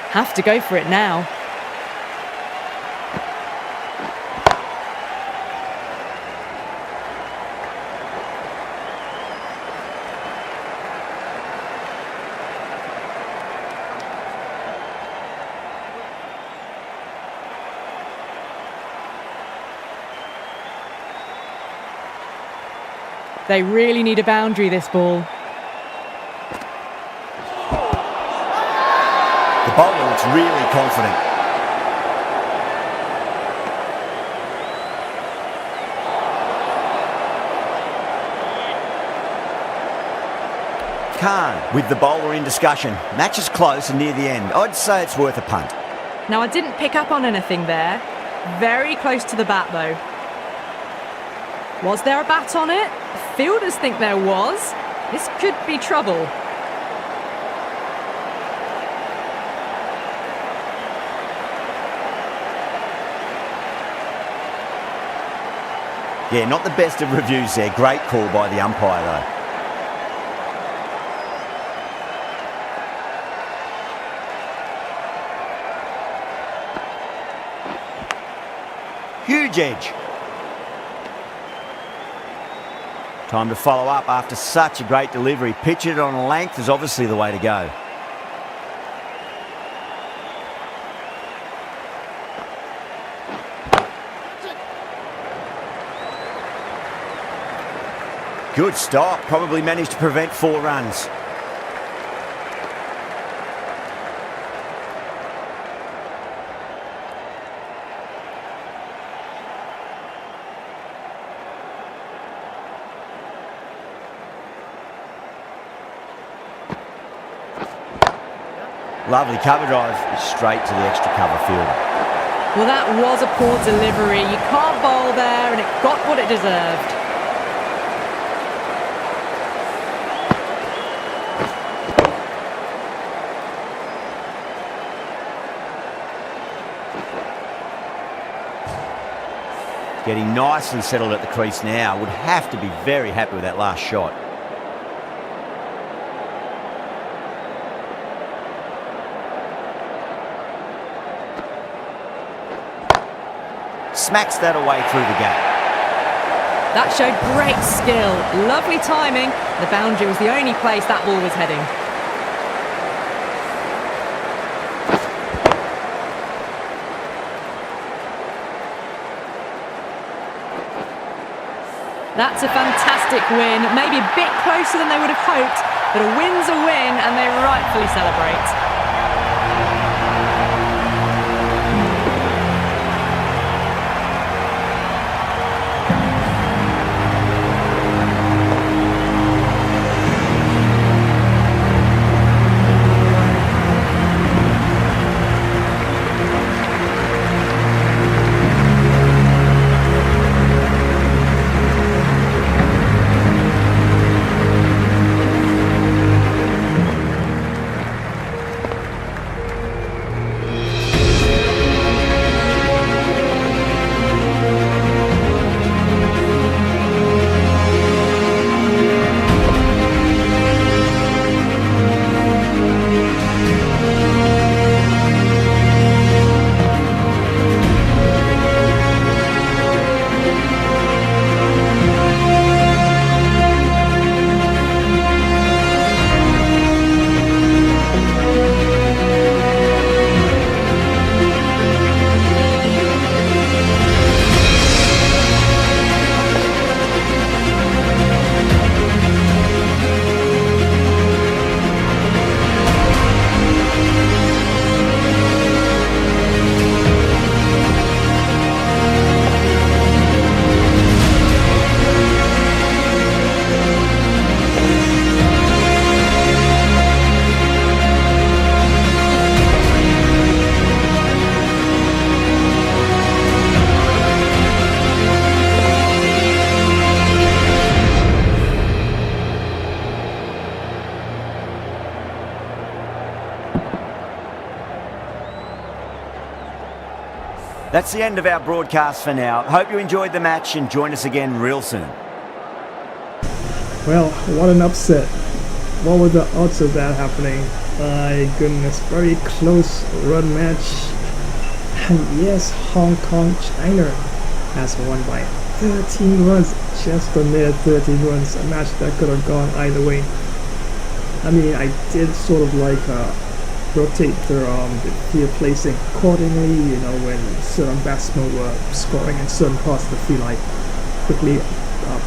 Have to go for it now. They really need a boundary, this ball. The bowler looks really confident. Khan with the bowler in discussion. Match is close and near the end. I'd say it's worth a punt. Now, I didn't pick up on anything there. Very close to the bat, though. Was there a bat on it? Fielders think there was. This could be trouble. Yeah, not the best of reviews there. Great call by the umpire, though. Huge edge. Time to follow up after such a great delivery. Pitch it on a length is obviously the way to go. Good stop. Probably managed to prevent 4 runs. Lovely cover drive, straight to the extra cover fielder. Well, that was a poor delivery. You can't bowl there, and it got what it deserved. Getting nicely settled at the crease now. Would have to be very happy with that last shot. Smacks that away through the gap. That showed great skill. Lovely timing. The boundary was the only place that ball was heading. That's a fantastic win. Maybe a bit closer than they would have hoped, but a win's a win and they rightfully celebrate. That's the end of our broadcast for now. Hope you enjoyed the match and join us again real soon. Well, what an upset. What were the odds of that happening? My goodness, very close run match. And yes, Hong Kong, China has won by 13 runs. Just a mere 13 runs. A match that could have gone either way. I mean, I did sort of like rotate the field placing accordingly, you know, when certain batsmen were scoring in certain parts of the field, I quickly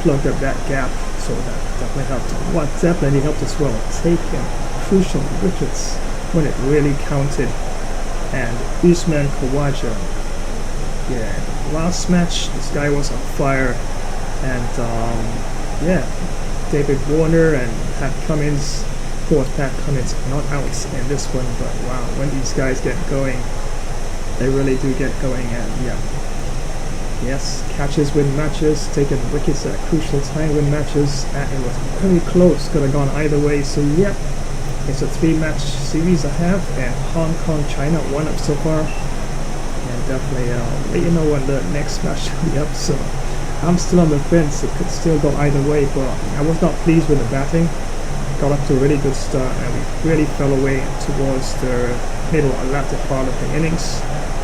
plugged up that gap, so that definitely helped. What definitely helped as well, taking crucial wickets when it really counted. And Usman Khawaja, yeah, last match, this guy was on fire, and yeah, David Warner and Pat Cummins. Of course, Pat Cummins not out in this one, but wow, when these guys get going, they really do get going. And yeah, yes, catches win matches, taking wickets at a crucial time win matches, and it was very close, could have gone either way. So yeah, it's a 3-match series I have, and Hong Kong, China 1 up so far, and definitely let you know when the next match will be up. So I'm still on the fence, it could still go either way, but I was not pleased with the batting. Got up to a really good start, and we really fell away towards the middle and latter part of the innings.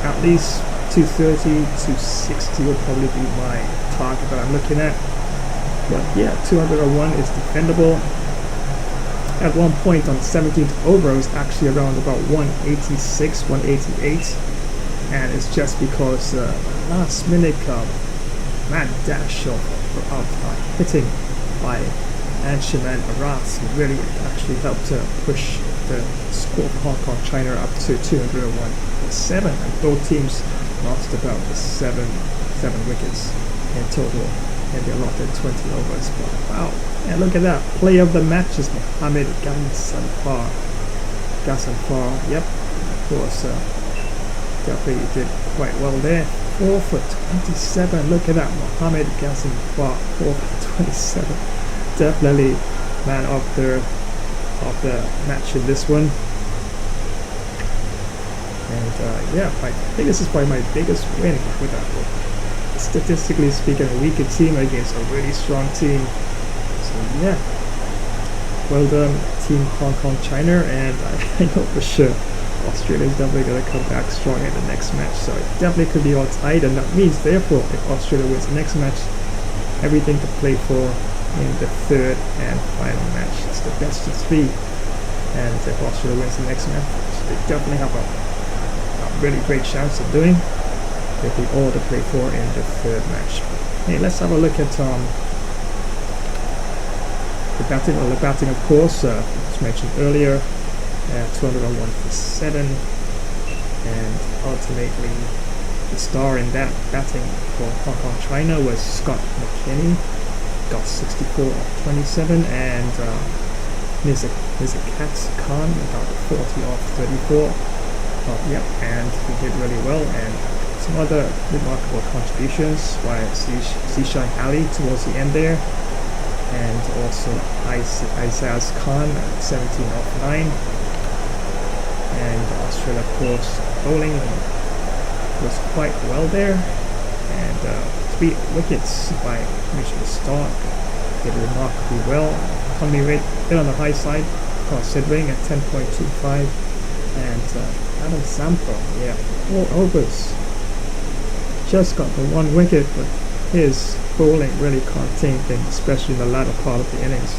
At least 230, 260 will probably be my target that I'm looking at. But yeah, 201 is defendable. At one point on the 17th over, I was actually around about 186, 188, and it's just because last minute mad dash of hitting by Anshuman Aras really actually helped to push the score for Hong Kong China up to 201.7, and both teams lost about 7 wickets in total, and they allotted 20 overs. But wow, and look at that, player of the match is Mohamed Ghassanfar. Yep, of course, definitely did quite well there. 4 for 27, look at that, Mohamed Ghassanfar, 4 for 27. Definitely man of the match in this one. And yeah, I think this is probably my biggest win with that. Statistically speaking, a weaker team against a really strong team. So yeah, well done Team Hong Kong China, and I know for sure Australia's definitely going to come back strong in the next match. So it definitely could be all tied, and that means therefore if Australia wins the next match, everything to play for in the third and final match. It's the best of 3, and if Australia wins the next match, they definitely have a really great chance of doing. They'll be all to play for in the third match. Hey, let's have a look at the batting. Well, the batting, of course, as mentioned earlier, 201 for 7, and ultimately the star in that batting for Hong Kong China was Scott McKinney. Got 64 off 27, and Mizakat Khan got 40 off 34. Yep, and he did really well, and some other remarkable contributions by Zishan Ali towards the end there, and also Isaz Khan at 17 off 9. And Australia, of course, bowling was quite well there, and 3 wickets by Mitchell Stark, did remarkably well. Economy rate a bit on the high side, considering at 10.25, and Adam Zampa, yeah, 4 overs, just got the 1 wicket, but his bowling really contained things, especially in the latter part of the innings.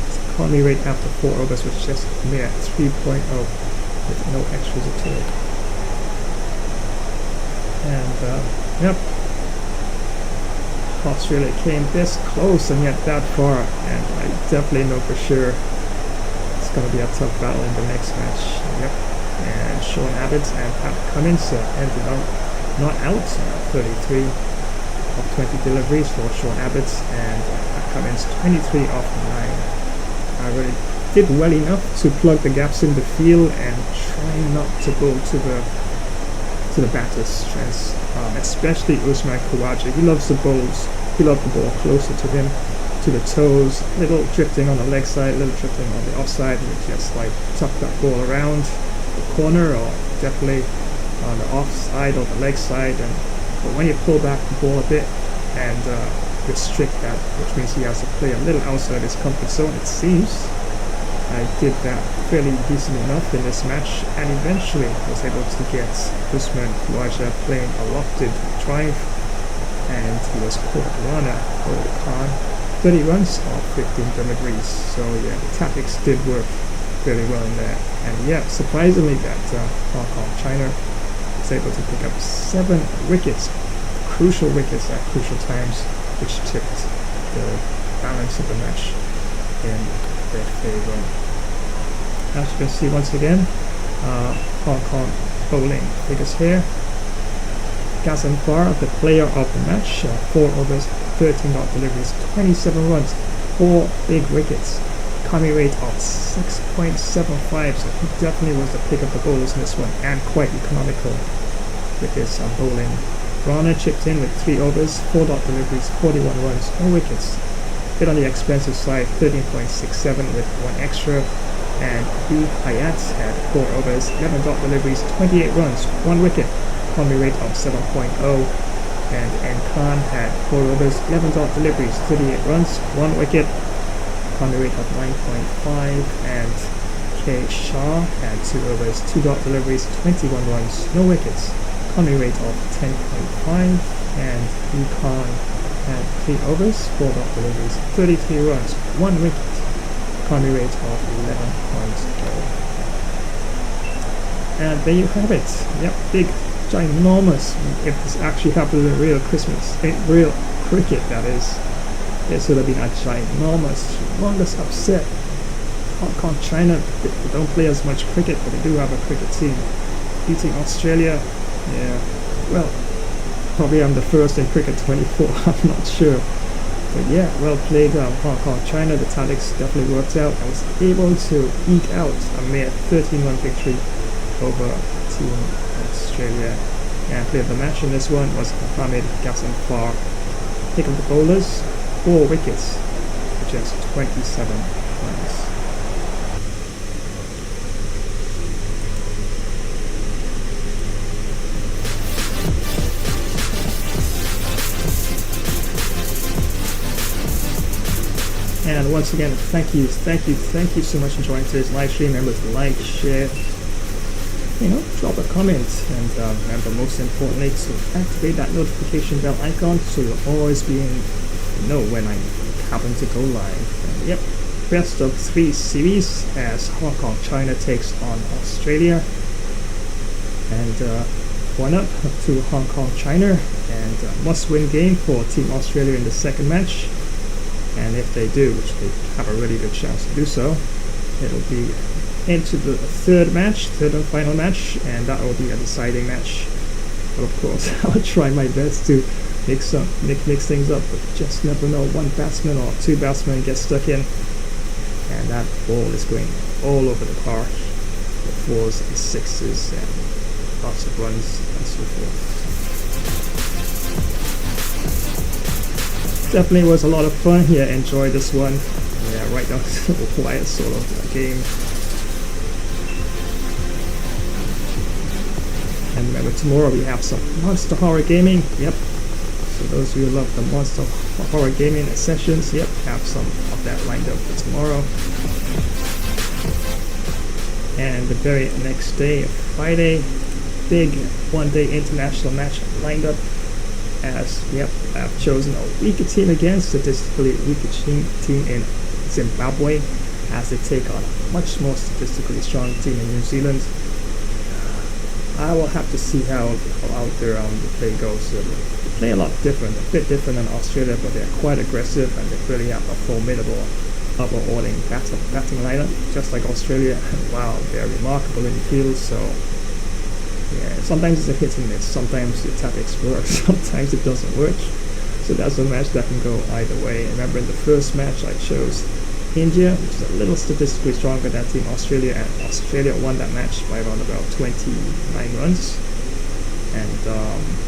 His economy rate after 4 overs was just mere 3.0 with no extras at all. And yep, Australia came this close and yet that far, and I definitely know for sure it's going to be a tough battle in the next match. Yep. And Sean Abbott and Pat Cummins ended up not out, 33 of 20 deliveries for Sean Abbott, and Pat Cummins 23 off 9. I really did well enough to plug the gaps in the field and try not to go to the batter's strengths, especially Usman Khawaja. He loves the balls. He loved the ball closer to him, to the toes, little drifting on the leg side, little drifting on the offside, and just like tuck that ball around the corner, or definitely on the offside or the leg side, but when you pull back the ball a bit and restrict that, which means he has to play a little outside his comfort zone, it seems. I did that fairly decent enough in this match, and eventually was able to get Usman Khawaja playing a lofted drive, and he was caught runner over Khan, 30 runs off 15 deliveries. So yeah, the tactics did work really well in there, and yeah, surprisingly that Hong Kong China was able to pick up 7 wickets, crucial wickets at crucial times, which tipped the balance of the match in their favor. As you can see once again, Hong Kong bowling figures here. Gazanfar, the player of the match, 4 overs, 13 dot deliveries, 27 runs, 4 big wickets, coming rate of 6.75, so he definitely was the pick of the bowlers in this one, and quite economical with his bowling. Rana chipped in with 3 overs, 4 dot deliveries, 41 runs, no wickets. Bit on the expensive side, 13.67 with 1 extra. And B. Hayat had 4 overs, 11 dot deliveries, 28 runs, 1 wicket, combi rate of 7.0. And N. Khan had 4 overs, 11 dot deliveries, 38 runs, 1 wicket, combi rate of 9.5. And K. Shah had 2 overs, 2 dot deliveries, 21 runs, no wickets, combi rate of 10.5. And E. Khan had 3 overs, 4 dot deliveries, 33 runs, 1 wicket, combi rate of 11.0. And there you have it. Yep, big, ginormous. If this actually happened in real real cricket, that is, it would have been a ginormous, humongous upset. Hong Kong, China, they don't play as much cricket, but they do have a cricket team. Beating Australia, yeah, well, probably I'm the first in cricket 24, I'm not sure. But yeah, well played Hong Kong, China. The tactics definitely worked out. I was able to eke out a mere 13-run victory over Team Australia. And player of the match in this one was Mohamed Gazanfar. Pick of the bowlers, 4 wickets for just 27 runs. And once again, thank you so much for joining today's live stream. Remember to like, share, drop a comment, and remember, most importantly, to activate that notification bell icon so you'll always be know when I happen to go live. And yep, best of 3 series as Hong Kong China takes on Australia, and 1 up to Hong Kong China, and must-win game for Team Australia in the second match. And if they do, which they have a really good chance to do so, it'll be into the third and final match, and that will be a deciding match. But of course, I'll try my best to mix things up, but just never know. 1 batsman or 2 batsmen get stuck in, and that ball is going all over the park. The 4s and 6s and lots of runs and so forth. Definitely was a lot of fun here. Enjoy this one. Yeah, right now it's a little quiet sort of game. And remember, tomorrow we have some Monster Horror Gaming. Yep. So those of you who love the Monster Horror Gaming sessions, yep, have some of that lined up for tomorrow. And the very next day, Friday, big 1-day international match lined up. As yep, I've chosen a weaker team again, statistically weaker team in Zimbabwe, as they take on a much more statistically strong team in New Zealand. I will have to see how out there the play goes. They play a lot different, a bit different than Australia, but they're quite aggressive and they really have a formidable upper ordering batting lineup, just like Australia. And wow, they're remarkable in the field. So yeah, sometimes it's a hit and miss. Sometimes the tactics work, sometimes it doesn't work. So that's a match that can go either way. Remember, in the first match I chose India, which is a little statistically stronger than Team Australia, and Australia won that match by around about 29 runs. And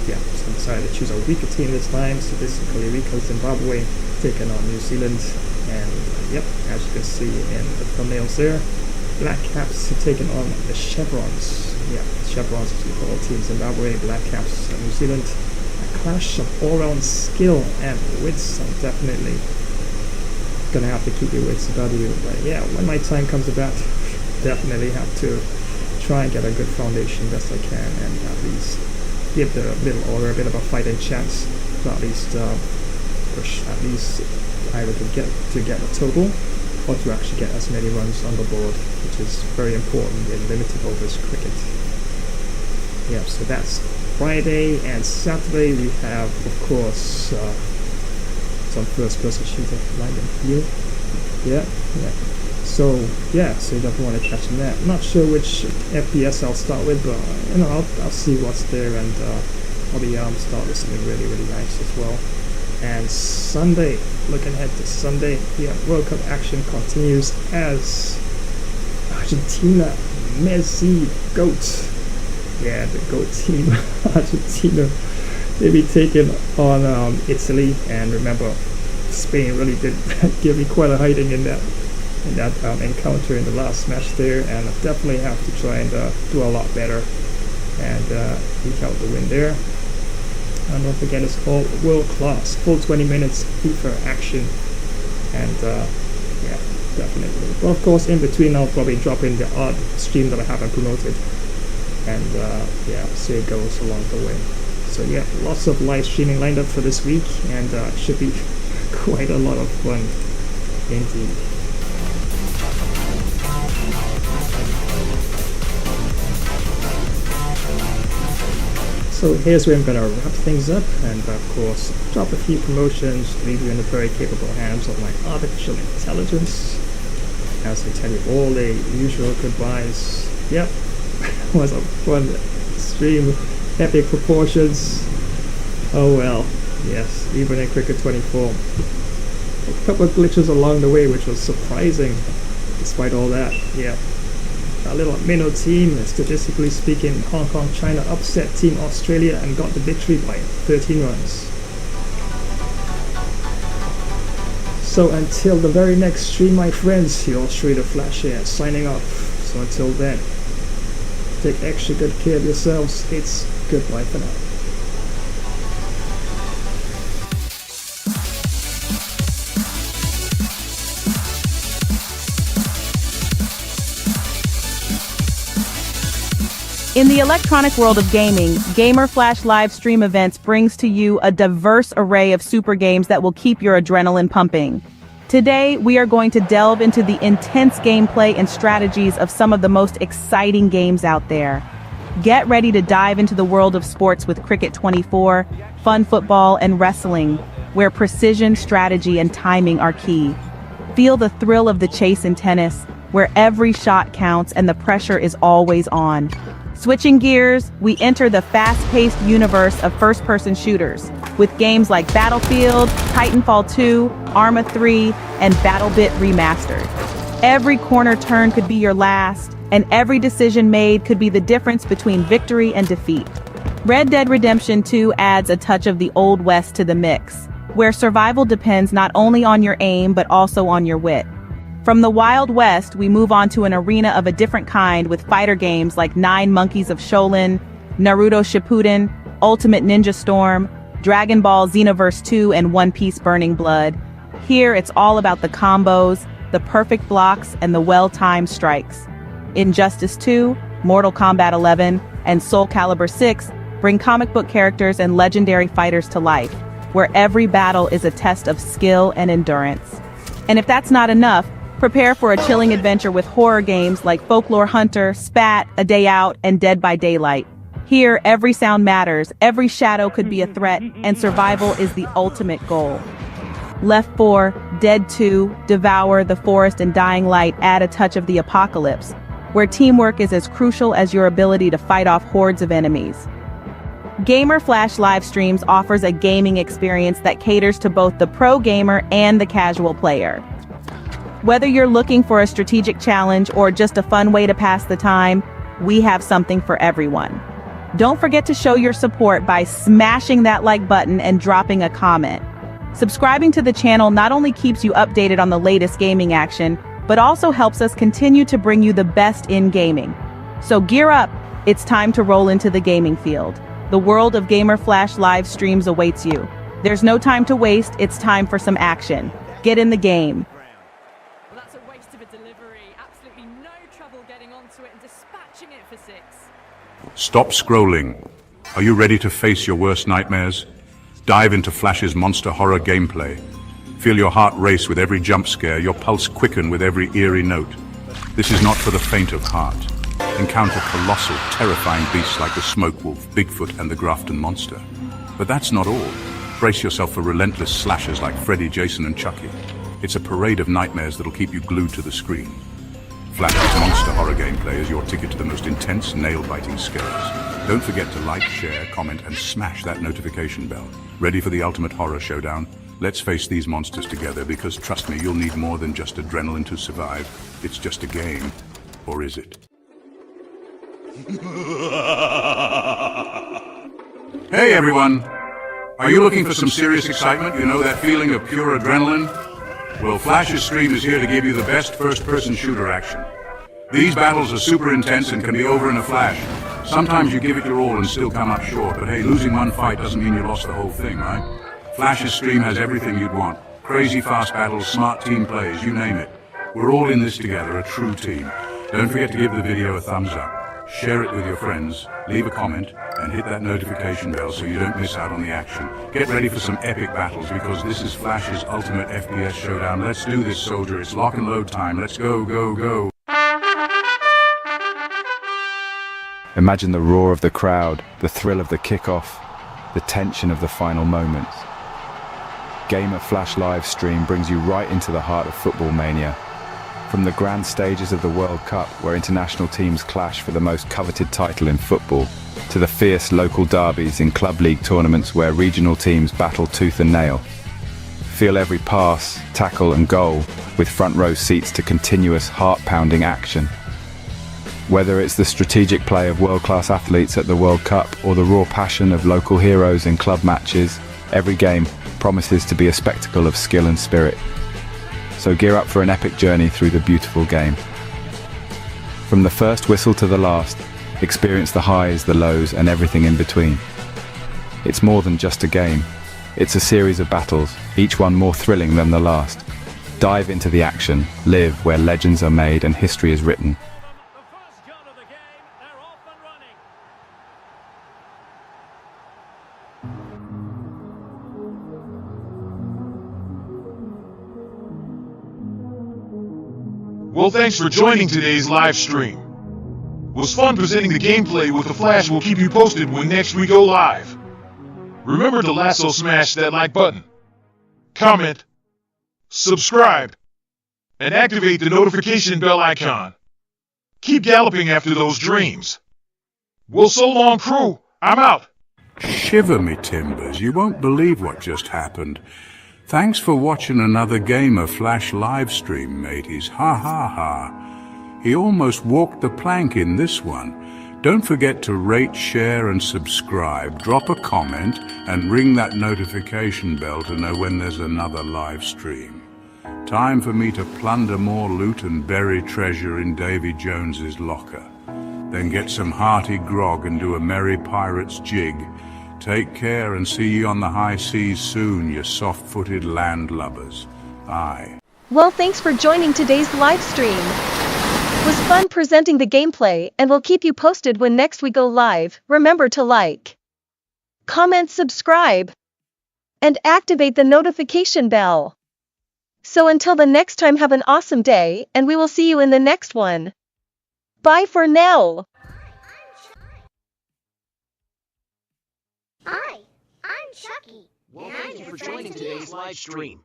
yeah, so I decided to choose a weaker team this time, statistically weaker Zimbabwe, taking on New Zealand. And yep, as you can see in the thumbnails there, Black Caps taking on the Chevrons. Yeah, Chevrons as we call Team Zimbabwe, Black Caps New Zealand. A clash of all-round skill and wits. I'm definitely gonna have to keep your wits about you. But yeah, when my time comes about, definitely have to try and get a good foundation best I can, and at least give the middle order a bit of a fighting chance to at least push at least either to get a total or to actually get as many runs on the board, which is very important in limited overs cricket. Yeah, so that's Friday, and Saturday we have, of course, some first-person shooter lined up here. Yeah. So you definitely want to catch that. I'm not sure which FPS I'll start with, but I'll see what's there, and probably start with something really, really nice as well. And Sunday, looking ahead to Sunday, World Cup action continues as Argentina, Messi, GOAT. Yeah, the GOAT team, Argentina, they'll be taking on Italy, and remember, Spain really did give me quite a hiding in that encounter in the last match there, and I definitely have to try and do a lot better and eke out the win there. And don't forget, it's called World Class, full 20 minutes FIFA action, and yeah, definitely. But of course, in between, I'll probably drop in the odd stream that I haven't promoted, and yeah, see it goes along the way. So yeah, lots of live streaming lined up for this week, and should be quite a lot of fun indeed. So here's where I'm going to wrap things up, and of course drop a few promotions, leave you in the very capable hands of my artificial intelligence as I tell you all the usual goodbyes. Yep, was a fun stream, epic proportions. Oh well, yes, even in Cricket 24. A couple of glitches along the way, which was surprising despite all that. Yeah. A little minnow team, statistically speaking, Hong Kong, China upset Team Australia and got the victory by 13 runs. So until the very next stream, my friends, yours truly, the Flash here, signing off. So until then, take extra good care of yourselves. It's goodbye for now. In the electronic world of gaming, Gamer Flash live stream events brings to you a diverse array of super games that will keep your adrenaline pumping. Today, we are going to delve into the intense gameplay and strategies of some of the most exciting games out there. Get ready to dive into the world of sports with Cricket 24, fun football, and wrestling, where precision, strategy, and timing are key. Feel the thrill of the chase in tennis, where every shot counts and the pressure is always on. Switching gears, we enter the fast-paced universe of first-person shooters, with games like Battlefield, Titanfall 2, Arma 3, and BattleBit Remastered. Every corner turn could be your last, and every decision made could be the difference between victory and defeat. Red Dead Redemption 2 adds a touch of the Old West to the mix, where survival depends not only on your aim but also on your wit. From the Wild West, we move on to an arena of a different kind with fighter games like 9 Monkeys of Shaolin, Naruto Shippuden, Ultimate Ninja Storm, Dragon Ball Xenoverse 2, and One Piece Burning Blood. Here, it's all about the combos, the perfect blocks, and the well-timed strikes. Injustice 2, Mortal Kombat 11, and Soul Calibur 6 bring comic book characters and legendary fighters to life, where every battle is a test of skill and endurance. And if that's not enough, prepare for a chilling adventure with horror games like Folklore Hunter, Spat, A Day Out, and Dead by Daylight. Here, every sound matters, every shadow could be a threat, and survival is the ultimate goal. Left 4, Dead 2, Devour, The Forest, and Dying Light add a touch of the apocalypse, where teamwork is as crucial as your ability to fight off hordes of enemies. Gamer Flash live streams offers a gaming experience that caters to both the pro gamer and the casual player. Whether you're looking for a strategic challenge or just a fun way to pass the time, we have something for everyone. Don't forget to show your support by smashing that like button and dropping a comment. Subscribing to the channel not only keeps you updated on the latest gaming action, but also helps us continue to bring you the best in gaming. So gear up, it's time to roll into the gaming field. The world of Gamer Flash live streams awaits you. There's no time to waste, it's time for some action. Get in the game. Well, that's a waste of a delivery. Absolutely no trouble getting onto it and dispatching it for 6. Stop scrolling. Are you ready to face your worst nightmares? Dive into Flash's monster horror gameplay. Feel your heart race with every jump scare, your pulse quicken with every eerie note. This is not for the faint of heart. Encounter colossal, terrifying beasts like the Smoke Wolf, Bigfoot, and the Grafton Monster. But that's not all. Brace yourself for relentless slashers like Freddy, Jason, and Chucky. It's a parade of nightmares that'll keep you glued to the screen. Flash's monster horror gameplay is your ticket to the most intense, nail-biting scares. Don't forget to like, share, comment, and smash that notification bell. Ready for the ultimate horror showdown? Let's face these monsters together, because trust me, you'll need more than just adrenaline to survive. It's just a game. Or is it? Hey everyone! Are you looking for some serious excitement? You know that feeling of pure adrenaline? Well, Flash's stream is here to give you the best first-person shooter action. These battles are super intense and can be over in a flash. Sometimes you give it your all and still come up short, but hey, losing one fight doesn't mean you lost the whole thing, right? Flash's stream has everything you'd want. Crazy fast battles, smart team plays, you name it. We're all in this together, a true team. Don't forget to give the video a thumbs up. Share it with your friends, leave a comment, and hit that notification bell so you don't miss out on the action. Get ready for some epic battles, because this is Flash's ultimate FPS showdown. Let's do this, soldier. It's lock and load time. Let's go, go, go. Imagine the roar of the crowd, the thrill of the kickoff, the tension of the final moments. Gamer Flash live stream brings you right into the heart of football mania. From the grand stages of the World Cup, where international teams clash for the most coveted title in football, to the fierce local derbies in club league tournaments where regional teams battle tooth and nail. Feel every pass, tackle and goal, with front row seats to continuous heart-pounding action. Whether it's the strategic play of world-class athletes at the World Cup or the raw passion of local heroes in club matches, every game promises to be a spectacle of skill and spirit. So gear up for an epic journey through the beautiful game. From the first whistle to the last, experience the highs, the lows, and everything in between. It's more than just a game. It's a series of battles, each one more thrilling than the last. Dive into the action, live where legends are made and history is written. Well, thanks for joining today's live stream. It was fun presenting the gameplay with the Flash. We'll keep you posted when next we go live. Remember to lasso smash that like button, comment, subscribe, and activate the notification bell icon. Keep galloping after those dreams. Well, so long, crew. I'm out. Shiver me timbers, you won't believe what just happened. Thanks for watching another Gamer Flash live stream, mateys. Ha ha ha. He almost walked the plank in this one. Don't forget to rate, share and subscribe. Drop a comment and ring that notification bell to know when there's another live stream. Time for me to plunder more loot and bury treasure in Davy Jones's locker. Then get some hearty grog and do a merry pirate's jig. Take care and see you on the high seas soon, you soft-footed landlubbers. Bye. Well, thanks for joining today's live stream. It was fun presenting the gameplay, and we'll keep you posted when next we go live. Remember to like, comment, subscribe, and activate the notification bell. So until the next time, have an awesome day, and we will see you in the next one. Bye for now. Hi, I'm Chucky. Well, thank you for joining today's live stream.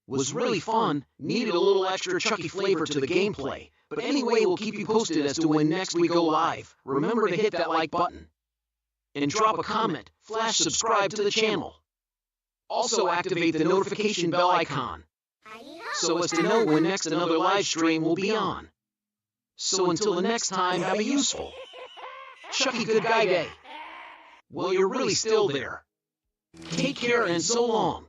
Was really fun, needed a little extra Chucky flavor to the gameplay, but anyway, we'll keep you posted as to when next we go live. Remember to hit that like button. And drop a comment, flash subscribe to the channel. Also activate the notification bell icon, so as to know when next another live stream will be on. So until the next time, have a useful Chucky Good Guy Day. Well, you're really still there. Take care and so long.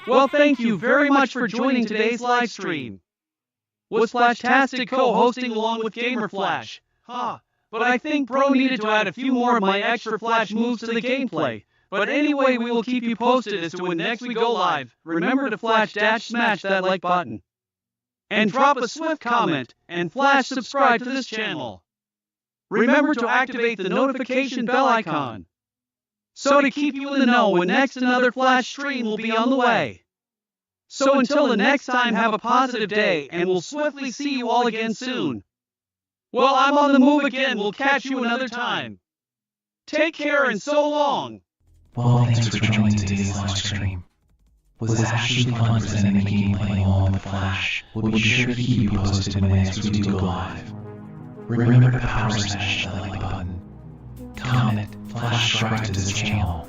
Well, thank you very much for joining today's live stream. Was Flashtastic co-hosting along with Gamer Flash? But I think Bro needed to add a few more of my extra Flash moves to the gameplay. But anyway, we will keep you posted as to when next we go live. Remember to smash that like button. And drop a swift comment, and Flash subscribe to this channel. Remember to activate the notification bell icon, so to keep you in the know when next another Flash stream will be on the way. So until the next time, have a positive day, and we'll swiftly see you all again soon. Well, I'm on the move again. We'll catch you another time. Take care and so long. Well, thanks for joining today's live stream. Was actually fun presenting the gameplay along with Flash. We'll be sure to keep you posted when next we do go live. Remember to power smash that like button, comment, Flash subscribe to this channel,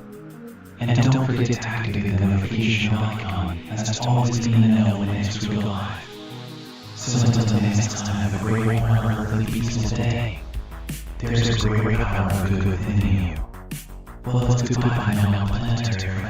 and don't forget to activate the notification bell icon as to always be in the know when next we go live. So until next time, have a great, wonderfully peaceful day. There's a great power of good within you. Well, it's goodbye now, planetary.